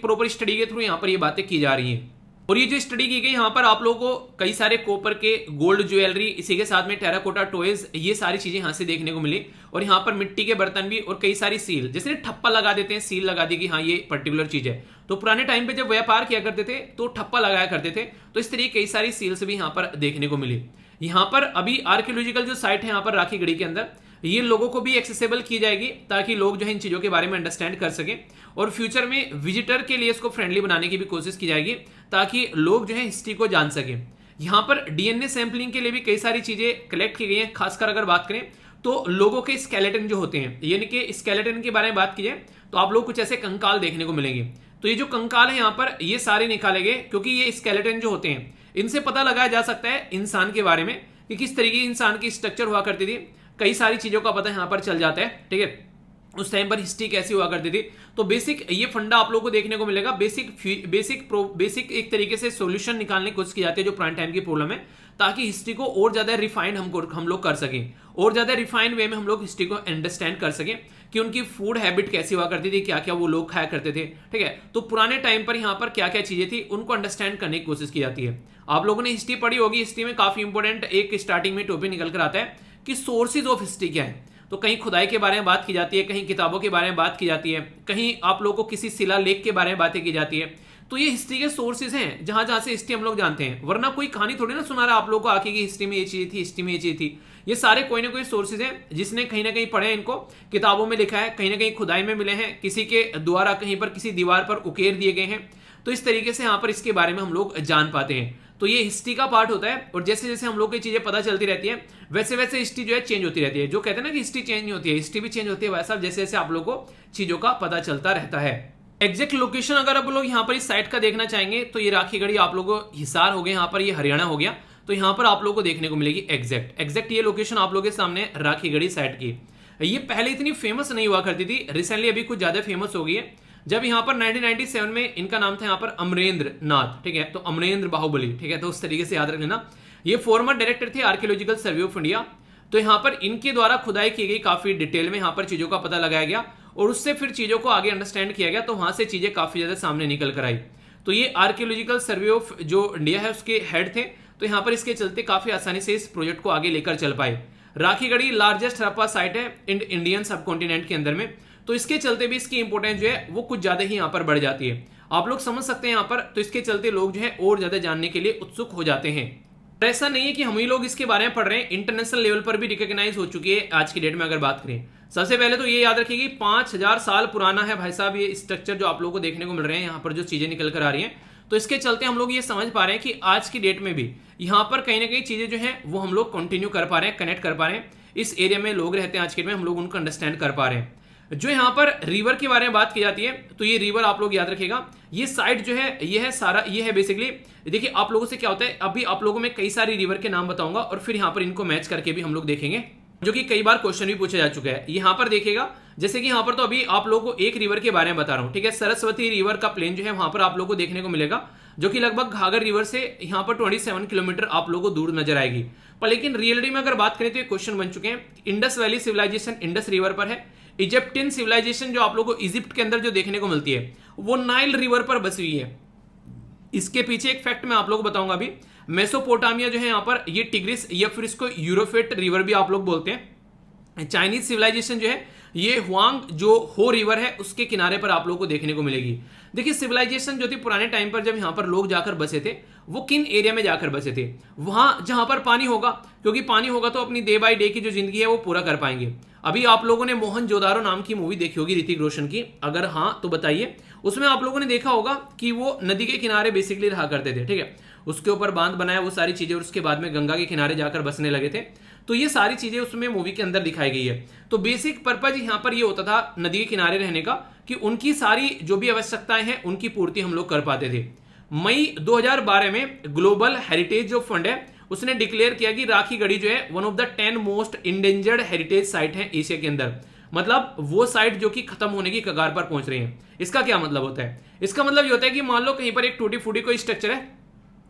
प्रॉपर स्टडी के थ्रू यहां पर ये बातें की जा रही हैं। और ये जो स्टडी की गई, यहाँ पर आप लोगों को कई सारे कॉपर के गोल्ड ज्वेलरी, इसी के साथ में टेराकोटा टॉयज, ये सारी चीजें यहाँ से देखने को मिली, और यहाँ पर मिट्टी के बर्तन भी, और कई सारी सील, जैसे ठप्पा लगा देते हैं, सील लगा दी कि हाँ ये पर्टिकुलर चीज है। तो पुराने टाइम पे जब व्यापार किया करते थे तो ठप्पा लगाया करते थे, तो इस तरीके कई सारी सील्स भी यहाँ पर देखने को मिली। यहाँ पर अभी आर्कियोलॉजिकल जो साइट है यहाँ पर राखीगढ़ी के अंदर, ये लोगों को भी एक्सेसिबल की जाएगी, ताकि लोग जो है इन चीजों के बारे में अंडरस्टैंड कर सके, और फ्यूचर में विजिटर के लिए इसको फ्रेंडली बनाने की भी कोशिश की जाएगी, ताकि लोग जो है हिस्ट्री को जान सके। यहाँ पर डीएनए सैंपलिंग के लिए भी कई सारी चीजें कलेक्ट की गई हैं। खासकर अगर बात करें तो लोगों के स्केलेटन जो होते हैं, यानी कि स्केलेटन के बारे में बात की जाए, तो आप लोग कुछ ऐसे कंकाल देखने को मिलेंगे। तो ये जो कंकाल है यहाँ पर, ये सारे निकाले गए, क्योंकि ये स्केलेटन जो होते हैं, इनसे पता लगाया जा सकता है इंसान के बारे में कि किस तरीके इंसान की स्ट्रक्चर हुआ करती थी। कई सारी चीजों का पता यहाँ पर चल जाता है। ठीक है, उस टाइम पर हिस्ट्री कैसी हुआ करती थी। तो बेसिक ये फंडा आप लोगों को देखने को मिलेगा। बेसिक एक तरीके से सॉल्यूशन निकालने की कोशिश की जाती है जो पुराने टाइम की प्रॉब्लम है, ताकि हिस्ट्री को और ज्यादा रिफाइंड हम लोग कर सकें, और ज्यादा रिफाइंड वे में हम लोग हिस्ट्री को अंडरस्टैंड कर सकें कि उनकी फूड हैबिट कैसी हुआ करती थी, क्या क्या वो लोग खाया करते थे। ठीक है, तो पुराने टाइम पर यहाँ पर क्या क्या चीजें थी, उनको अंडरस्टैंड करने की कोशिश की जाती है। आप लोगों ने हिस्ट्री पढ़ी होगी, हिस्ट्री में काफी इंपॉर्टेंट एक स्टार्टिंग में टॉपिक निकल कर आता है कि सोर्सेज ऑफ हिस्ट्री क्या है। तो कहीं खुदाई के बारे में बात की जाती है, कहीं किताबों के बारे में बात की जाती है, कहीं आप लोगों को किसी शिलालेख के बारे में बातें की जाती है। तो ये हिस्ट्री के सोर्सेज हैं, जहां जहां से हिस्ट्री हम लोग जानते हैं, वरना कोई कहानी थोड़ी ना सुना रहा आप लोगों को आके कि हिस्ट्री में ये चीज थी, हिस्ट्री में ये चीज थी। ये सारे कोई ना कोई सोर्सेज हैं, जिसने कहीं ना कहीं पढ़े, इनको किताबों में लिखा है, कहीं ना कहीं खुदाई में मिले हैं, किसी के द्वारा कहीं पर किसी दीवार पर उकेर दिए गए हैं। तो इस तरीके से यहाँ पर इसके बारे में हम लोग जान पाते हैं। तो ये हिस्ट्री का पार्ट होता है, और जैसे जैसे हम लोग की चीजें पता चलती रहती है, वैसे वैसे हिस्ट्री जो है चेंज होती रहती है। जो कहते हैं ना कि हिस्ट्री चेंज नहीं होती है, हिस्ट्री भी चेंज होती है, वैसा जैसे जैसे आप लोग को चीजों का पता चलता रहता है। एग्जैक्ट लोकेशन अगर आप लोग यहाँ पर इस साइट का देखना चाहेंगे तो ये राखीगढ़ी आप लोगों को हिसार हो गया, यहाँ पर ये हरियाणा हो गया, तो यहाँ पर आप लोगों को देखने को मिलेगी एग्जैक्ट ये लोकेशन आप लोगों के सामने राखीगढ़ी साइट की। ये पहले इतनी फेमस नहीं हुआ करती थी, रिसेंटली अभी कुछ ज्यादा फेमस हो गई है। जब यहाँ पर 1997 में इनका नाम था यहाँ पर अमरेंद्र नाथ, ठीक है, तो अमरेंद्र बाहुबली, ठीक है, तो उस तरीके से याद रख लेना। ये फॉर्मर डायरेक्टर थे आर्कियोलॉजिकल सर्वे ऑफ इंडिया। तो यहाँ पर इनके द्वारा खुदाई की गई, काफी डिटेल में यहाँ पर चीजों का पता लगाया गया और उससे फिर चीजों को आगे अंडरस्टैंड किया गया, तो वहां से चीजें काफी ज्यादा सामने निकल कर आई। तो ये आर्कियोलॉजिकल सर्वे ऑफ जो इंडिया है उसके हेड थे, तो यहाँ पर इसके चलते काफी आसानी से इस प्रोजेक्ट को आगे लेकर चल पाए। राखीगढ़ी लार्जेस्ट हड़प्पा साइट है इंडियन सब कॉन्टिनेंट के अंदर में, तो इसके चलते भी इसकी इंपोर्टेंस जो है वो कुछ ज्यादा ही यहाँ पर बढ़ जाती है। आप लोग समझ सकते हैं यहाँ पर, तो इसके चलते लोग जो है और ज्यादा जानने के लिए उत्सुक हो जाते हैं। ऐसा नहीं है कि हम ही लोग इसके बारे में पढ़ रहे हैं, इंटरनेशनल लेवल पर भी रिकॉग्नाइज हो चुकी है आज की डेट में अगर बात करें। सबसे पहले तो ये याद रखिए 5000 साल पुराना है भाई साहब ये स्ट्रक्चर जो आप लोगों को देखने को मिल रहे हैं, यहाँ पर जो चीजें निकल कर आ रही हैं। तो इसके चलते हम लोग ये समझ पा रहे हैं कि आज की डेट में भी यहाँ पर कहीं ना कहीं चीजें जो है वो हम लोग कंटिन्यू कर पा रहे हैं, कनेक्ट कर पा रहे हैं। इस एरिया में लोग रहते हैं आज के डेट में, हम लोग उनको अंडरस्टैंड कर पा रहे हैं। जो यहाँ पर रिवर के बारे में बात की जाती है, तो ये रिवर आप लोग याद रखिएगा, ये साइट जो है ये है सारा, ये है बेसिकली। देखिए आप लोगों से क्या होता है, अभी आप लोगों में कई सारी रिवर के नाम बताऊंगा और फिर यहाँ पर इनको मैच करके भी हम लोग देखेंगे, जो कि कई बार क्वेश्चन भी पूछा जा चुका है। यहाँ पर देखिएगा, जैसे कि यहाँ पर तो अभी आप लोगों को एक रिवर के बारे में बता रहा हूँ, ठीक है, सरस्वती रिवर का प्लेन जो है वहां पर आप लोगों को देखने को मिलेगा, जो कि लगभग घाघर रिवर से यहाँ पर 27 किलोमीटर आप लोगों को दूर नजर आएगी। पर लेकिन रियलिटी में अगर बात करें तो ये क्वेश्चन बन चुके हैं। Indus valley civilization Indus river पर है। इजिप्टियन सिविलाइजेशन जो आप लोगों को इजिप्ट के अंदर जो देखने को मिलती है वो नाइल रिवर पर बसी हुई है। इसके पीछे एक फैक्ट मैं आप लोगों को बताऊंगा अभी। मेसोपोटामिया जो है यहाँ पर ये टिग्रिस या फिर इसको यूरोफेट रिवर भी आप लोग बोलते हैं। चाइनीज सिविलाइजेशन जो है ये हुआंग जो हो रिवर है उसके किनारे पर आप लोगों को देखने को मिलेगी। देखिए सिविलाइजेशन जो थी पुराने टाइम पर जब यहाँ पर लोग जाकर बसे थे वो किन एरिया में जाकर बसे थे, वहां जहां पर पानी होगा, क्योंकि पानी होगा तो अपनी डे बाय डे की जो जिंदगी है वो पूरा कर पाएंगे। अभी आप लोगों ने मोहनजोदारो नाम की मूवी देखी होगी ऋतिक रोशन की, अगर हाँ तो बताइए। उसमें आप लोगों ने देखा होगा कि वो नदी के किनारे बेसिकली रहा करते थे, ठीक है, उसके ऊपर बांध बनाया वो सारी चीजें और उसके बाद में गंगा के किनारे जाकर बसने लगे थे। तो ये सारी चीजें उसमें मूवी के अंदर दिखाई गई है। तो बेसिक पर्पज यहाँ पर ये होता था नदी के किनारे रहने का कि उनकी सारी जो भी आवश्यकताएं हैं उनकी पूर्ति हम लोग कर पाते थे। मई 2012 में ग्लोबल हेरिटेज जो फंड है उसने डिक्लेयर किया कि राखीगढ़ी जो है one of the 10 most endangered heritage site है एशिया के अंदर। मतलब वो साइट जो कि खत्म होने की कगार पर पहुंच रही है। इसका क्या मतलब होता है? इसका मतलब ये होता है कि मान लो कहीं पर एक टूटी फूटी कोई स्ट्रक्चर है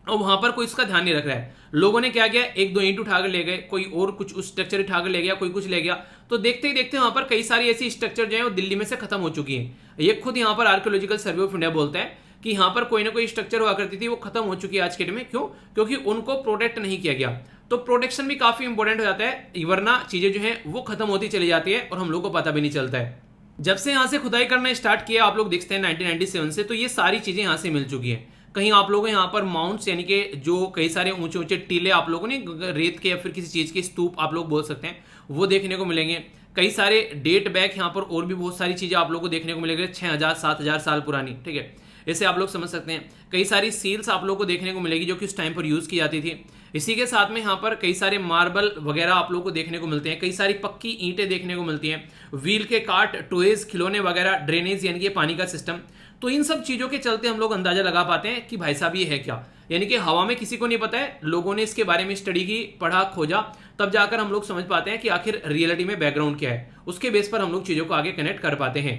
और वहां पर कोई इसका ध्यान नहीं रख रहा है, लोगों ने क्या किया, एक दो ईंट उठाकर ले गए, कोई और कुछ उस स्ट्रक्चर उठाकर ले गया, कोई कुछ ले गया, तो देखते ही देखते वहां पर कई सारी ऐसी स्ट्रक्चर जो है वो दिल्ली में से खत्म हो चुकी है। ये खुद यहाँ पर आर्कियोलॉजिकल सर्वे ऑफ इंडिया बोलता है कि यहाँ पर कोई ना कोई स्ट्रक्चर हुआ करती थी वो खत्म हो चुकी है आज के डेट में। क्यों? क्योंकि उनको प्रोटेक्ट नहीं किया गया। तो प्रोटेक्शन भी काफी इंपॉर्टेंट हो जाता है, वरना चीजें जो है वो खत्म होती चली जाती है और हम लोग को पता भी नहीं चलता है। जब से यहाँ से खुदाई करना स्टार्ट किया आप लोग देखते हैं 1997 से, तो ये सारी चीजें यहाँ से मिल चुकी है। कहीं आप लोगों यहाँ पर माउंट्स यानी कि जो कई सारे ऊंचे ऊंचे टीले आप लोगों ने रेत के या फिर किसी चीज के स्तूप आप लोग बोल सकते हैं वो देखने को मिलेंगे। कई सारे डेट बैक यहाँ पर और भी बहुत सारी चीजें आप लोगों को देखने को मिलेगी 6000 7000 साल पुरानी, ठीक है, ऐसे आप लोग समझ सकते हैं। कई सारी सील्स आप लोगों को देखने को मिलेगी जो कि उस टाइम पर यूज की जाती थी। इसी के साथ में यहाँ पर कई सारे मार्बल वगैरह आप लोगों को देखने को मिलते हैं, कई सारी पक्की ईंटें देखने को मिलती हैं, व्हील के काट, टॉयज, खिलौने वगैरह, ड्रेनेज यानी कि पानी का सिस्टम। तो इन सब चीजों के चलते हम लोग अंदाजा लगा पाते हैं कि भाई साहब ये है क्या, यानी कि हवा में किसी को नहीं पता है, लोगों ने इसके बारे में स्टडी की, पढ़ा, खोजा, तब जाकर हम लोग समझ पाते हैं कि आखिर रियलिटी में बैकग्राउंड क्या है। उसके बेस पर हम लोग चीजों को आगे कनेक्ट कर पाते हैं।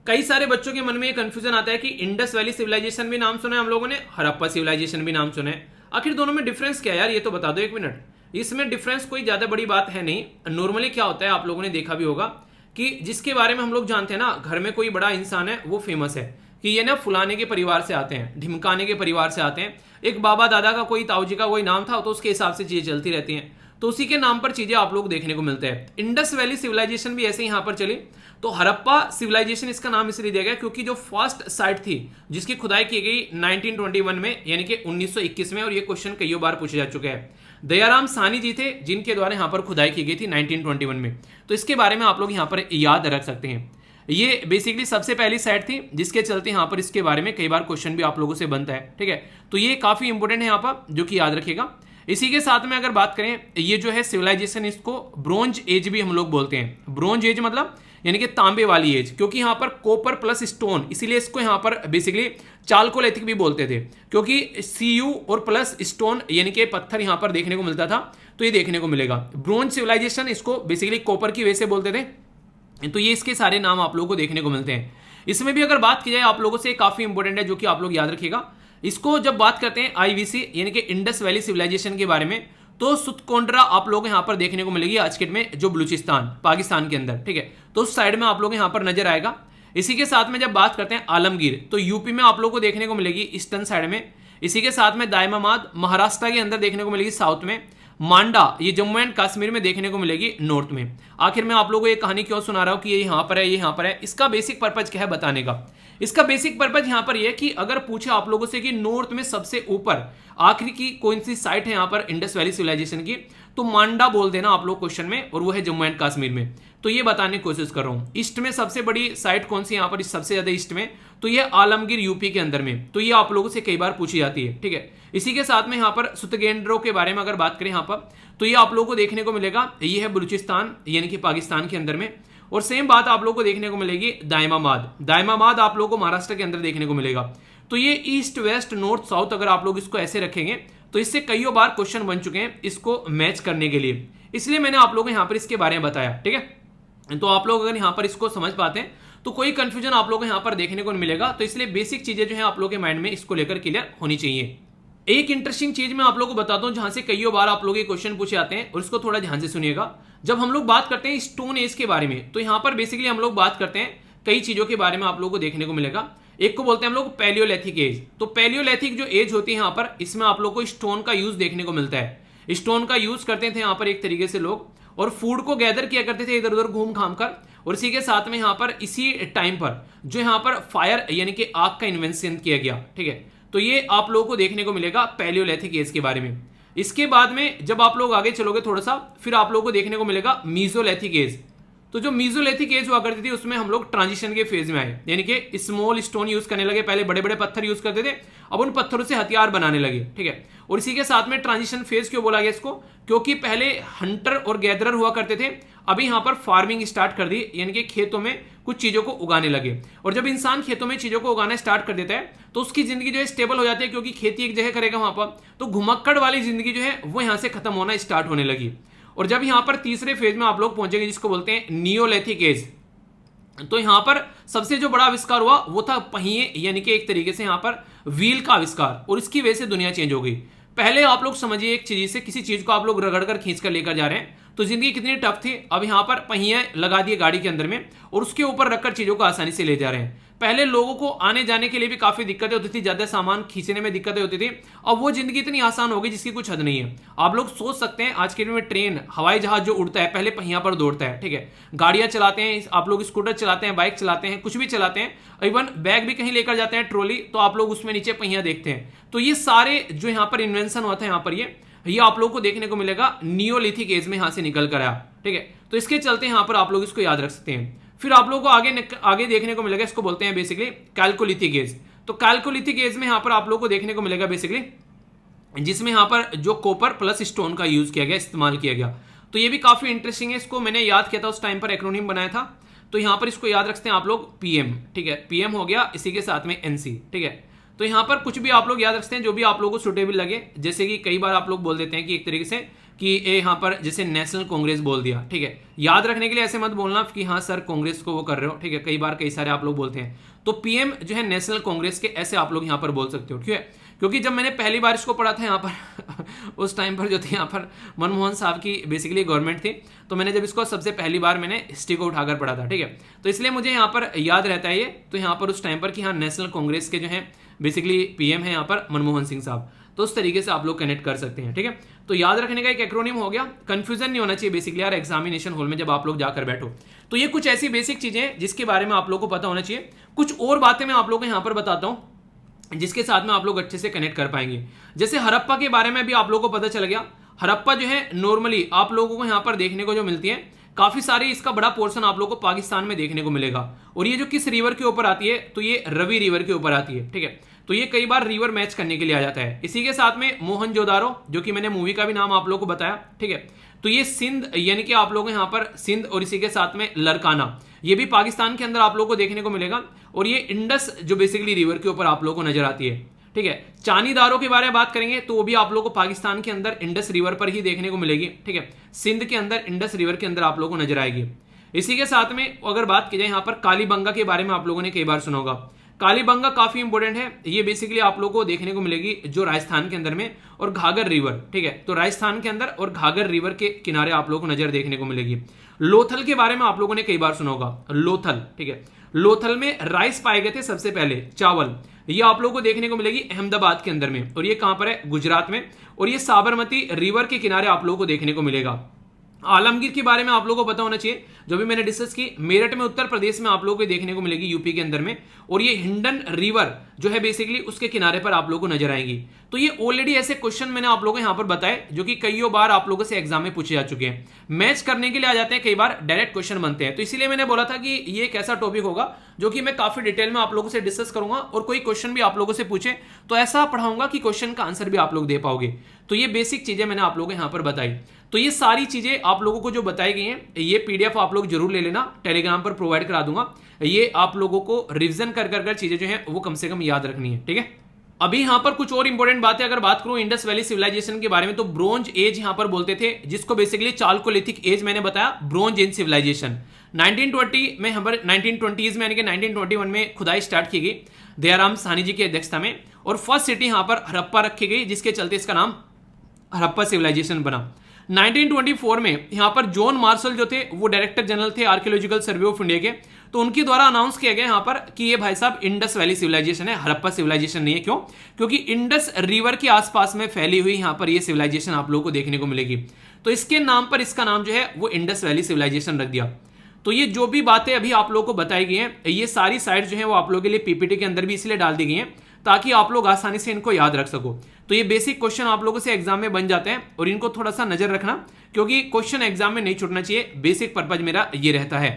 कई सारे बच्चों के मन में कंफ्यूजन आता है कि इंडस वैली सिविलाइजेशन भी नाम सुना है हम लोगों ने, हड़प्पा सिविलाइजेशन भी नाम सुना है, आखिर दोनों में डिफरेंस क्या है यार, ये तो बता दो एक मिनट। इसमें डिफरेंस कोई ज्यादा बड़ी बात है नहीं। नॉर्मली क्या होता है आप लोगों ने देखा भी होगा कि जिसके बारे में हम लोग जानते हैं ना, घर में कोई बड़ा इंसान है वो फेमस है कि ये ना फुलाने के परिवार से आते हैं, ढिमकाने के परिवार से आते हैं, एक बाबा दादा का कोई ताऊजी का कोई नाम था तो उसके हिसाब से चीजें चलती रहती हैं, तो उसी के नाम पर चीजें आप लोग देखने को मिलते हैं। इंडस वैली सिविलाइजेशन भी ऐसे यहाँ पर चली। तो हड़प्पा सिविलाइजेशन इसका नाम इसलिए दिया गया क्योंकि जो फर्स्ट साइट थी जिसकी खुदाई की गई 1921 में यानी कि 1921 में, और ये क्वेश्चन कई बार पूछे जा चुके हैं। दयाराम साहनी जी थे जिनके द्वारा यहाँ पर खुदाई की गई थी 1921 में। तो इसके बारे में आप लोग यहाँ पर याद रख सकते हैं। ये बेसिकली सबसे पहली साइट थी जिसके चलते यहाँ पर इसके बारे में कई बार क्वेश्चन भी आप लोगों से बनता है, ठीक है। तो ये काफी इंपॉर्टेंट है यहाँ पर, जो कि याद रखिएगा। इसी के साथ में अगर बात करें, ये जो है सिविलाइजेशन, इसको ब्रोंज एज भी हम लोग बोलते हैं। ब्रोंज एज मतलब यानी कि तांबे वाली एज, क्योंकि यहाँ पर कॉपर प्लस स्टोन, इसीलिए इसको यहाँ पर बेसिकली चालकोलिथिक भी बोलते थे, क्योंकि Cu और प्लस स्टोन यानी कि पत्थर यहाँ पर देखने को मिलता था, तो ये देखने को मिलेगा। ब्रोंज सिविलाइजेशन इसको बेसिकली कॉपर की वजह से बोलते थे। तो ये इसके सारे नाम आप लोगों को देखने को मिलते हैं। इसमें भी अगर बात की जाए आप लोगों से, काफी इंपॉर्टेंट है जो कि आप लोग याद रखिएगा। इसको जब बात करते हैं IVC यानी कि इंडस वैली सिविलाइजेशन के बारे में, तो सुतकोंड्रा आप लोग यहाँ पर देखने को मिलेगी आज के डेट में, जो बलूचिस्तान पाकिस्तान के अंदर, ठीक है, तो उस साइड में आप लोग यहाँ पर नजर आएगा। इसी के साथ में जब बात करते हैं आलमगीर, तो यूपी में आप लोग को देखने को मिलेगी ईस्टर्न साइड में। इसी के साथ में दायमामाद महाराष्ट्र के अंदर देखने को मिलेगी साउथ में। मांडा ये जम्मू एंड कश्मीर में देखने को मिलेगी नॉर्थ में। आखिर में आप लोगों को ये कहानी क्यों सुना रहा हूं कि ये यहाँ पर है, ये यहाँ पर है, इसका बेसिक पर्पज क्या है बताने का। इसका बेसिक पर्पज यहाँ पर यह कि अगर पूछे आप लोगों से कि नॉर्थ में सबसे ऊपर आखिरी की कौन सी साइट है यहाँ पर इंडस वैली सिविलाइजेशन की, तो मांडा बोल देना आप लोग क्वेश्चन में, और वो है जम्मू एंड कश्मीर में। तो ये बताने की कोशिश कर रहा हूँ। ईस्ट में सबसे बड़ी साइट कौन सी यहाँ पर, सबसे ज्यादा ईस्ट में, तो ये आलमगीर यूपी के अंदर में। तो ये आप लोगों से कई बार पूछी जाती है, ठीक है। इसी के साथ में यहाँ पर सुतगेंद्रो के बारे में अगर बात करें यहाँ पर, तो ये आप लोगों को देखने को मिलेगा, ये है बलूचिस्तान यानी कि पाकिस्तान के अंदर में। और सेम बात आप लोगों को देखने को मिलेगी दायमामाद, दायमामाद आप लोगों को महाराष्ट्र के अंदर देखने को मिलेगा। तो ये ईस्ट वेस्ट नॉर्थ साउथ अगर आप लोग इसको ऐसे रखेंगे तो इससे कई बार क्वेश्चन बन चुके हैं इसको मैच करने के लिए, इसलिए मैंने आप लोगों को यहाँ पर इसके बारे में बताया, ठीक है। तो आप लोग अगर यहाँ पर इसको समझ पाते हैं तो कोई कंफ्यूजन आप लोगों को यहाँ पर देखने को नहीं मिलेगा। तो इसलिए बेसिक चीजें जो है आप लोगों के माइंड में इसको लेकर क्लियर होनी चाहिए। एक इंटरेस्टिंग चीज मैं आप लोगों को बताता हूं जहां से कई बार आप लोग ये क्वेश्चन पूछे जाते हैं, और इसको थोड़ा ध्यान से सुनिएगा। जब हम लोग बात करते हैं स्टोन एज के बारे में, तो यहां पर बेसिकली हम लोग बात करते हैं कई चीजों के बारे में आप लोगों को देखने को मिलेगा। एक को बोलते हैं हम लोग पैलियोलिथिक एज। तो पैलियोलिथिक जो एज होती है यहाँ पर, इसमें आप लोग को स्टोन का यूज देखने को मिलता है। स्टोन का यूज करते थे यहाँ पर एक तरीके से लोग, और फूड को गैदर किया करते थे इधर उधर घूम घाम कर। और इसी के साथ में यहाँ पर इसी टाइम पर जो यहाँ पर फायर यानी कि आग का इन्वेंशन किया गया, ठीक है। तो ये आप लोगों को देखने को मिलेगा पैलियोलिथिक एज के बारे में। इसके बाद में जब आप लोग आगे चलोगे थोड़ा सा, फिर आप लोगों को देखने को मिलेगा मीजोलिथिक एज। तो जो मीजोलिथिक एज हुआ करती थी उसमें हम लोग ट्रांजिशन के फेज में आए, यानी कि स्मॉल स्टोन यूज करने लगे। पहले बड़े बड़े पत्थर यूज करते थे, अब उन पत्थरों से हथियार बनाने लगे, ठीक है। और इसी के साथ में ट्रांजिशन फेज क्यों बोला गया इसको, क्योंकि पहले हंटर और गैदरर हुआ करते थे, अभी यहां पर फार्मिंग स्टार्ट कर दी, यानी कि खेतों में कुछ चीजों को उगाने लगे। और जब इंसान खेतों में चीजों को उगाना स्टार्ट कर देता है तो उसकी जिंदगी जो है स्टेबल हो जाती है, क्योंकि खेती एक जगह करेगा वहां पर, तो घुमक्कड़ वाली जिंदगी जो है वो यहां से खत्म होना स्टार्ट होने लगी। और जब यहां पर तीसरे फेज में आप लोग पहुंचेंगे जिसको बोलते हैं नियोलिथिक एज, तो यहां पर सबसे जो बड़ा आविष्कार हुआ वो था पहिए, यानी कि एक तरीके से यहां पर व्हील का आविष्कार, और इसकी वजह से दुनिया चेंज हो गई। पहले आप लोग समझिए एक चीज से, किसी चीज को आप लोग रगड़ कर खींच कर लेकर जा रहे हैं तो जिंदगी कितनी टफ थी। अब यहां पर पहिए लगा दिए गाड़ी के अंदर में, और उसके ऊपर रखकर चीजों को आसानी से ले जा रहे हैं। पहले लोगों को आने जाने के लिए भी काफी दिक्कतें होती थी, ज्यादा सामान खींचने में दिक्कतें होती थी। अब वो जिंदगी इतनी आसान हो गई जिसकी कुछ हद नहीं है। आप लोग सोच सकते हैं आज के दिन में ट्रेन, हवाई जहाज जो उड़ता है पहले पहिया पर दौड़ता है, ठीक है। गाड़ियां चलाते हैं आप लोग, स्कूटर चलाते हैं, बाइक चलाते हैं, कुछ भी चलाते हैं, इवन बैग भी कहीं लेकर जाते हैं ट्रॉली, तो आप लोग उसमें नीचे पहिया देखते हैं। तो ये सारे जो यहाँ पर इन्वेंशन हुआ था यहाँ पर ये आप लोग को देखने को मिलेगा नियोलिथिक एज में यहां से निकल कर आया, ठीक है। तो इसके चलते यहां पर आप लोग इसको याद रख सकते हैं। फिर आप लोगों को आगे देखने को मिलेगा, इसको बोलते हैं बेसिकली कैल्कोलिथिक एज। तो कैल्कोलिथिक एज में यहां पर आप लोगों को देखने को मिलेगा बेसिकली, जिसमें यहां पर जो कॉपर प्लस स्टोन का यूज किया गया, इस्तेमाल किया गया। तो ये भी काफी इंटरेस्टिंग है, इसको मैंने याद किया था उस टाइम पर, एक्रोनिम बनाया था। तो यहां पर इसको याद रखते हैं आप लोग पीएम, ठीक है। पीएम हो गया, इसी के साथ में एनसी, ठीक है। तो यहां पर कुछ भी आप लोग याद रखते हैं जो भी आप लोगों को सुटेबल लगे। जैसे कि कई बार आप लोग बोल देते हैं कि एक तरीके से कि यहाँ पर जैसे नेशनल कांग्रेस बोल दिया, ठीक है। याद रखने के लिए ऐसे मत बोलना कि हाँ सर कांग्रेस को वो कर रहे हो, ठीक है। कई बार कई सारे आप लोग बोलते हैं, तो पीएम जो है नेशनल कांग्रेस के, ऐसे आप लोग यहाँ पर बोल सकते हो, ठीक है। क्योंकि जब मैंने पहली बार इसको पढ़ा था यहाँ पर उस टाइम पर जो थी यहाँ पर मनमोहन साहब की बेसिकली गवर्नमेंट थी, तो मैंने जब इसको सबसे पहली बार मैंने हिस्ट्री को उठाकर पढ़ा था, ठीक है। तो इसलिए मुझे यहाँ पर याद रहता है ये। तो यहाँ पर उस टाइम पर कि हाँ नेशनल कांग्रेस के जो है बेसिकली पीएम है यहाँ पर मनमोहन सिंह साहब। तो उस तरीके से आप लोग कनेक्ट कर सकते हैं, ठीक है। तो याद रखने का एक एक्रोनिम हो गया, कंफ्यूजन नहीं होना चाहिए बेसिकली यार एग्जामिनेशन हॉल में जब आप लोग जाकर बैठो। तो ये कुछ ऐसी बेसिक चीजें हैं जिसके बारे में आप लोग को पता होना चाहिए। कुछ और बातें मैं आप लोग को यहाँ पर बताता हूँ जिसके साथ में आप लोग अच्छे से कनेक्ट कर पाएंगे। जैसे हड़प्पा के बारे में भी आप लोगों को पता चल गया। हड़प्पा जो है नॉर्मली आप लोगों को यहाँ पर देखने को जो मिलती है काफी सारे इसका बड़ा पोर्शन आप लोगों को पाकिस्तान में देखने को मिलेगा। और ये जो किस रिवर के ऊपर आती है, तो ये रवि रिवर के ऊपर आती है, ठीक है। तो ये कई बार रिवर मैच करने के लिए आ जाता है। इसी के साथ में मोहनजोदारो, जो कि मैंने मूवी का भी नाम आप लोगों को बताया, ठीक है। तो ये सिंध, यानी कि आप लोग यहाँ पर सिंध, और इसी के साथ में लरकाना, ये भी पाकिस्तान के अंदर आप लोगों को देखने को मिलेगा। और ये इंडस जो बेसिकली रिवर के ऊपर आप लोगों को नजर आती है, ठीक है। चानीदारो के बारे में बात करेंगे तो वो भी आप लोगों को पाकिस्तान के अंदर इंडस रिवर पर ही देखने को मिलेगी, ठीक है। सिंध के अंदर इंडस रिवर के अंदर आप लोगों को नजर आएगी। इसी के साथ में अगर बात की जाए यहाँ पर कालीबंगा के बारे में आप लोगों ने कई बार सुना होगा। कालीबंगा काफी इंपोर्टेंट है, ये बेसिकली आप लोगों को देखने को मिलेगी जो राजस्थान के अंदर में, और घाघर रिवर, ठीक है। तो राजस्थान के अंदर और घाघर रिवर के किनारे आप लोगों को नजर देखने को मिलेगी। लोथल के बारे में आप लोगों ने कई बार सुना होगा, लोथल, ठीक है। लोथल में राइस पाए गए थे सबसे पहले, चावल, ये आप लोगों को देखने को मिलेगी अहमदाबाद के अंदर में। और ये कहां पर है? गुजरात में। और ये साबरमती रिवर के किनारे आप लोगों को देखने को मिलेगा। आलमगीर के बारे में आप लोगों को पता होना चाहिए, जो भी मैंने डिस्कस की, मेरठ में उत्तर प्रदेश में आप लोगों को देखने को मिलेगी, यूपी के अंदर में। और ये हिंडन रिवर जो है बेसिकली उसके किनारे पर आप लोगों को नजर आएंगी। तो ये ऑलरेडी ऐसे क्वेश्चन मैंने आप लोगों को यहां पर बताए जो कि कईयों बार आप लोगों से एग्जाम में पूछे जा चुके हैं, मैच करने के लिए आ जाते हैं, कई बार डायरेक्ट क्वेश्चन बनते हैं। तो इसीलिए मैंने बोला था कि ये एक ऐसा टॉपिक होगा जो कि मैं काफी डिटेल में आप लोगों से डिस्कस करूंगा, और कोई क्वेश्चन भी आप लोगों से पूछे तो ऐसा पढ़ाऊंगा कि क्वेश्चन का आंसर भी आप लोग दे पाओगे। तो ये बेसिक चीजें मैंने आप लोगों को यहां पर बताई। तो ये सारी चीजें आप लोगों को जो बताई गई हैं, ये पीडीएफ आप लोग जरूर ले लेना, टेलीग्राम पर प्रोवाइड करा दूंगा। ये आप लोगों को रिवीजन कर चीजें जो है वो कम से कम याद रखनी है, ठीक है। अभी यहां पर कुछ और इंपॉर्टेंट बातें अगर बात करूं इंडस वैली सिविलाइजेशन के बारे में, तो ब्रोंज एज यहां पर बोलते थे, जिसको बेसिकली चालकोलिथिक एज मैंने बताया, ब्रोंज एज सिविलाइजेशन 1920 में, 1920s में यानी कि 1921 में खुदाई स्टार्ट की गई दयाराम साहनी जी की अध्यक्षता में। और फर्स्ट सिटी यहां पर हड़प्पा रखी गई, जिसके चलते इसका नाम हड़प्पा सिविलाइजेशन बना। 1924 में यहां पर जॉन मार्शल जो थे वो डायरेक्टर जनरल थे आर्कियोलॉजिकल सर्वे ऑफ इंडिया के, तो उनके द्वारा अनाउंस किया गया यहां पर कि ये भाई साहब इंडस वैली सिविलाइजेशन है, हड़प्पा सिविलाइजेशन नहीं है। क्यों? क्योंकि इंडस रिवर के आसपास में फैली हुई यहां पर ये सिविलाइजेशन आप लोगों को देखने को मिलेगी, तो इसके नाम पर इसका नाम जो है वो इंडस वैली सिविलाइजेशन रख दिया। तो ये जो भी बातें अभी आप लोगों को बताई गई हैं, ये सारी साइट जो है वो आप लोगों के लिए पीपीटी के अंदर भी इसलिए डाल दी गई हैं ताकि आप लोग आसानी से इनको याद रख सको। तो ये बेसिक क्वेश्चन आप लोगों से एग्जाम में बन जाते हैं, और इनको थोड़ा सा नजर रखना, क्योंकि क्वेश्चन एग्जाम में नहीं छूटना चाहिए। बेसिक पर्पज मेरा ये रहता है।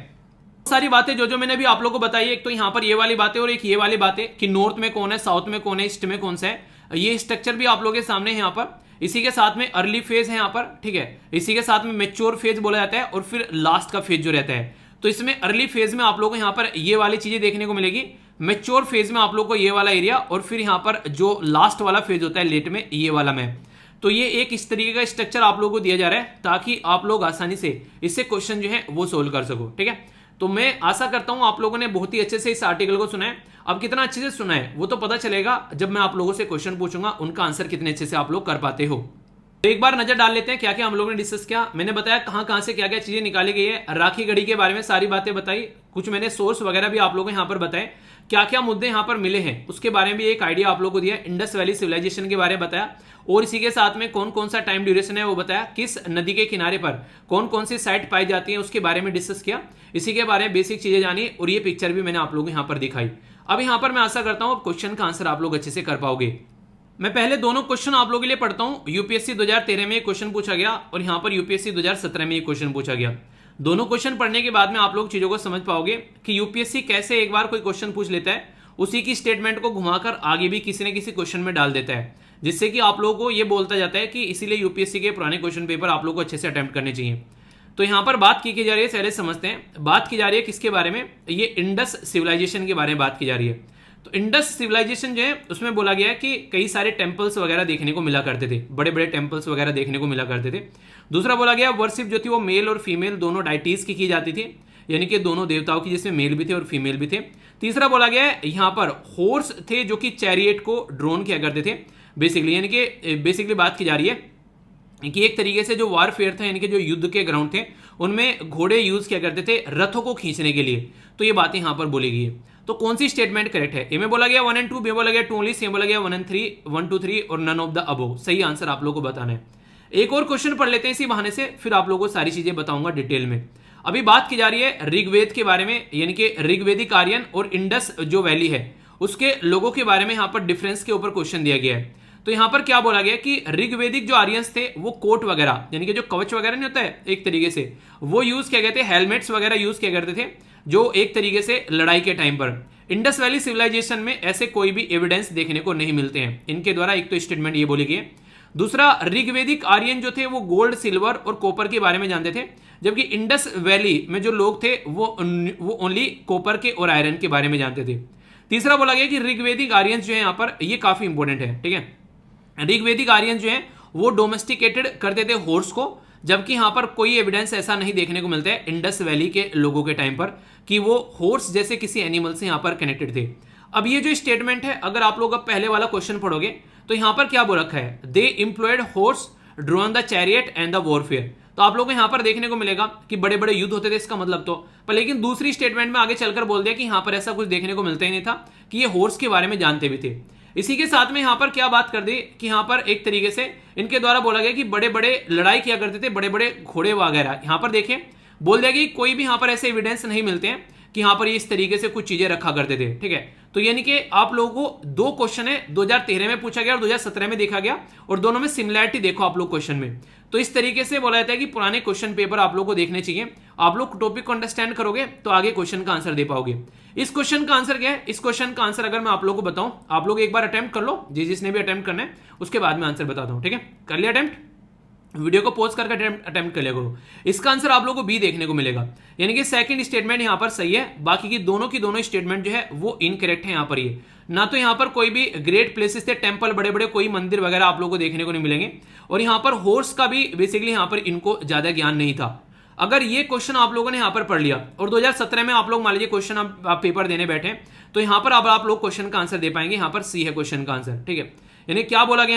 सारी बातें जो मैंने भी आप लोगों को बताई, एक तो यहाँ पर ये वाली बातें और एक ये वाली बातें कि नॉर्थ में कौन है, साउथ में कौन है, ईस्ट में कौन सा है, ये स्ट्रक्चर भी आप लोगों के सामने है यहाँ पर। इसी के साथ में अर्ली फेज है यहाँ पर, ठीक है। इसी के साथ में मेच्योर फेज बोला जाता है, और फिर लास्ट का फेज जो रहता है। तो इसमें अर्ली फेज में आप लोगों को यहाँ पर ये वाली चीजें देखने को मिलेगी, मेच्योर फेज में आप लोग को ये वाला एरिया, और फिर यहाँ पर जो लास्ट वाला फेज होता है लेट में, ये वाला में। तो ये एक इस तरीके का स्ट्रक्चर आप लोगों को दिया जा रहा है ताकि आप लोग आसानी से इससे क्वेश्चन जो है वो सोल्व कर सको, ठीक है। तो मैं आशा करता हूं आप लोगों ने बहुत ही अच्छे से इस आर्टिकल को सुना है। अब कितना अच्छे से सुना है वो तो पता चलेगा जब मैं आप लोगों से क्वेश्चन पूछूंगा, उनका आंसर कितने अच्छे से आप लोग कर पाते हो। तो एक बार नजर डाल लेते हैं क्या क्या हम लोगों ने डिस्कस किया। मैंने बताया कहां कहां से क्या क्या चीजें निकाली गई है, राखी गढ़ी के बारे में सारी बातें बताई, कुछ मैंने सोर्स वगैरह भी आप लोगों को यहां पर बताए, क्या क्या मुद्दे यहां पर मिले हैं उसके बारे में भी एक आइडिया आप लोगों को दिया, इंडस वैली सिविलाइजेशन के बारे में बताया, और इसी के साथ में कौन कौन सा टाइम ड्यूरेशन है वो बताया, किस नदी के किनारे पर कौन कौन सी साइट पाई जाती है उसके बारे में डिस्कस किया, इसी के बारे में बेसिक चीजें जानी, और ये पिक्चर भी मैंने आप लोगों को यहाँ पर दिखाई। अब यहाँ पर मैं आशा करता हूँ क्वेश्चन का आंसर आप लोग अच्छे से कर पाओगे। मैं पहले दोनों क्वेश्चन आप लोगों के लिए पढ़ता हूं। यूपीएससी 2013 में एक क्वेश्चन पूछा गया, और यहां पर यूपीएससी 2017 में एक क्वेश्चन पूछा गया। दोनों क्वेश्चन पढ़ने के बाद में आप लोग चीजों को समझ पाओगे कि यूपीएससी कैसे एक बार कोई क्वेश्चन पूछ लेता है, उसी की स्टेटमेंट को घुमाकर आगे भी किसी न किसी क्वेश्चन में डाल देता है, जिससे कि आप लोगों को यह बोलता जाता है कि इसीलिए यूपीएससी के पुराने क्वेश्चन पेपर आप लोग को अच्छे से अटेम्प्ट करने चाहिए। तो यहां पर बात की जा रही है, पहले समझते हैं। बात की जा रही है किसके बारे में? ये इंडस सिविलाइजेशन के बारे में बात की जा रही है। तो इंडस सिविलाइजेशन जो है उसमें बोला गया है कि कई सारे टेम्पल्स वगैरह देखने को मिला करते थे, बड़े बड़े टेम्पल्स वगैरह देखने को मिला करते थे। दूसरा बोला गया वर्शिप जो थी वो मेल और फीमेल दोनों डाइटीज की जाती थी, यानी कि दोनों देवताओं की, जिसमें मेल भी थे और फीमेल भी थे। तीसरा बोला गया है यहाँ पर हॉर्स थे जो कि चैरियट को ड्रोन किया करते थे बेसिकली, यानी कि बेसिकली बात की जा रही है कि एक तरीके से जो वारफेयर था, यानी कि जो युद्ध के ग्राउंड थे उनमें घोड़े यूज किया करते थे रथों को खींचने के लिए। तो ये बातें यहां पर बोली गई है। तो कौन सी स्टेटमेंट करेक्ट है? ए में बोला गया 1 और 2, बी में बोला गया 2 ओनली, सी में बोला गया 1 और 3, 1 2 3 और नन ऑफ द अबव। सही आंसर आप लोगों को बताना है। एक और क्वेश्चन पढ़ लेते हैं इसी बहाने से, फिर आप लोगों को सारी चीजें बताऊंगा डिटेल में। अभी बात की जा रही है ऋग्वेद के बारे में, यानी कि ऋग्वेदिक आर्यन और इंडस जो वैली है उसके लोगों के बारे में यहाँ पर डिफरेंस के ऊपर क्वेश्चन दिया गया है। तो यहां पर क्या बोला गया कि ऋग्वेदिक जो आर्यंस थे वो कोट वगैरह यानी कि जो कवच वगैरह नहीं होता है एक तरीके से, वो यूज किया गए थे, हेलमेट्स वगैरह यूज किया करते थे जो एक तरीके से लड़ाई के टाइम पर। इंडस वैली सिविलाइजेशन में ऐसे कोई भी एविडेंस देखने को नहीं मिलते हैं इनके द्वारा। एक तो स्टेटमेंट ये बोली गई है। दूसरा, ऋग्वेदिक आर्यन जो थे वो गोल्ड, सिल्वर और कॉपर के बारे में जानते थे, जबकि इंडस वैली में जो लोग थे वो ओनली कॉपर के और आयरन के बारे में जानते थे। तीसरा बोला गया कि ऋग्वेदिक आर्यंस जो है यहाँ पर, ये काफी इंपॉर्टेंट है, ठीक है। ऋग्वेदिक आर्यंस जो है वो डोमेस्टिकेटेड करते थे हॉर्स को, जबकि यहां पर कोई एविडेंस ऐसा नहीं देखने को मिलता है इंडस वैली के लोगों के टाइम पर कि वो हॉर्स जैसे किसी एनिमल से यहां पर कनेक्टेड थे। अब ये जो स्टेटमेंट है, अगर आप लोग अब पहले वाला क्वेश्चन पढ़ोगे तो यहां पर क्या बोल रखा है, they employed horse drawn the chariot and the warfare. तो आप लोगों को यहां पर देखने को मिलेगा कि बड़े बड़े युद्ध होते थे, इसका मतलब तो पर लेकिन दूसरी स्टेटमेंट में आगे चलकर बोल दिया कि यहां पर ऐसा कुछ देखने को मिलता ही नहीं था कि ये हॉर्स के बारे में जानते भी थे। इसी के साथ में यहां पर क्या बात कर दी कि यहां पर एक तरीके से इनके द्वारा बोला गया कि बड़े बड़े लड़ाई किया करते थे, बड़े बड़े घोड़े वगैरह। यहां पर देखें बोल दिया कि कोई भी यहां पर ऐसे एविडेंस नहीं मिलते हैं कि यहां पर ये इस तरीके से कुछ चीजें रखा करते थे, ठीक है। तो यानी कि आप लोगों को दो क्वेश्चन है, 2013 में पूछा गया और 2017 में देखा गया, और दोनों में सिमिलैरिटी देखो आप लोग क्वेश्चन में। तो इस तरीके से बोला जाता है कि पुराने क्वेश्चन पेपर आप लोग को देखने चाहिए। आप लोग टॉपिक को अंडरस्टैंड करोगे तो आगे क्वेश्चन का आंसर दे पाओगे। इस क्वेश्चन का आंसर क्या है, इस क्वेश्चन का आंसर अगर मैं आप लोग को बताऊं, आप लोग एक बार अटेम्प्ट कर लो, जिसने भी अटेम्प्ट करना है, उसके बाद में आंसर बताता हूं, ठीक है। कर लिया अटेम्प्ट, वीडियो को पॉज करके अटेम्प्ट कर लिया करो। इसका आंसर आप लोगों को बी देखने को मिलेगा, यानी कि सेकंड स्टेटमेंट यहां पर सही है, बाकी की दोनों स्टेटमेंट जो है वो इनकरेक्ट है। यहां पर ये ना तो यहां पर कोई भी ग्रेट प्लेसेस थे, टेंपल, बड़े बड़े कोई मंदिर वगैरह आप लोगों को देखने को नहीं मिलेंगे, और यहां पर हॉर्स का भी बेसिकली यहां पर इनको ज्यादा ज्ञान नहीं था। अगर ये क्वेश्चन आप लोगों ने यहां पर पढ़ लिया और 2017 में आप लोग मान लीजिए क्वेश्चन आप पेपर देने बैठे, तो यहां पर अब आप लोग क्वेश्चन का आंसर दे पाएंगे। यहां पर सी है क्वेश्चन का आंसर, ठीक है। यानी क्या बोला गया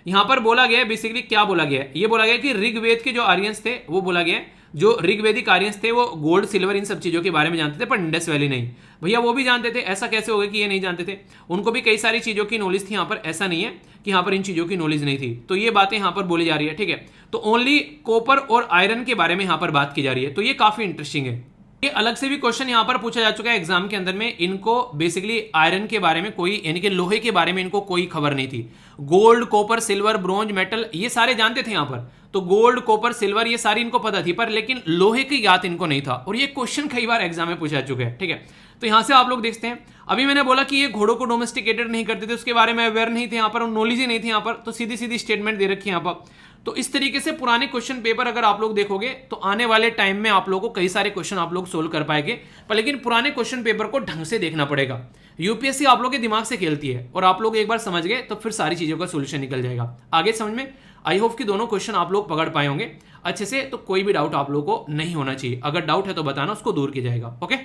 यहां पर बोला गया बेसिकली, क्या बोला गया, ये बोला गया कि ऋग्वेद के जो आर्यंस थे वो बोला गया जो ऋग्वेदिक आर्यंस थे वो गोल्ड, सिल्वर, इन सब चीजों के बारे में जानते थे, पर इंडस वैली नहीं। भैया वो भी जानते थे, ऐसा कैसे हो गया कि ये नहीं जानते थे, उनको भी कई सारी चीजों की नॉलेज थी। यहां पर ऐसा नहीं है कि यहां पर इन चीजों की नॉलेज नहीं थी। तो ये बातें यहां पर बोली जा रही है, ठीक है। तो ओनली कॉपर और आयरन के बारे में यहां पर बात की जा रही है, तो ये काफी इंटरेस्टिंग है। ये अलग से भी क्वेश्चन यहां पर पूछा जा चुका है एग्जाम के अंदर में। इनको बेसिकली आयरन के बारे में कोई, यानी कि लोहे के बारे में इनको कोई खबर नहीं थी। Gold, copper, silver, bronze, metal ये सारे जानते थे यहां पर, तो गोल्ड, कॉपर, सिल्वर ये सारी इनको पता थी, पर लेकिन लोहे की याद इनको नहीं था। और ये क्वेश्चन कई बार एग्जाम में पूछा जा चुका है, ठीक है। तो यहां से आप लोग देखते हैं, अभी मैंने बोला कि ये घोड़ों को डोमेस्टिकेटेड नहीं करते थे, उसके बारे में अवेयर नहीं थे, यहां पर नॉलेज ही नहीं थी यहां पर, तो सीधी सीधी स्टेटमेंट दे रखी है यहां पर। तो इस तरीके से पुराने क्वेश्चन पेपर अगर आप लोग देखोगे तो आने वाले टाइम में आप लोगों को कई सारे क्वेश्चन आप लोग सोल्व कर पाएंगे, पर लेकिन पुराने क्वेश्चन पेपर को ढंग से देखना पड़ेगा। यूपीएससी आप लोग के दिमाग से खेलती है, और आप लोग एक बार समझ गए तो फिर सारी चीजों का सोल्यूशन निकल जाएगा आगे समझ में। आई होप कि दोनों क्वेश्चन आप लोग पकड़ पाए होंगे अच्छे से, तो कोई भी डाउट आप लोग को नहीं होना चाहिए। अगर डाउट है तो बताना, उसको दूर किया जाएगा, ओके।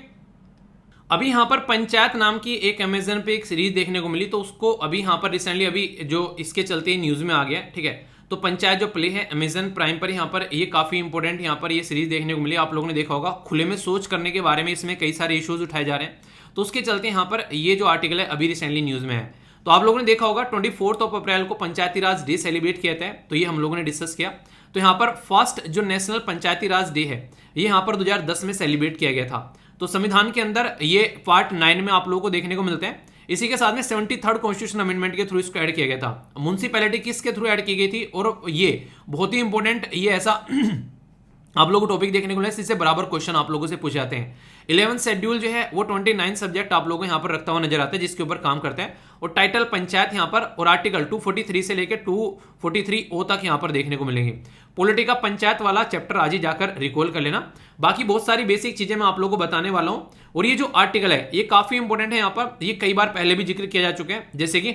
अभी यहां पर पंचायत नाम की एक अमेजन पे एक सीरीज देखने को मिली, तो उसको अभी यहां पर रिसेंटली अभी जो इसके चलते न्यूज में आ गया, ठीक है। तो पंचायत जो प्ले है अमेजन प्राइम पर, यहाँ पर ये काफी इंपॉर्टेंट यहाँ पर ये सीरीज देखने को मिली। आप लोगों ने देखा होगा खुले में सोच करने के बारे में इसमें कई सारे इश्यूज उठाए जा रहे हैं, तो उसके चलते यहाँ पर ये जो आर्टिकल है अभी रिसेंटली न्यूज में है। तो आप लोगों ने देखा होगा 24 अप्रैल को पंचायती राज डे सेलिब्रेट किया था, तो ये हम लोगों ने डिस्कस किया। तो यहाँ पर फर्स्ट जो नेशनल पंचायती राज डे है ये यहाँ पर 2010 में सेलिब्रेट किया गया था। तो संविधान के अंदर ये पार्ट 9 में आप लोगों को देखने को मिलते हैं। इसी के साथ में 73rd कॉन्स्टिट्यूशन अमेंडमेंट के थ्रू इसको ऐड किया गया था। म्युनिसिपैलिटी किसके थ्रू ऐड की गई थी, और ये बहुत ही इंपॉर्टेंट, ये ऐसा आप लोगों को टॉपिक देखने को मिला इससे बराबर क्वेश्चन आप लोगों से पूछे जाते हैं। 11th शेड्यूल जो है वो 29 सब्जेक्ट आप लोगों को यहाँ पर रखता हुआ नजर आता है, जिसके ऊपर काम करते हैं, और टाइटल पंचायत यहाँ पर, और आर्टिकल 243 से लेकर 243O तक यहाँ पर देखने को मिलेंगे। पॉलिटी का पंचायत वाला चैप्टर आज ही जाकर रिकॉल कर लेना। बाकी बहुत सारी बेसिक चीजें मैं आप लोगों को बताने वाला हूं। और ये जो आर्टिकल है ये काफी इंपॉर्टेंट है, यहाँ पर ये कई बार पहले भी जिक्र किया जा चुके हैं, जैसे कि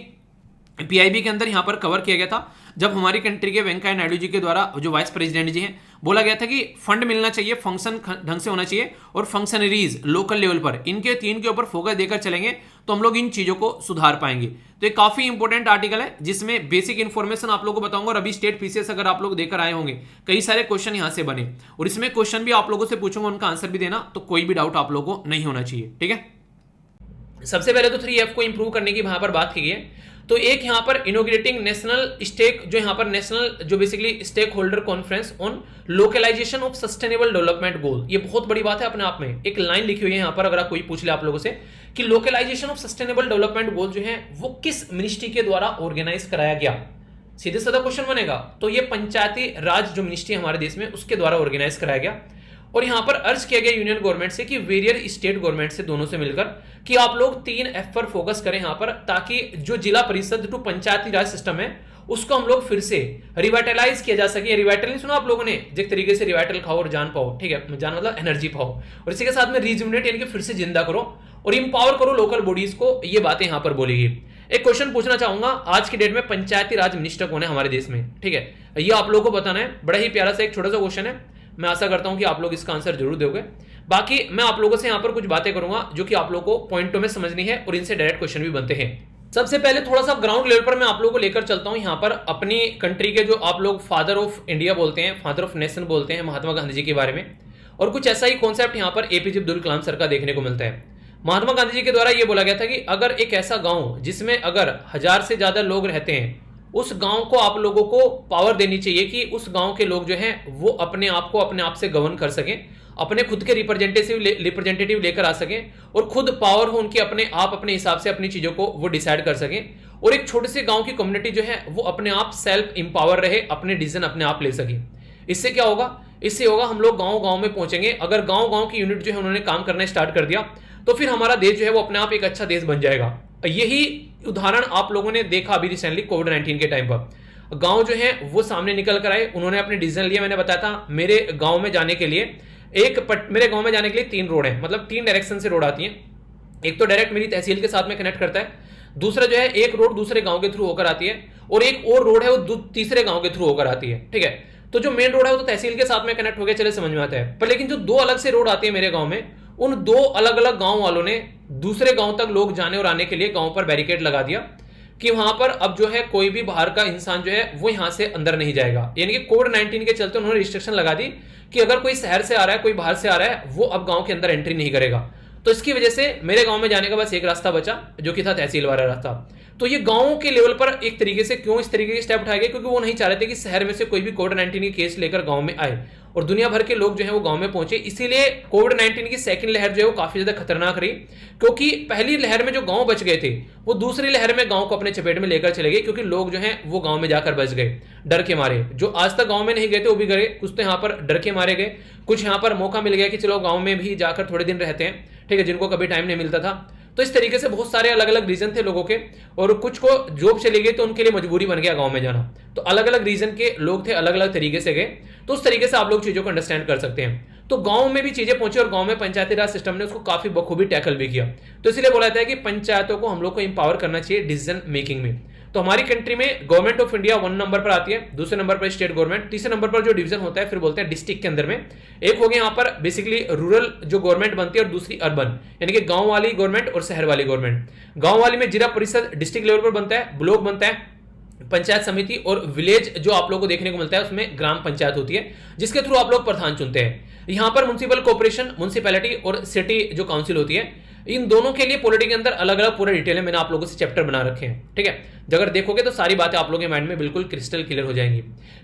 पीआईबी के अंदर यहां पर कवर किया गया था, जब हमारी कंट्री के वेंकैया नायडू जी के द्वारा जो वाइस प्रेसिडेंट जी हैं, बोला गया था कि फंड मिलना चाहिए, फंक्शन ढंग से होना चाहिए, और फंक्शनरीज लोकल लेवल पर इनके 3 के ऊपर फोकस देकर चलेंगे तो हम लोग इन चीजों को सुधार पाएंगे। तो ये काफी इंपॉर्टेंट आर्टिकल है, जिसमें बेसिक इंफॉर्मेशन आप लोगों को बताऊंगा। और अभी स्टेट पीसीएस अगर आप लोग देकर आए होंगे, कई सारे क्वेश्चन यहां से बने, और इसमें क्वेश्चन भी आप लोगों से पूछूंगा, उनका आंसर भी देना, तो कोई भी डाउट आप लोगों को नहीं होना चाहिए, ठीक है। सबसे पहले तो 3F को इंप्रूव करने की वहां पर बात की है। तो एक यहां पर इनोग्रेटिंग नेशनल स्टेक, जो यहां पर नेशनल जो basically stake holder conference on localization of sustainable development goal, ये बहुत बड़ी बात है अपने आप में। एक लाइन लिखी हुई है यहां पर, अगर कोई पूछ ले आप लोगों से कि localization of sustainable development goal जो है वो किस मिनिस्ट्री के द्वारा ऑर्गेनाइज कराया गया। सीधे साधा क्वेश्चन बनेगा, तो ये पंचायती राज जो मिनिस्ट्री हमारे देश में उसके द्वारा ऑर्गेनाइज कराया गया। और यहां पर अर्ज किया गया यूनियन गवर्नमेंट से कि वेरियर स्टेट गवर्नमेंट से दोनों से मिलकर कि आप लोग 3 F पर फोकस करें यहां पर, ताकि जो जिला परिषद टू पंचायती राज सिस्टम है उसको हम लोग फिर से रिवाइटलाइज किया जा सके। रिवाइटल नहीं सुना आप लोगों ने, जिस तरीके से रिवाइटल खाओ और जान पाओ, ठीक है, जान मतलब एनर्जी पाओ, और इसी के साथ में रिजुविनेट यानी कि फिर से जिंदा करो और इंपावर करो लोकल बॉडीज को, ये बातें यहां पर बोलेगी। एक क्वेश्चन पूछना चाहूंगा, आज की डेट में पंचायती राज मिनिस्टर कौन है हमारे देश में, ठीक है, ये आप लोगों को बताना है। बड़ा ही प्यारा सा एक छोटा सा क्वेश्चन है, मैं आशा करता हूं कि आप लोग इसका आंसर जरूर दोगे। बाकी मैं आप लोगों से यहां पर कुछ बातें करूंगा जो कि आप लोगों को पॉइंटों में समझनी है और इनसे डायरेक्ट क्वेश्चन भी बनते हैं। सबसे पहले थोड़ा सा ग्राउंड लेवल पर मैं आप लोगों को लेकर चलता हूं यहां पर अपनी कंट्री के जो आप लोग फादर ऑफ इंडिया बोलते हैं, फादर ऑफ नेशन बोलते हैं, महात्मा गांधी जी के बारे में। और कुछ ऐसा ही कॉन्सेप्ट यहां पर APJ अब्दुल कलाम सर का देखने को मिलता है। महात्मा गांधी जी के द्वारा यह बोला गया था कि अगर एक ऐसा गांव जिसमें अगर 1000 से ज्यादा लोग रहते हैं, उस गांव को आप लोगों को पावर देनी चाहिए कि उस गांव के लोग जो हैं वो अपने आप को अपने आप से गवर्न कर सकें, अपने खुद के रिप्रेजेंटेटिव लेकर आ सकें और खुद पावर हो उनकी, अपने आप अपने हिसाब से अपनी चीजों को वो डिसाइड कर सकें, और एक छोटे से गांव की कम्युनिटी जो है वो अपने आप सेल्फ इंपावर रहे, अपने डिसीजन अपने आप ले सके। इससे क्या होगा, इससे होगा हम लोग गांव गांव में पहुंचेंगे। अगर गांव गांव की यूनिट जो है उन्होंने काम करना स्टार्ट कर दिया तो फिर हमारा देश जो है वो अपने आप एक अच्छा देश बन जाएगा। यही उदाहरण आप लोगों ने देखा अभी रिसेंटली कोविड-19 के टाइम पर। गांव जो है वो सामने निकल कर आए, उन्होंने अपने डिसीजन लिया। मैंने बताया था मेरे गांव में जाने के लिए मेरे गांव में जाने के लिए 3 रोड है, मतलब 3 डायरेक्शन से रोड आती है। एक तो डायरेक्ट मेरी तहसील के साथ में कनेक्ट करता है, दूसरा जो है एक रोड दूसरे गांव के थ्रू होकर आती है, और एक और रोड है वो तीसरे गांव के थ्रू होकर आती है, ठीक है। तो जो मेन रोड है वो तो तहसील के साथ में कनेक्ट हो गया, चले समझ में आता है। पर लेकिन जो 2 अलग से रोड आती है मेरे गांव में, उन 2 अलग अलग गांव वालों ने दूसरे गांव तक लोग जाने और आने के लिए गांव पर बैरिकेड लगा दिया कि वहां पर अब जो है कोई भी बाहर का इंसान जो है वो यहां से अंदर नहीं जाएगा। यानी कि कोविड-19 के चलते उन्होंने रिस्ट्रिक्शन लगा दी कि अगर कोई शहर से आ रहा है, कोई बाहर से आ रहा है, वो अब गांव के अंदर एंट्री नहीं करेगा। तो इसकी वजह से मेरे गांव में जाने का बस एक रास्ता बचा, जो कि था तहसील वाला रास्ता। तो ये गांव के लेवल पर एक तरीके से क्यों इस तरीके के स्टेप उठाए गए, क्योंकि वो नहीं चाह रहे थे कि शहर में से कोई भी कोविड-19 के केस लेकर गांव में आए और दुनिया भर के लोग जो है वो गांव में पहुंचे। इसीलिए कोविड-19 की सेकंड लहर जो है वो काफी ज्यादा खतरनाक रही, क्योंकि पहली लहर में जो गांव बच गए थे वो दूसरी लहर में गांव को अपने चपेट में लेकर चले गए, क्योंकि लोग जो हैं वो गांव में जाकर बच गए डर के मारे। जो आज तक गांव में नहीं गए थे वो भी गए, कुछ तो यहाँ पर डर के मारे गए, कुछ यहाँ पर मौका मिल गया कि चलो गांव में भी जाकर थोड़े दिन रहते हैं, ठीक है, जिनको कभी टाइम नहीं मिलता था। तो इस तरीके से बहुत सारे अलग अलग रीजन थे लोगों के, और कुछ को जॉब चली गई तो उनके लिए मजबूरी बन गया गांव में जाना। तो अलग अलग रीजन के लोग थे, अलग अलग तरीके से गए। तो उस तरीके से आप लोग चीजों को अंडरस्टैंड कर सकते हैं। तो गांव में भी चीजें पहुंची और गांव में पंचायती राज सिस्टम ने उसको काफी बखूबी टैकल भी किया। तो इसलिए बोला जाता है कि पंचायतों को हम लोग को इंपावर करना चाहिए डिसीजन मेकिंग में। तो हमारी कंट्री में गवर्नमेंट ऑफ इंडिया 1 नंबर पर आती है, दूसरे नंबर पर स्टेट गवर्नमेंट, तीसरे नंबर पर जो डिवीजन होता है फिर बोलते हैं डिस्ट्रिक्ट के अंदर में। एक हो गया यहाँ पर बेसिकली रूरल जो गवर्नमेंट बनती है और दूसरी अर्बन, यानी कि गांव वाली गवर्नमेंट और शहर वाली गवर्नमेंट। गांव वाली में जिला परिषद डिस्ट्रिक्ट लेवल पर बनता है, ब्लॉक बनता है, पंचायत समिति, और विलेज जो आप लोगों को देखने को मिलता है उसमें ग्राम पंचायत होती है, जिसके थ्रू आप लोग प्रधान चुनते हैं। यहां पर म्युनिसिपल कॉर्पोरेशन, म्युनिसिपैलिटी और सिटी जो काउंसिल होती है, इन दोनों के लिए पॉलिटी के अंदर अलग अलग पूरा डिटेल है, मैंने आप लोगों से चैप्टर बना रखे हैं, ठीक है। अगर देखोगे तो सारी बातें आप लोगों के माइंड में बिल्कुल क्रिस्टल क्लियर हो जाएंगी।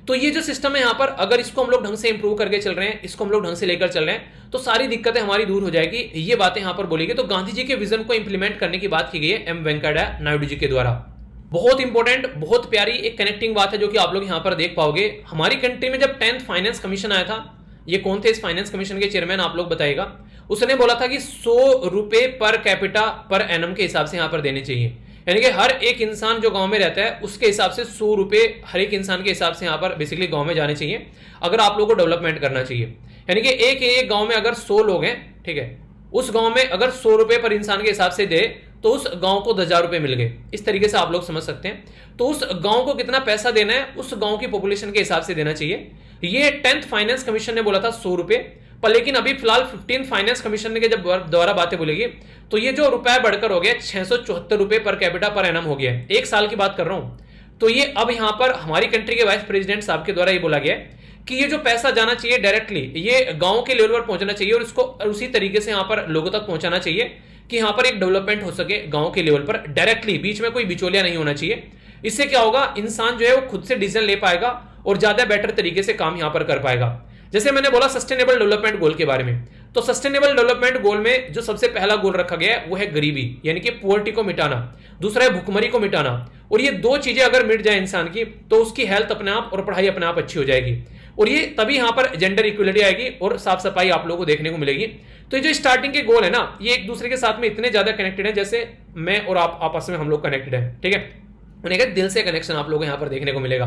तो ये जो सिस्टम है यहाँ पर, अगर इसको हम लोग ढंग से इंप्रूव करके चल रहे हैं, इसको हम लोग ढंग से लेकर चल रहे हैं, तो सारी दिक्कतें हमारी दूर हो जाएगी। ये बातें यहाँ पर बोली गई। तो गांधी जी के विजन को इंप्लीमेंट करने की बात की गई है एम वेंकैया नायडू जी के द्वारा। बहुत इंपॉर्टेंट, बहुत प्यारी एक कनेक्टिंग बात है जो कि आप लोग यहाँ पर देख पाओगे। हमारी कंट्री में जब 10th फाइनेंस कमीशन आया था, ये कौन थे इस फाइनेंस कमीशन के चेयरमैन आप लोग बताइएगा। उसने बोला था कि 100 रुपए पर कैपिटा पर एनम के हिसाब से यहाँ पर देने चाहिए, यानी कि हर एक इंसान जो गांव में रहता है उसके हिसाब से 100 रुपए हर एक इंसान के हिसाब से यहाँ पर बेसिकली गांव में जाने चाहिए, अगर आप लोगों को डेवलपमेंट करना चाहिए। यानी कि एक गांव में अगर 100 लोग हैं, ठीक है, उस गांव में अगर 100 रुपए पर इंसान के हिसाब से दे तो उस गांव को 10,000 रुपए मिल गए। इस तरीके से आप लोग समझ सकते हैं। तो उस गांव को कितना पैसा देना है, उस गांव की पॉपुलेशन के हिसाब से देना चाहिए। ये 10th फाइनेंस कमीशन ने बोला था 100 रुपए पर, लेकिन अभी फिलहाल 15th फाइनेंस कमीशन के जब दोबारा बातें बोलेगी तो ये जो रुपया बढ़कर हो गया 674 रुपए पर कैपिटा पर एनम हो गया है। एक साल की बात कर रहा हूं। तो ये अब यहां पर हमारी कंट्री के वाइस प्रेसिडेंट साहब के द्वारा ये बोला गया कि ये जो पैसा जाना चाहिए डायरेक्टली ये गांव के लेवल पर पहुंचना चाहिए, और इसको उसी तरीके से यहां पर लोगों तक पहुंचाना चाहिए कि यहां पर एक डेवलपमेंट हो सके गांव के लेवल पर डायरेक्टली, बीच में कोई बिचौलिया नहीं होना चाहिए। इससे क्या होगा, इंसान जो है वो खुद से डिसीजन ले पाएगा और ज्यादा बेटर तरीके से काम यहां पर कर पाएगा। जैसे मैंने बोला सस्टेनेबल डेवलपमेंट गोल के बारे में, तो सस्टेनेबल डेवलपमेंट गोल में जो सबसे पहला गोल रखा गया है वो है गरीबी, यानी कि पुअर्टी को मिटाना। दूसरा है भुखमरी को मिटाना। और ये दो चीजें अगर मिट जाए इंसान की तो उसकी हेल्थ अपने आप और पढ़ाई अपने आप अच्छी हो जाएगी। और ये तभी यहां पर जेंडर इक्वलिटी आएगी और साफ सफाई आप लोगों को देखने को मिलेगी। तो ये जो स्टार्टिंग के गोल है ना, ये एक दूसरे के साथ में इतने ज्यादा कनेक्टेड है जैसे मैं और आप आपस में हम लोग कनेक्टेड है। ठीक है, उन्हें दिल से कनेक्शन आप लोगों को यहां पर देखने को मिलेगा।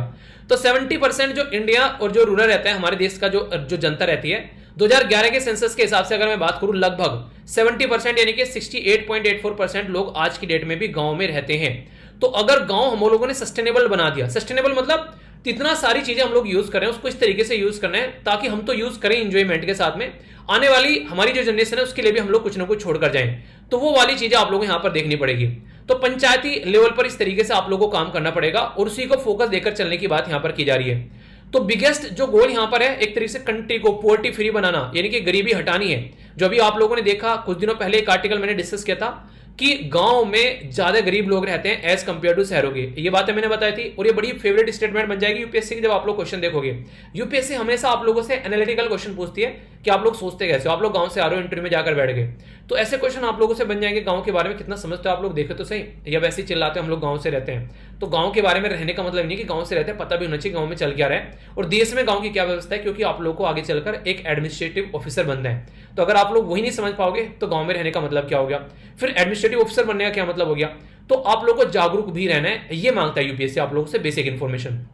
तो 70% जो इंडिया और जो रूरल रहता है हमारे देश का जो जनता रहती है, 2011 के सेंसस के हिसाब से अगर मैं बात करूं, लगभग 70% यानी कि 68.84% लोग आज की डेट में भी गांव में रहते हैं। तो अगर गांव हम लोगों ने सस्टेनेबल बना दिया, सस्टेनेबल मतलब इतना सारी चीजें हम लोग यूज कर रहे हैं उसको इस तरीके से यूज करना है ताकि हम तो यूज करें इंजॉयमेंट के साथ में, आने वाली हमारी जो जनरेशन है उसके लिए भी हम लोग कुछ ना कुछ छोड़कर जाएं। तो वो वाली चीजें आप लोगों को यहां पर देखनी पड़ेगी। तो पंचायती लेवल पर इस तरीके से आप लोगों को काम करना पड़ेगा और उसी को फोकस देकर चलने की बात यहां पर की जा रही है। तो बिगेस्ट जो गोल यहां पर है, एक तरीके से कंट्री को पोवर्टी फ्री बनाना, यानी कि गरीबी हटानी है। जो अभी आप लोगों ने देखा कुछ दिनों पहले एक आर्टिकल मैंने डिस्कस किया था कि गांव में ज्यादा गरीब लोग रहते हैं एज कंपेयर टू शहरों के, ये बातें मैंने बताई थी। और ये बड़ी फेवरेट स्टेटमेंट बन जाएगी यूपीएससी की जब आप लोग क्वेश्चन देखोगे। यूपीएससी हमेशा आप लोगों से एनालिटिकल क्वेश्चन पूछती है कि आप लोग सोचते कैसे हो, आप लोग गांव से आ रहे हो, इंटरव्यू में जाकर बैठ गए, तो ऐसे क्वेश्चन आप लोगों से बन जाएंगे। गांव के बारे में कितना समझते हो आप लोग, देखे तो सही, या वैसे ही चिल्लाते हैं हम लोग गांव से रहते हैं। तो गांव के बारे में रहने का मतलब नहीं कि गांव से रहते हैं, पता भी होना चाहिए गांव में चल क्या रहा है और देश में गांव की क्या व्यवस्था है, क्योंकि आप लोग को आगे चलकर एक एडमिनिस्ट्रेटिव ऑफिसर बनना है। तो अगर आप लोग वही नहीं समझ पाओगे तो गांव में रहने का मतलब क्या हो गया, फिर एडमिनिस्ट्रेटिव ऑफिसर बनने का क्या मतलब हो गया। तो आप लोग को जागरूक भी रहना है, ये मांगता है यूपीएससी आप लोगों से बेसिक इंफॉर्मेशन।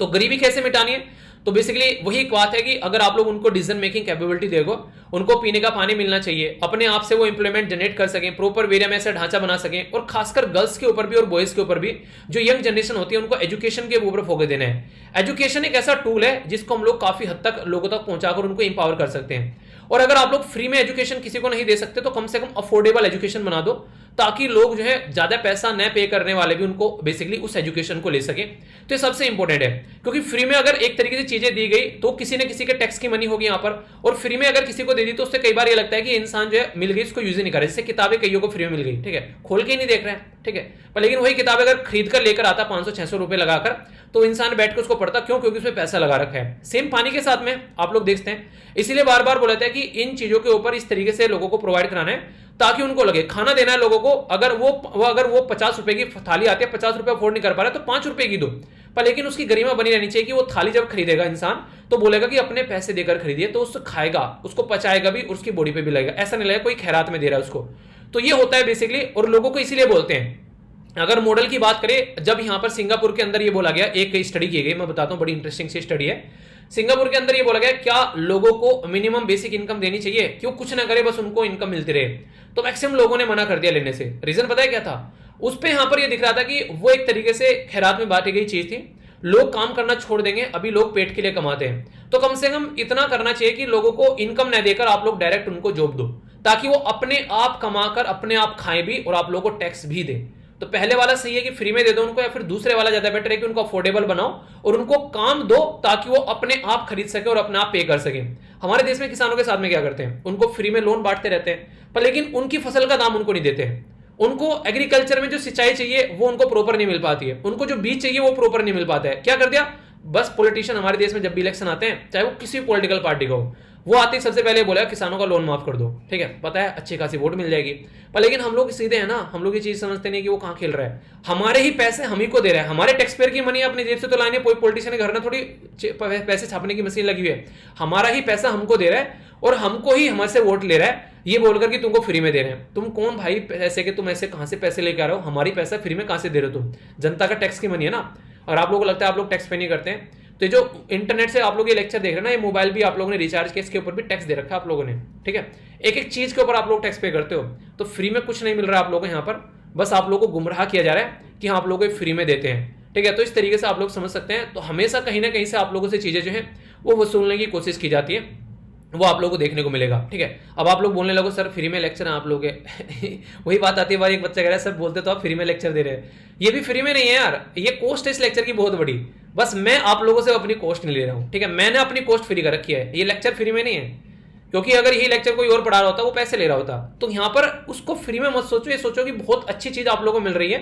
तो गरीबी कैसे मिटानी है, तो बेसिकली वही एक बात है कि अगर आप लोग उनको डिसीजन मेकिंग कैपेबिलिटी देखो, उनको पीने का पानी मिलना चाहिए, अपने आप से वो इंप्लीमेंट जनरेट कर सकें, प्रॉपर वे में ऐसा ढांचा बना सकें, और खासकर गर्ल्स के ऊपर भी और बॉयज के ऊपर भी जो यंग जनरेशन होती है उनको एजुकेशन के ऊपर फोकस देना है। एजुकेशन एक ऐसा टूल है जिसको हम लोग काफी हद तक लोगों तक पहुंचाकर उनको इंपावर कर सकते हैं। और अगर आप लोग फ्री में एजुकेशन किसी को नहीं दे सकते तो कम से कम अफोर्डेबल एजुकेशन बना दो, ताकि लोग जो है ज्यादा पैसा न पे करने वाले भी उनको बेसिकली उस एजुकेशन को ले सके। तो ये सबसे इंपॉर्टेंट है, क्योंकि फ्री में अगर एक तरीके से चीजें दी गई तो किसी न किसी के टैक्स की मनी होगी यहाँ पर, और फ्री में अगर किसी को दे दी तो उससे कई बार ये लगता है कि इंसान जो है मिल गई इसको यूज ही नहीं कर रहा। जैसे किताबें कईयों को फ्री में मिल गई, ठीक है, खोल के ही नहीं देख रहे हैं, ठीक है, पर लेकिन वही किताब अगर खरीद कर लेकर आता 500-600 रुपए लगाकर, तो इंसान बैठ कर उसको पढ़ता, क्यों, क्योंकि उसमें पैसा लगा रखा है। सेम पानी के साथ में आप लोग देखते हैं, इसीलिए बार बार बोला जाता है कि इन चीजों के ऊपर इस तरीके से लोगों को प्रोवाइड कराना है ताकि उनको लगे खाना देना है लोगों को। अगर वो 50 रुपए की थाली आती है, 50 रुपए अफोर्ड नहीं कर पा रहा तो 5 रुपए की दो, पर लेकिन उसकी गरिमा बनी रहनी चाहिए कि वो थाली जब खरीदेगा इंसान तो बोलेगा कि अपने पैसे देकर खरीदिए, तो उसको खाएगा, उसको पचाएगा भी और उसकी बॉडी पे भी लगेगा, ऐसा नहीं लगेगा कोई खैरात में दे रहा है उसको। तो ये होता है बेसिकली, और लोगों को इसीलिए बोलते हैं। अगर मॉडल की बात करें, जब यहां पर सिंगापुर के अंदर ये बोला गया, एक स्टडी की गई, मैं बताता हूं, बड़ी इंटरेस्टिंग सी स्टडी है। सिंगापुर के अंदर ये बोला गया क्या लोगों को मिनिमम बेसिक इनकम देनी चाहिए, क्यों कुछ ना करे बस उनको इनकम मिलती रहे, तो मैक्सिमम लोगों ने मना कर दिया लेने से। रीजन पता है क्या था, उस पे यहां पर ये दिख रहा था कि वो एक तरीके से खैरात में बांटी गई चीज थी। लोग काम करना छोड़ देंगे, अभी लोग पेट के लिए कमाते हैं, तो कम से कम इतना करना चाहिए कि लोगों को इनकम न देकर आप लोग डायरेक्ट उनको जॉब दो, ताकि वो अपने आप कमाकर अपने आप खाएं भी और आप लोगों को टैक्स भी दे। तो पहले वाला सही है कि फ्री में दे दो उनको, या फिर दूसरे वाला ज्यादा बेटर है कि उनको अफोर्डेबल बनाओ और उनको काम दो ताकि वो अपने आप खरीद सके और अपने आप पे कर सके। हमारे देश में किसानों के साथ में क्या करते हैं, उनको फ्री में लोन बांटते रहते हैं, पर लेकिन उनकी फसल का दाम उनको नहीं देते हैं। उनको एग्रीकल्चर में जो सिंचाई चाहिए वो उनको प्रॉपर नहीं मिल पाती है, उनको जो बीज चाहिए वो प्रॉपर नहीं मिल पाता है। क्या कर दिया, बस पॉलिटिशियन हमारे देश में जब भी इलेक्शन आते हैं, चाहे वो किसी भी पॉलिटिकल पार्टी का हो, वो आते ही सबसे पहले बोला किसानों का लोन माफ कर दो, ठीक है, पता है अच्छी खासी वोट मिल जाएगी। पर लेकिन हम लोग सीधे हैं ना, हम लोग ये चीज समझते नहीं कि वो कहां खेल रहा है, हमारे ही पैसे हम ही को दे रहा है, हमारे टैक्स पेयर की मनी अपनी जेब से तो लाने, कोई पॉलिटिशियन के घर में थोड़ी पैसे छापने की मशीन लगी हुई है, हमारा ही पैसा हमको दे रहा है और हमको ही हमारे से वोट ले रहा है, ये बोलकर कि तुमको फ्री में दे रहे हैं। तुम कौन भाई पैसे के, तुम ऐसे कहां से पैसे लेकर आ रहे हो, हमारी पैसा फ्री में कहां से दे रहे हो, तुम जनता का टैक्स की मनी है ना। और आप लोगों को लगता है आप लोग टैक्स पे नहीं करते हैं, तो जो इंटरनेट से आप लोग ये लेक्चर देख रहे हैं ना, ये मोबाइल भी आप लोगों ने रिचार्ज किया, इसके ऊपर भी टैक्स दे रखा है आप लोगों ने, ठीक है, एक एक चीज के ऊपर आप लोग टैक्स पे करते हो। तो फ्री में कुछ नहीं मिल रहा है आप लोगों को यहाँ पर, बस आप लोगों को गुमराह किया जा रहा है कि हाँ आप लोग फ्री में देते हैं, ठीक है। तो इस तरीके से आप लोग समझ सकते हैं। तो हमेशा कहीं ना कहीं से आप लोगों से चीजें जो है वो वसूलने की कोशिश की जाती है, वो आप लोगों को देखने को मिलेगा, ठीक है। अब आप लोग बोलने लगो सर फ्री में लेक्चर है आप लोग वही बात आती है, बार एक बच्चा कह रहा है सर बोलते तो आप फ्री में लेक्चर दे रहे हैं, ये भी फ्री में नहीं है यार, ये कॉस्ट है इस लेक्चर की बहुत बड़ी, बस मैं आप लोगों से अपनी कॉस्ट नहीं ले रहा हूँ, ठीक है, मैंने अपनी कॉस्ट फ्री कर रखी है, ये लेक्चर फ्री में नहीं है, क्योंकि अगर यही लेक्चर कोई और पढ़ा रहा होता वो पैसे ले रहा होता। तो यहाँ पर उसको फ्री में मत सोचो, ये सोचो कि बहुत अच्छी चीज आप लोगों को मिल रही है,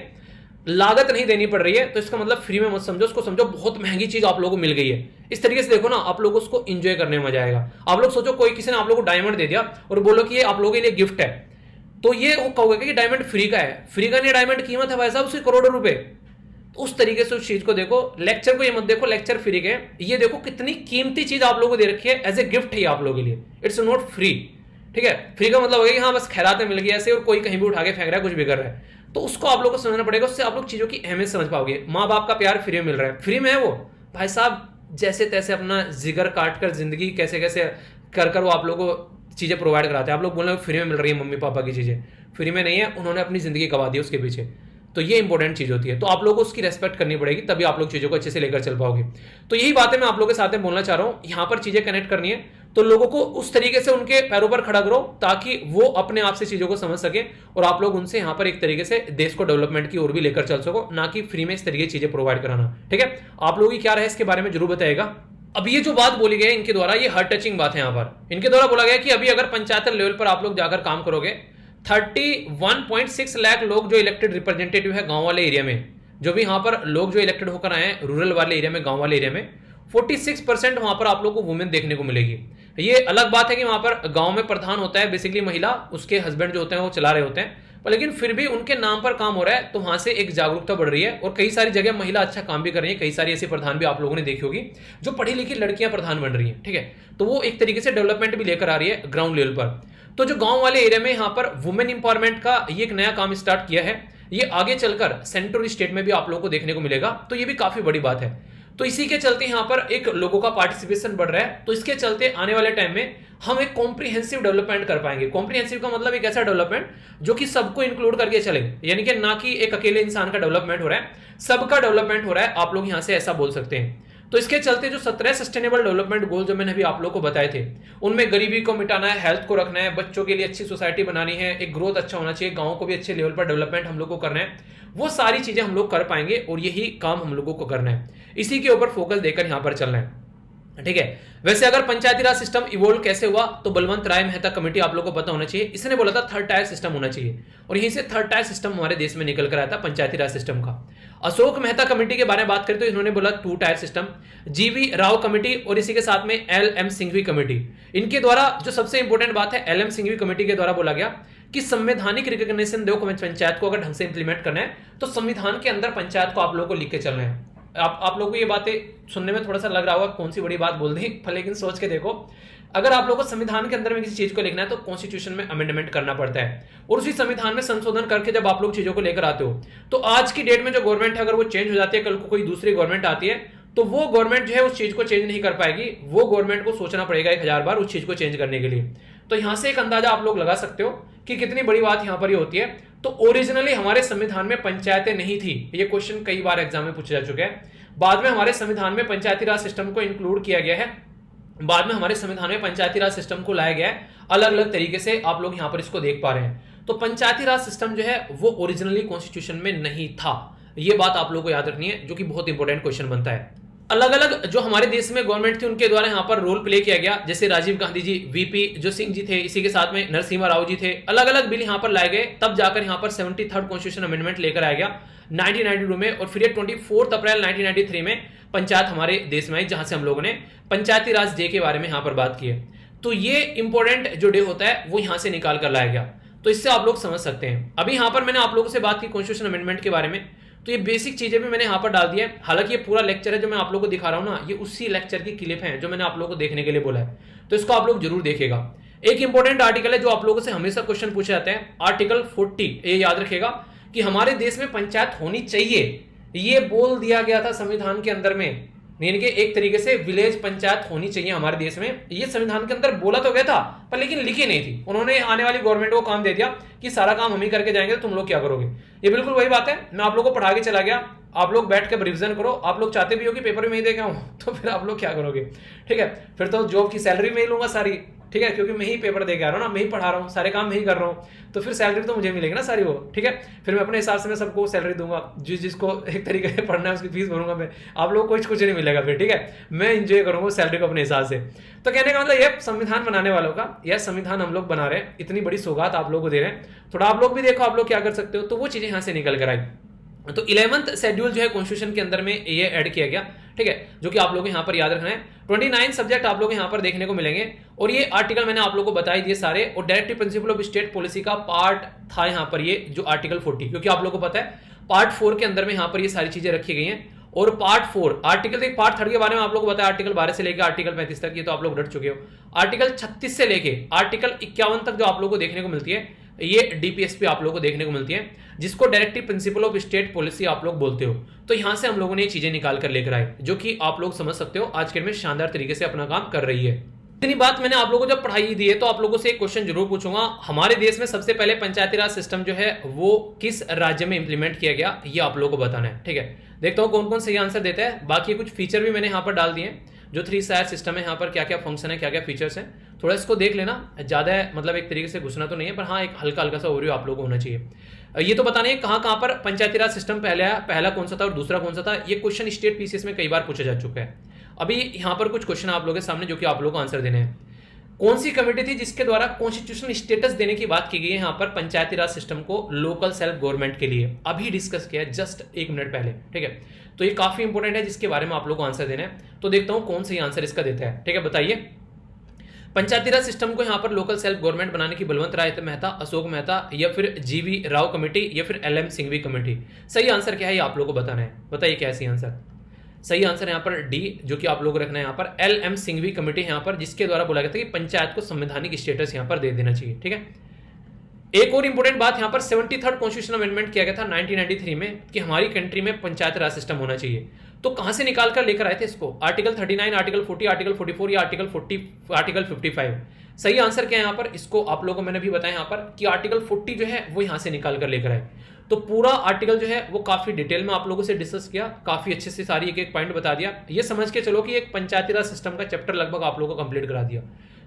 लागत नहीं देनी पड़ रही है, तो इसका मतलब फ्री में मत समझो, उसको समझो बहुत महंगी चीज आप लोगों को मिल गई है। इस तरीके से देखो ना, आप लोगों को उसको एंजॉय करने में मजा आएगा। आप लोग सोचो कोई किसी ने आप लोगों को डायमंड दे दिया और बोलो कि ये आप लोगों के लिए गिफ्ट है, तो ये कहोगे कि डायमंड फ्री का है। फ्री का नहीं, डायमंड कीमत है भाई साहब उसकी करोड़ों रुपए। तो उस तरीके से उस चीज को देखो। लेक्चर को ये मत देखो लेक्चर फ्री के, ये देखो कितनी कीमती चीज आप लोगों को दे रखी है, एज ए गिफ्ट है आप लोगों के लिए, इट्स नॉट फ्री। ठीक है, फ्री का मतलब हो गया कि हाँ बस खैरात में मिल गया ऐसे, और कोई कहीं भी उठा के फेंक रहा है, कुछ भी कर रहा है। तो उसको आप लोग को समझना पड़ेगा, उससे आप लोग चीजों की अहमियत समझ पाओगे। माँ बाप का प्यार फ्री में मिल रहा है, फ्री में है वो भाई साहब, जैसे तैसे अपना जिगर काट कर जिंदगी कैसे कैसे कर कर वो आप लोग को चीजें प्रोवाइड कराते हैं। आप लोग बोल रहे हो फ्री में मिल रही है मम्मी पापा की चीजें, फ्री में नहीं है, उन्होंने अपनी जिंदगी गवा दी उसके पीछे। तो ये इंपॉर्टेंट चीज होती है, तो आप लोगों को उसकी रेस्पेक्ट करनी पड़ेगी, तभी आप लोग चीजों को अच्छे से लेकर चल पाओगे। तो यही बातें मैं आप लोगों के साथ में बोलना चाह रहा हूं। यहां पर चीजें कनेक्ट करनी है, तो लोगों को उस तरीके से उनके पैरों पर खड़ा करो ताकि वो अपने आप से चीजों को समझ सके, और आप लोग उनसे यहां पर एक तरीके से देश को डेवलपमेंट की ओर भी लेकर चल सको, ना कि फ्री में इस तरीके की चीजें प्रोवाइड कराना। ठीक है, आप लोगों की क्या रहे इसके बारे में जरूर बताएगा। अब ये जो बात बोली गई इनके द्वारा, ये हार्ट टचिंग बात है। यहां पर इनके द्वारा बोला गया कि अभी अगर पंचायत लेवल पर आप लोग जाकर काम करोगे, 31.6 लाख लोग जो इलेक्टेड रिप्रेजेंटेटिव है गांव वाले एरिया में, जो भी यहां पर लोग जो इलेक्टेड होकर आए हैं रूरल वाले एरिया में, गांव वाले एरिया में 46% वहां पर आप लोग को वुमेन देखने को मिलेगी। ये अलग बात है कि वहां पर गांव में प्रधान होता है बेसिकली महिला, उसके हस्बैंड जो होते हैं वो चला रहे होते हैं, पर लेकिन फिर भी उनके नाम पर काम हो रहा है, तो वहां से एक जागरूकता बढ़ रही है, और कई सारी जगह महिला अच्छा काम भी कर रही है। कई सारी ऐसी प्रधान भी आप लोगों ने देखी होगी जो पढ़ी लिखी लड़कियां प्रधान बन रही हैं। ठीक है, तो वो एक तरीके से डेवलपमेंट भी लेकर आ रही है ग्राउंड लेवल पर। तो जो गांव वाले एरिया में यहाँ पर वुमेन इंपावरमेंट का ये एक नया काम स्टार्ट किया है, ये आगे चलकर सेंट्रल स्टेट में भी आप लोगों को देखने को मिलेगा, तो ये भी काफी बड़ी बात है। तो इसी के चलते यहाँ पर एक लोगों का पार्टिसिपेशन बढ़ रहा है, तो इसके चलते आने वाले टाइम में हम एक कॉम्प्रिहेंसिव डेवलपमेंट कर पाएंगे। कॉम्प्रिहेंसिव का मतलब एक ऐसा डेवलपमेंट जो कि सबको इंक्लूड करके चले, यानी कि ना कि एक अकेले इंसान का डेवलपमेंट हो रहा है, सबका डेवलपमेंट हो रहा है, आप लोग यहां से ऐसा बोल सकते हैं। तो इसके चलते जो 17 सस्टेनेबल डेवलपमेंट गोल जो मैंने अभी आप लोगों को बताए थे, उनमें गरीबी को मिटाना है, हेल्थ को रखना है, बच्चों के लिए अच्छी सोसाइटी बनानी है, एक ग्रोथ अच्छा होना चाहिए, गांव को भी अच्छे लेवल पर डेवलपमेंट हम लोग को करना है, वो सारी चीजें हम लोग कर पाएंगे, और यही काम हम लोगों को करना है। इसी के ऊपर फोकस देकर यहां पर चलना है। ठीक है, वैसे अगर पंचायती राज सिस्टम इवोल्व कैसे हुआ, तो बलवंत राय मेहता कमेटी आप लोग को पता होना चाहिए, इसने बोला था थर्ड टायर सिस्टम होना चाहिए, और यहीं से थर्ड टायर सिस्टम हमारे देश में निकल कर आया था पंचायती राज सिस्टम का। अशोक मेहता कमेटी के बारे में बात करें तो इन्होंने बोला 2 टायर सिस्टम। जीवी राव कमेटी और इसी के साथ में एल.एम. सिंघवी कमेटी, इनके द्वारा जो सबसे इंपॉर्टेंट बात है, एल.एम. सिंघवी कमेटी के द्वारा बोला गया कि संवैधानिक रिकॉग्निशन दो पंचायत को अगर ढंग से इंप्लीमेंट करना है, तो संविधान के अंदर पंचायत को आप लोगों को लिख के चलना है। आप लोगों को ये बातें सुनने में थोड़ा सा लग रहा होगा कौन सी बड़ी बात बोल दी, पर लेकिन सोच के देखो, अगर आप लोगों को संविधान के अंदर में किसी चीज को लिखना है तो कॉन्स्टिट्यूशन में अमेंडमेंट करना पड़ता है, और उसी संविधान में संशोधन करके जब आप लोग चीजों को लेकर आते हो, तो आज की डेट में जो गवर्नमेंट है अगर वो चेंज हो जाती है, कल को कोई दूसरी गवर्नमेंट आती है, तो वो गवर्नमेंट जो है उस चीज को चेंज नहीं कर पाएगी, वो गवर्नमेंट को सोचना पड़ेगा 1000 बार उस चीज को चेंज करने के लिए। तो यहां से एक अंदाजा आप लोग लगा सकते हो कि कितनी बड़ी बात यहां पर ये होती है। तो ओरिजिनली हमारे संविधान में पंचायतें नहीं थी, ये क्वेश्चन कई बार एग्जाम में पूछा जा चुका है। बाद में हमारे संविधान में पंचायती राज सिस्टम को इंक्लूड किया गया है, बाद में हमारे संविधान में पंचायती राज सिस्टम को लाया गया है, अलग अलग तरीके से आप लोग यहां पर इसको देख पा रहे हैं। तो पंचायती राज सिस्टम जो है वो ओरिजिनली कॉन्स्टिट्यूशन में नहीं था, ये बात आप लोग को याद रखनी है, जो कि बहुत इंपॉर्टेंट क्वेश्चन बनता है। अलग अलग जो हमारे देश में गवर्नमेंट थी उनके द्वारा यहाँ पर रोल प्ले किया गया, जैसे राजीव गांधी जी, वीपी जो सिंह जी थे, इसी के साथ में नरसिम्हा राव जी थे, अलग अलग बिल यहाँ पर लाए गए, तब जाकर यहाँ पर 73rd कॉन्स्टिट्यूशन अमेंडमेंट लेकर आया गया 1992 में, और फिर 24 अप्रैल 1993 में पंचायत हमारे देश में आई, जहां से हम लोगों ने पंचायती राज डे के बारे में यहाँ पर बात की है। तो ये इंपॉर्टेंट जो डे होता है वो यहाँ से निकाल कर लाया गया, तो इससे आप लोग समझ सकते हैं। अभी यहाँ पर मैंने आप लोगों से बात की कॉन्स्टिट्यूशन अमेंडमेंट के बारे में, तो ये बेसिक चीजें भी मैंने यहाँ पर डाल दी है। हालांकि ये पूरा लेक्चर है जो मैं आप लोगों को दिखा रहा हूँ ना, ये उसी लेक्चर की क्लिप है जो मैंने आप लोगों को देखने के लिए बोला है, तो इसको आप लोग जरूर देखिएगा। एक इंपॉर्टेंट आर्टिकल है जो आप लोगों से हमेशा क्वेश्चन पूछे जाते हैं, आर्टिकल 40, ये याद रखेगा कि हमारे देश में पंचायत होनी चाहिए, ये बोल दिया गया था संविधान के अंदर में, यानी कि एक तरीके से विलेज पंचायत होनी चाहिए हमारे देश में, ये संविधान के अंदर बोला तो गया था पर लेकिन लिखी नहीं थी। उन्होंने आने वाली गवर्नमेंट को काम दे दिया कि सारा काम हम ही करके जाएंगे, तो तुम लोग क्या करोगे। ये बिल्कुल वही बात है, मैं आप लोग को पढ़ा के चला गया, आप लोग बैठ कर रिविजन करो, आप लोग चाहते भी हो कि पेपर में ही दे के आऊं, तो फिर आप लोग क्या करोगे। ठीक है, फिर तो जॉब की सैलरी में ही लूंगा सारी, ठीक है, क्योंकि मैं ही पेपर दे के आ रहा हूँ ना, मैं ही पढ़ा रहा हूँ, सारे काम मैं ही कर रहा हूँ, तो फिर सैलरी तो मुझे मिलेगी ना सारी वो। ठीक है, फिर मैं अपने हिसाब से मैं सबको सैलरी दूंगा, जिसको एक तरीके से पढ़ना है उसकी फीस भरूंगा मैं, आप लोग को कुछ नहीं मिलेगा फिर। ठीक है, मैं इंजॉय करूंगा सैलरी को अपने हिसाब से। तो कहने का मतलब ये संविधान बनाने वालों का, यह संविधान हम लोग बना रहे हैं, इतनी बड़ी सौगात आप लोग को दे रहे हैं, थोड़ा आप लोग भी देखो आप लोग क्या कर सकते हो। तो वो चीजें यहाँ से निकल कर आई। तो 11th शेड्यूल जो है कॉन्स्टिट्यूशन के अंदर में ये ऐड किया गया, ठीक है, जो कि आप लोगों को यहाँ पर याद रखना है। 29 सब्जेक्ट आप लोग यहाँ पर देखने को मिलेंगे और ये आर्टिकल मैंने आप लोगों को बता ही दिए सारे। और directive principle of state policy का पार्ट था यहाँ पर ये जो आर्टिकल 40, क्योंकि आप लोग को पता है पार्ट 4 के अंदर में यहाँ पर ये सारी चीजें रखी गई हैं। और पार्ट 4 आर्टिकल पार्ट 3 के बारे में आप लोग को बताया, आर्टिकल 12 से लेकर आर्टिकल 35 तक, ये तो आप लोग रट चुके हो। आर्टिकल 36 से लेके आर्टिकल 51 तक जो आप लोग को देखने को मिलती है ये डीपीएसपी आप लोग को देखने को मिलती है, जिसको directive principle of state policy आप लोग बोलते हो। तो यहां से हम लोगों ने ये चीजें निकाल कर लेकर आए, जो कि आप लोग समझ सकते हो आज के में शानदार तरीके से अपना काम कर रही है। इतनी बात मैंने आप लोगों को जब पढ़ाई दी है तो आप लोगों से एक क्वेश्चन जरूर पूछूंगा, हमारे देश में सबसे पहले पंचायती राज सिस्टम जो है वो किस राज्य में इंप्लीमेंट किया गया, ये आप लोगों को बताना है, ठीक है। देखता हूं कौन कौन सही आंसर देता है। बाकी कुछ फीचर भी मैंने यहाँ पर डाल दिए, जो 3 टायर सिस्टम है, यहाँ पर क्या क्या फंक्शन है, क्या क्या फीचर्स हैं, थोड़ा इसको देख लेना। ज्यादा मतलब एक तरीके से घुसना तो नहीं है, पर हाँ एक हल्का हल्का सा ओवरव्यू आप लोगों को होना चाहिए। ये तो बताना है कहाँ कहाँ पर पंचायती राज सिस्टम पहला कौन सा था और दूसरा कौन सा था। ये क्वेश्चन स्टेट पीसीएस में कई बार पूछा जा चुका है। अभी यहाँ पर कुछ क्वेश्चन आप लोगों के सामने जो कि आप लोगों को आंसर देने हैं। कौन सी कमेटी थी जिसके द्वारा कॉन्स्टिट्यूशनल स्टेटस देने की बात की गई है यहाँ पर पंचायती राज सिस्टम को लोकल सेल्फ गवर्नमेंट के लिए? अभी डिस्कस किया है जस्ट 1 मिनट पहले, ठीक है। तो ये काफी इंपॉर्टेंट है जिसके बारे में आप लोग को आंसर देना है। तो देखता हूं कौन सही आंसर इसका देता है, ठीक है, बताइए। पंचायती राज सिस्टम को यहाँ पर लोकल सेल्फ गवर्नमेंट बनाने की बलवंत राय मेहता, अशोक मेहता, या फिर जीवी राव कमेटी, या फिर LM सिंघवी कमेटी? सही आंसर क्या है ये आप लोग को बताना है, बताइए क्या है सही आंसर। सही आंसर यहाँ पर डी, जो कि आप लोग रखना है यहाँ पर LM सिंघवी कमेटी यहाँ पर, जिसके द्वारा बोला गया था कि पंचायत को संवैधानिक स्टेटस यहाँ पर दे देना चाहिए, ठीक है। एक और इंपॉर्टेंट बात यहाँ पर 73rd कॉन्स्टिट्यूशन अमेंडमेंट किया गया था 1993 में कि हमारी कंट्री में पंचायत राज सिस्टम होना चाहिए। तो कहां से निकाल कर लेकर आए थे इसको? आर्टिकल 39, आर्टिकल 40, आर्टिकल 44 या आर्टिकल 55? सही आंसर क्या है यहाँ पर? इसको आप लोगों को मैंने भी बताया यहाँ पर कि आर्टिकल 40 जो है वो यहाँ से निकाल कर लेकर आए। तो पूरा आर्टिकल जो है वो काफी डिटेल में आप लोगों से डिस्कस किया, काफी अच्छे से सारी एक एक पॉइंट बता दिया। ये समझ के चलो कि एक पंचायती राज सिस्टम का चैप्टर लगभग आप लोगों को कंप्लीट करा दिया।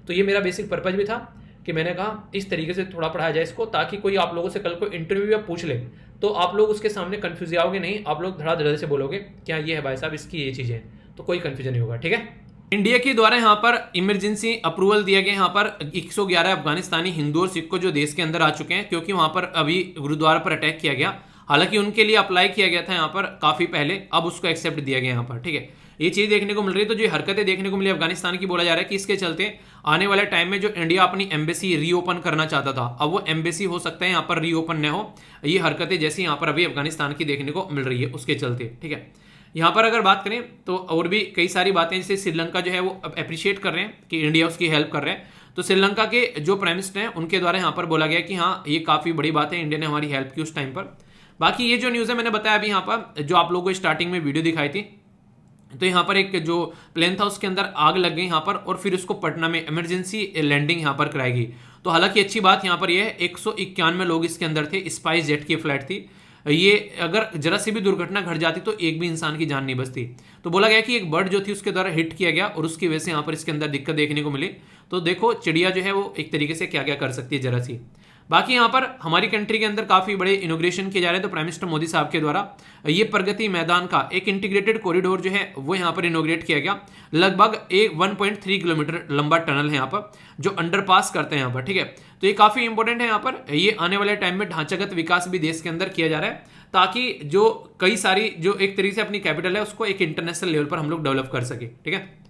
तो ये मेरा बेसिक पर्पज भी था कि मैंने कहा इस तरीके से थोड़ा पढ़ाया जाए इसको, ताकि कोई आप लोगों से कल को इंटरव्यू या पूछ ले तो आप लोग उसके सामने कंफ्यूज आओगे नहीं, आप लोग धड़ाधड़ से बोलोगे क्या ये है भाई साहब, इसकी ये चीजें, तो कोई कंफ्यूजन नहीं होगा, ठीक है। इंडिया के द्वारा यहाँ पर इमरजेंसी अप्रूवल दिया गया यहाँ पर 111 अफगानिस्तानी हिंदू और सिख को जो देश के अंदर आ चुके हैं, क्योंकि वहां पर अभी गुरुद्वारा पर अटैक किया गया। हालांकि उनके लिए अप्लाई किया गया था यहाँ पर काफी पहले, अब उसको एक्सेप्ट दिया गया यहाँ पर, ठीक है। ये चीज देखने को मिल रही है। तो जो हरकतें देखने को मिली अफगानिस्तान की, बोला जा रहा है कि इसके चलते आने वाले टाइम में जो इंडिया अपनी एम्बेसी रीओपन करना चाहता था, अब वो एम्बेसी हो सकता है यहाँ पर रीओपन न हो। ये हरकतें जैसी यहाँ पर अभी अफगानिस्तान की देखने को मिल रही है उसके चलते, ठीक है। यहाँ पर अगर बात करें तो और भी कई सारी बातें, जैसे श्रीलंका जो है वो अप्रिशिएट कर रहे हैं कि इंडिया उसकी हेल्प कर रहे हैं। तो श्रीलंका के जो प्राइम मिनिस्टर हैं उनके द्वारा यहाँ पर बोला गया कि हाँ ये काफी बड़ी बात है, इंडिया ने हमारी हेल्प की उस टाइम पर। बाकी ये जो न्यूज़ है मैंने बताया अभी यहाँ पर, जो आप लोगों को स्टार्टिंग में वीडियो दिखाई थी, तो यहाँ पर एक जो प्लेन था उसके अंदर आग लग गई यहाँ पर, और फिर उसको पटना में इमरजेंसी लैंडिंग यहाँ पर कराई गई। तो हालांकि अच्छी बात यहाँ पर यह है 191 लोग इसके अंदर थे, स्पाइस जेट की फ्लाइट थी। ये अगर जरा सी भी दुर्घटना घट जाती तो एक भी इंसान की जान नहीं बचती। तो बोला गया कि एक बर्ड जो थी उसके द्वारा हिट किया गया और उसकी वजह से यहाँ पर इसके अंदर दिक्कत देखने को मिली। तो देखो चिड़िया जो है वो एक तरीके से क्या क्या कर सकती है जरा सी। बाकी यहाँ पर हमारी कंट्री के अंदर काफी बड़े इनोग्रेशन किए जा रहे हैं। तो प्राइम मिनिस्टर मोदी साहब के द्वारा ये प्रगति मैदान का एक इंटीग्रेटेड कॉरिडोर जो है वो यहाँ पर इनोग्रेट किया गया। लगभग 1.3 किलोमीटर लंबा टनल है यहाँ पर जो अंडरपास करते हैं यहाँ पर, ठीक है। तो ये काफी इंपॉर्टेंट है यहाँ पर। ये आने वाले टाइम में ढांचागत विकास भी देश के अंदर किया जा रहा है, ताकि जो कई सारी जो एक तरीके से अपनी कैपिटल है उसको एक इंटरनेशनल लेवल पर हम लोग डेवलप कर सके, ठीक है।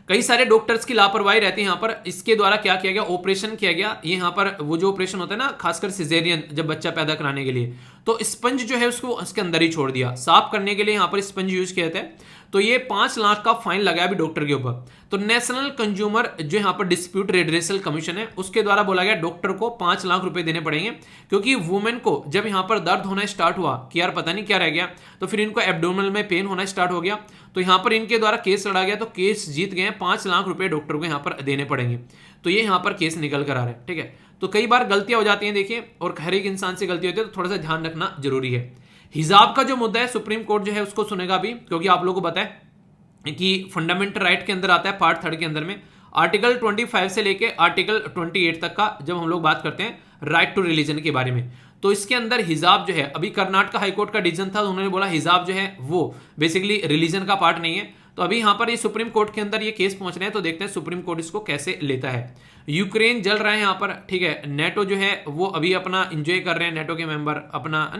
कई सारे डॉक्टर्स की लापरवाही रहती है यहाँ पर। इसके द्वारा क्या किया गया, ऑपरेशन किया गया। ये यहाँ पर वो जो ऑपरेशन होता है ना, खासकर सिजेरियन, जब बच्चा पैदा कराने के लिए, तो स्पंज जो है उसको उसके अंदर ही छोड़ दिया। साफ करने के लिए यहाँ पर स्पंज यूज किया जाता है। तो ये 5 लाख का फाइन लगाया अभी डॉक्टर के ऊपर। तो नेशनल कंज्यूमर जो यहाँ पर डिस्प्यूट रेडरेसल कमीशन है उसके द्वारा बोला गया डॉक्टर को 5 लाख रुपए देने पड़ेंगे, क्योंकि वुमेन को जब यहाँ पर दर्द होना स्टार्ट हुआ कि यार पता नहीं क्या रह गया, तो फिर इनको एब्डोमिनल में पेन होना स्टार्ट हो गया। तो यहाँ पर इनके द्वारा केस लड़ा गया, तो केस जीत गए। 5 लाख रुपए डॉक्टर को यहाँ पर देने पड़ेंगे। तो ये यहाँ पर केस निकल कर आ रहा है, ठीक है। तो कई बार गलतियां हो जाती हैं देखिए, और हर एक इंसान से गलती होती है, तो थोड़ा सा ध्यान रखना जरूरी है। हिजाब का जो मुद्दा है सुप्रीम कोर्ट जो है उसको सुनेगा अभी, क्योंकि आप लोगों को पता है कि फंडामेंटल राइट के अंदर आता है पार्ट 3 के अंदर में आर्टिकल 25 से लेके आर्टिकल 28 तक का, जब हम लोग बात करते हैं राइट टू रिलीजन के बारे में। तो इसके अंदर हिजाब जो है, अभी कर्नाटक हाईकोर्ट का डिसीजन था, तो उन्होंने बोला हिजाब जो है वो बेसिकली रिलीजन का पार्ट नहीं है। तो अभी यहां पर ये सुप्रीम कोर्ट के अंदर ये केस पहुंच रहे हैं, तो देखते हैं सुप्रीम कोर्ट इसको कैसे लेता है। यूक्रेन जल रहा है यहाँ पर, ठीक है। नेटो जो है वो अभी अपना एंजॉय कर रहे हैं, नेटो के मेंबर अपना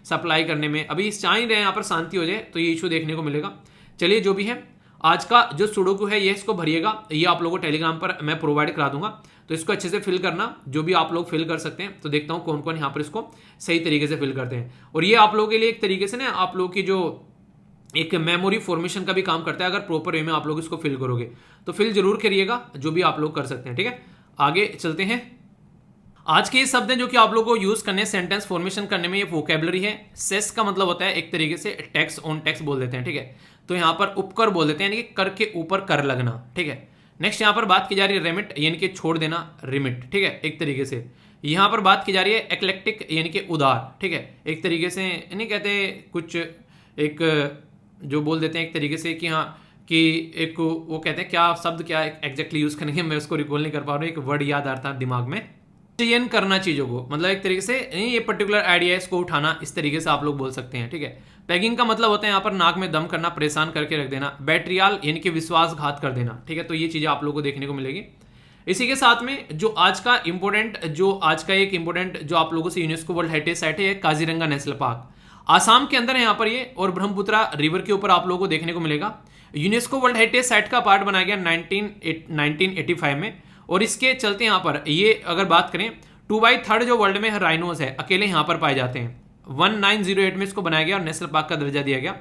सप्लाई करने में अभी चाह ही रहे हैं यहाँ पर शांति हो जाए, तो ये इशू देखने को मिलेगा। चलिए जो भी है, आज का जो सुडोकू है ये इसको भरिएगा, ये आप लोगों को टेलीग्राम पर मैं प्रोवाइड करा दूंगा, तो इसको अच्छे से फिल करना, जो भी आप लोग फिल कर सकते हैं। तो देखता हूं कौन कौन यहाँ पर इसको सही तरीके से फिल करते हैं। और ये आप लोगों के लिए एक तरीके से ना आप लोगों की जो एक मेमोरी फॉर्मेशन का भी काम करता है। अगर प्रॉपर वे में आप लोग इसको फिल करोगे तो फिल जरूर करिएगा, जो भी आप लोग कर सकते हैं, ठीक है। आगे चलते हैं। आज के ये शब्द हैं जो कि आप लोगों को यूज करने सेंटेंस फॉर्मेशन करने में, ये वोकेबलरी है। सेस का मतलब होता है एक तरीके से टैक्स ऑन टैक्स बोल देते हैं, ठीक है। तो यहाँ पर उपकर बोल देते हैं, यानी कि कर के ऊपर कर लगना, ठीक है। नेक्स्ट यहाँ पर बात की जा रही है रेमिट, यानी कि छोड़ देना, रिमिट, ठीक है, एक तरीके से। यहाँ पर बात की जा रही है एक्लेक्टिक, यानी कि उदार, ठीक है, एक तरीके से नहीं कहते कुछ एक जो बोल देते हैं एक तरीके से कि हाँ कि एक वो कहते हैं क्या शब्द क्या एग्जैक्टली यूज करेंगे, मैं उसको रिकॉल नहीं कर पा रहा हूँ, एक वर्ड याद आ रहा था दिमाग में, चयन करना चीजों को, मतलब एक तरीके से ये पर्टिकुलर आइडिया इसको उठाना, इस तरीके से आप लोग बोल सकते हैं, ठीक है। पैगिंग का मतलब होता है यहाँ पर नाक में दम करना, परेशान करके रख देना। बैट्रियाल यानी कि विश्वासघात कर देना, ठीक है। तो ये चीजें आप लोगों को देखने को मिलेगी। इसी के साथ में जो आज का एक इंपॉर्टेंट जो आप लोगों से यूनेस्को वर्ल्ड हेरिटेज साइट है, काजीरंगा नेशनल पार्क आसाम के अंदर है यहाँ पर ये, और ब्रह्मपुत्रा रिवर के ऊपर आप लोगों को देखने को मिलेगा। यूनेस्को वर्ल्ड हेरिटेज साइट का पार्ट बनाया गया 1985 में, और इसके चलते यहाँ पर ये अगर बात करें 2/3 जो वर्ल्ड में राइनोस है अकेले यहाँ पर पाए जाते हैं। 1908 में इसको बनाया गया और नेशनल पार्क का दर्जा दिया गया।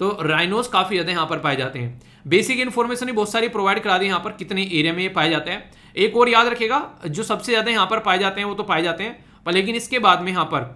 तो राइनोस काफी ज्यादा यहाँ पर पाए जाते हैं। बेसिक इन्फॉर्मेशन भी बहुत सारी प्रोवाइड करा दी यहाँ पर, कितने एरिया में ये पाए जाते हैं। एक और याद रखिएगा, जो सबसे ज्यादा यहाँ पर पाए जाते हैं वो तो पाए जाते हैं, पर लेकिन इसके बाद में यहाँ पर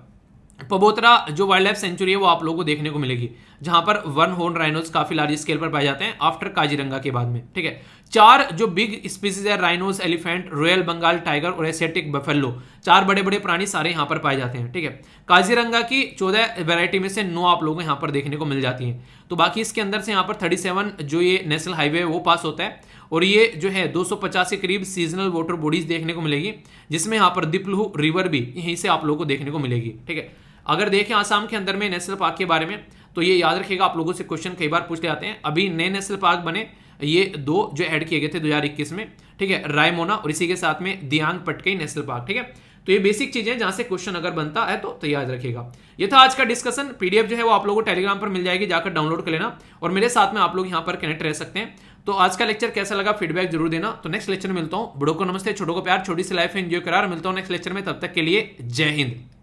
पबोत्रा जो वाइल्ड लाइफ सेंचुरी है वो आप लोगों को देखने को मिलेगी, जहां पर वन हॉर्न राइनोस काफी लार्ज स्केल पर पाए जाते हैं आफ्टर काजीरंगा के बाद में, ठीक है। 4 जो बिग स्पीसीज है, rhinos, elephant, royal Bengal tiger और एशियाटिक बफेलो, 4 बड़े बड़े प्राणी सारे यहाँ पर पाए जाते हैं, ठीक है। काजीरंगा की 14 वैरायटी में से 9 आप लोगों को यहाँ पर देखने को मिल जाती हैं। तो बाकी इसके अंदर से यहाँ पर 37 जो ये नेशनल हाईवे है वो पास होता है, और ये जो है 250 के करीब सीजनल वाटर बॉडीज देखने को मिलेगी, जिसमें यहाँ पर दिप्लुहु रिवर भी यहीं से आप लोगों को देखने को मिलेगी, ठीक है। अगर देखें आसाम के अंदर में नेशनल पार्क के बारे में, तो ये याद रखिएगा, आप लोगों से क्वेश्चन कई बार पूछ ले आते हैं। अभी नए नेशनल पार्क बने, ये 2 जो ऐड किए गए थे 2021 में, ठीक है, रायमोना और इसी के साथ में दियांग पटकई नेशनल पार्क, ठीक है। तो ये बेसिक चीजें जहां से क्वेश्चन अगर बनता है तो याद रखिएगा। ये था आज का डिस्कशन। पीडीएफ जो है वो आप लोगों को टेलीग्राम पर मिल जाएगी, जाकर डाउनलोड कर लेना, और मेरे साथ में आप लोग यहाँ पर कनेक्ट रह सकते हैं। तो आज का लेक्चर कैसा लगा फीडबैक जरूर देना। तो नेक्स्ट लेक्चर में मिलता हूँ। बड़ों को नमस्ते, छोटों को प्यार, छोटी सी लाइफ एंजॉय करा, मिलता हूँ नेक्स्ट लेक्चर में। तब तक के लिए जय हिंद।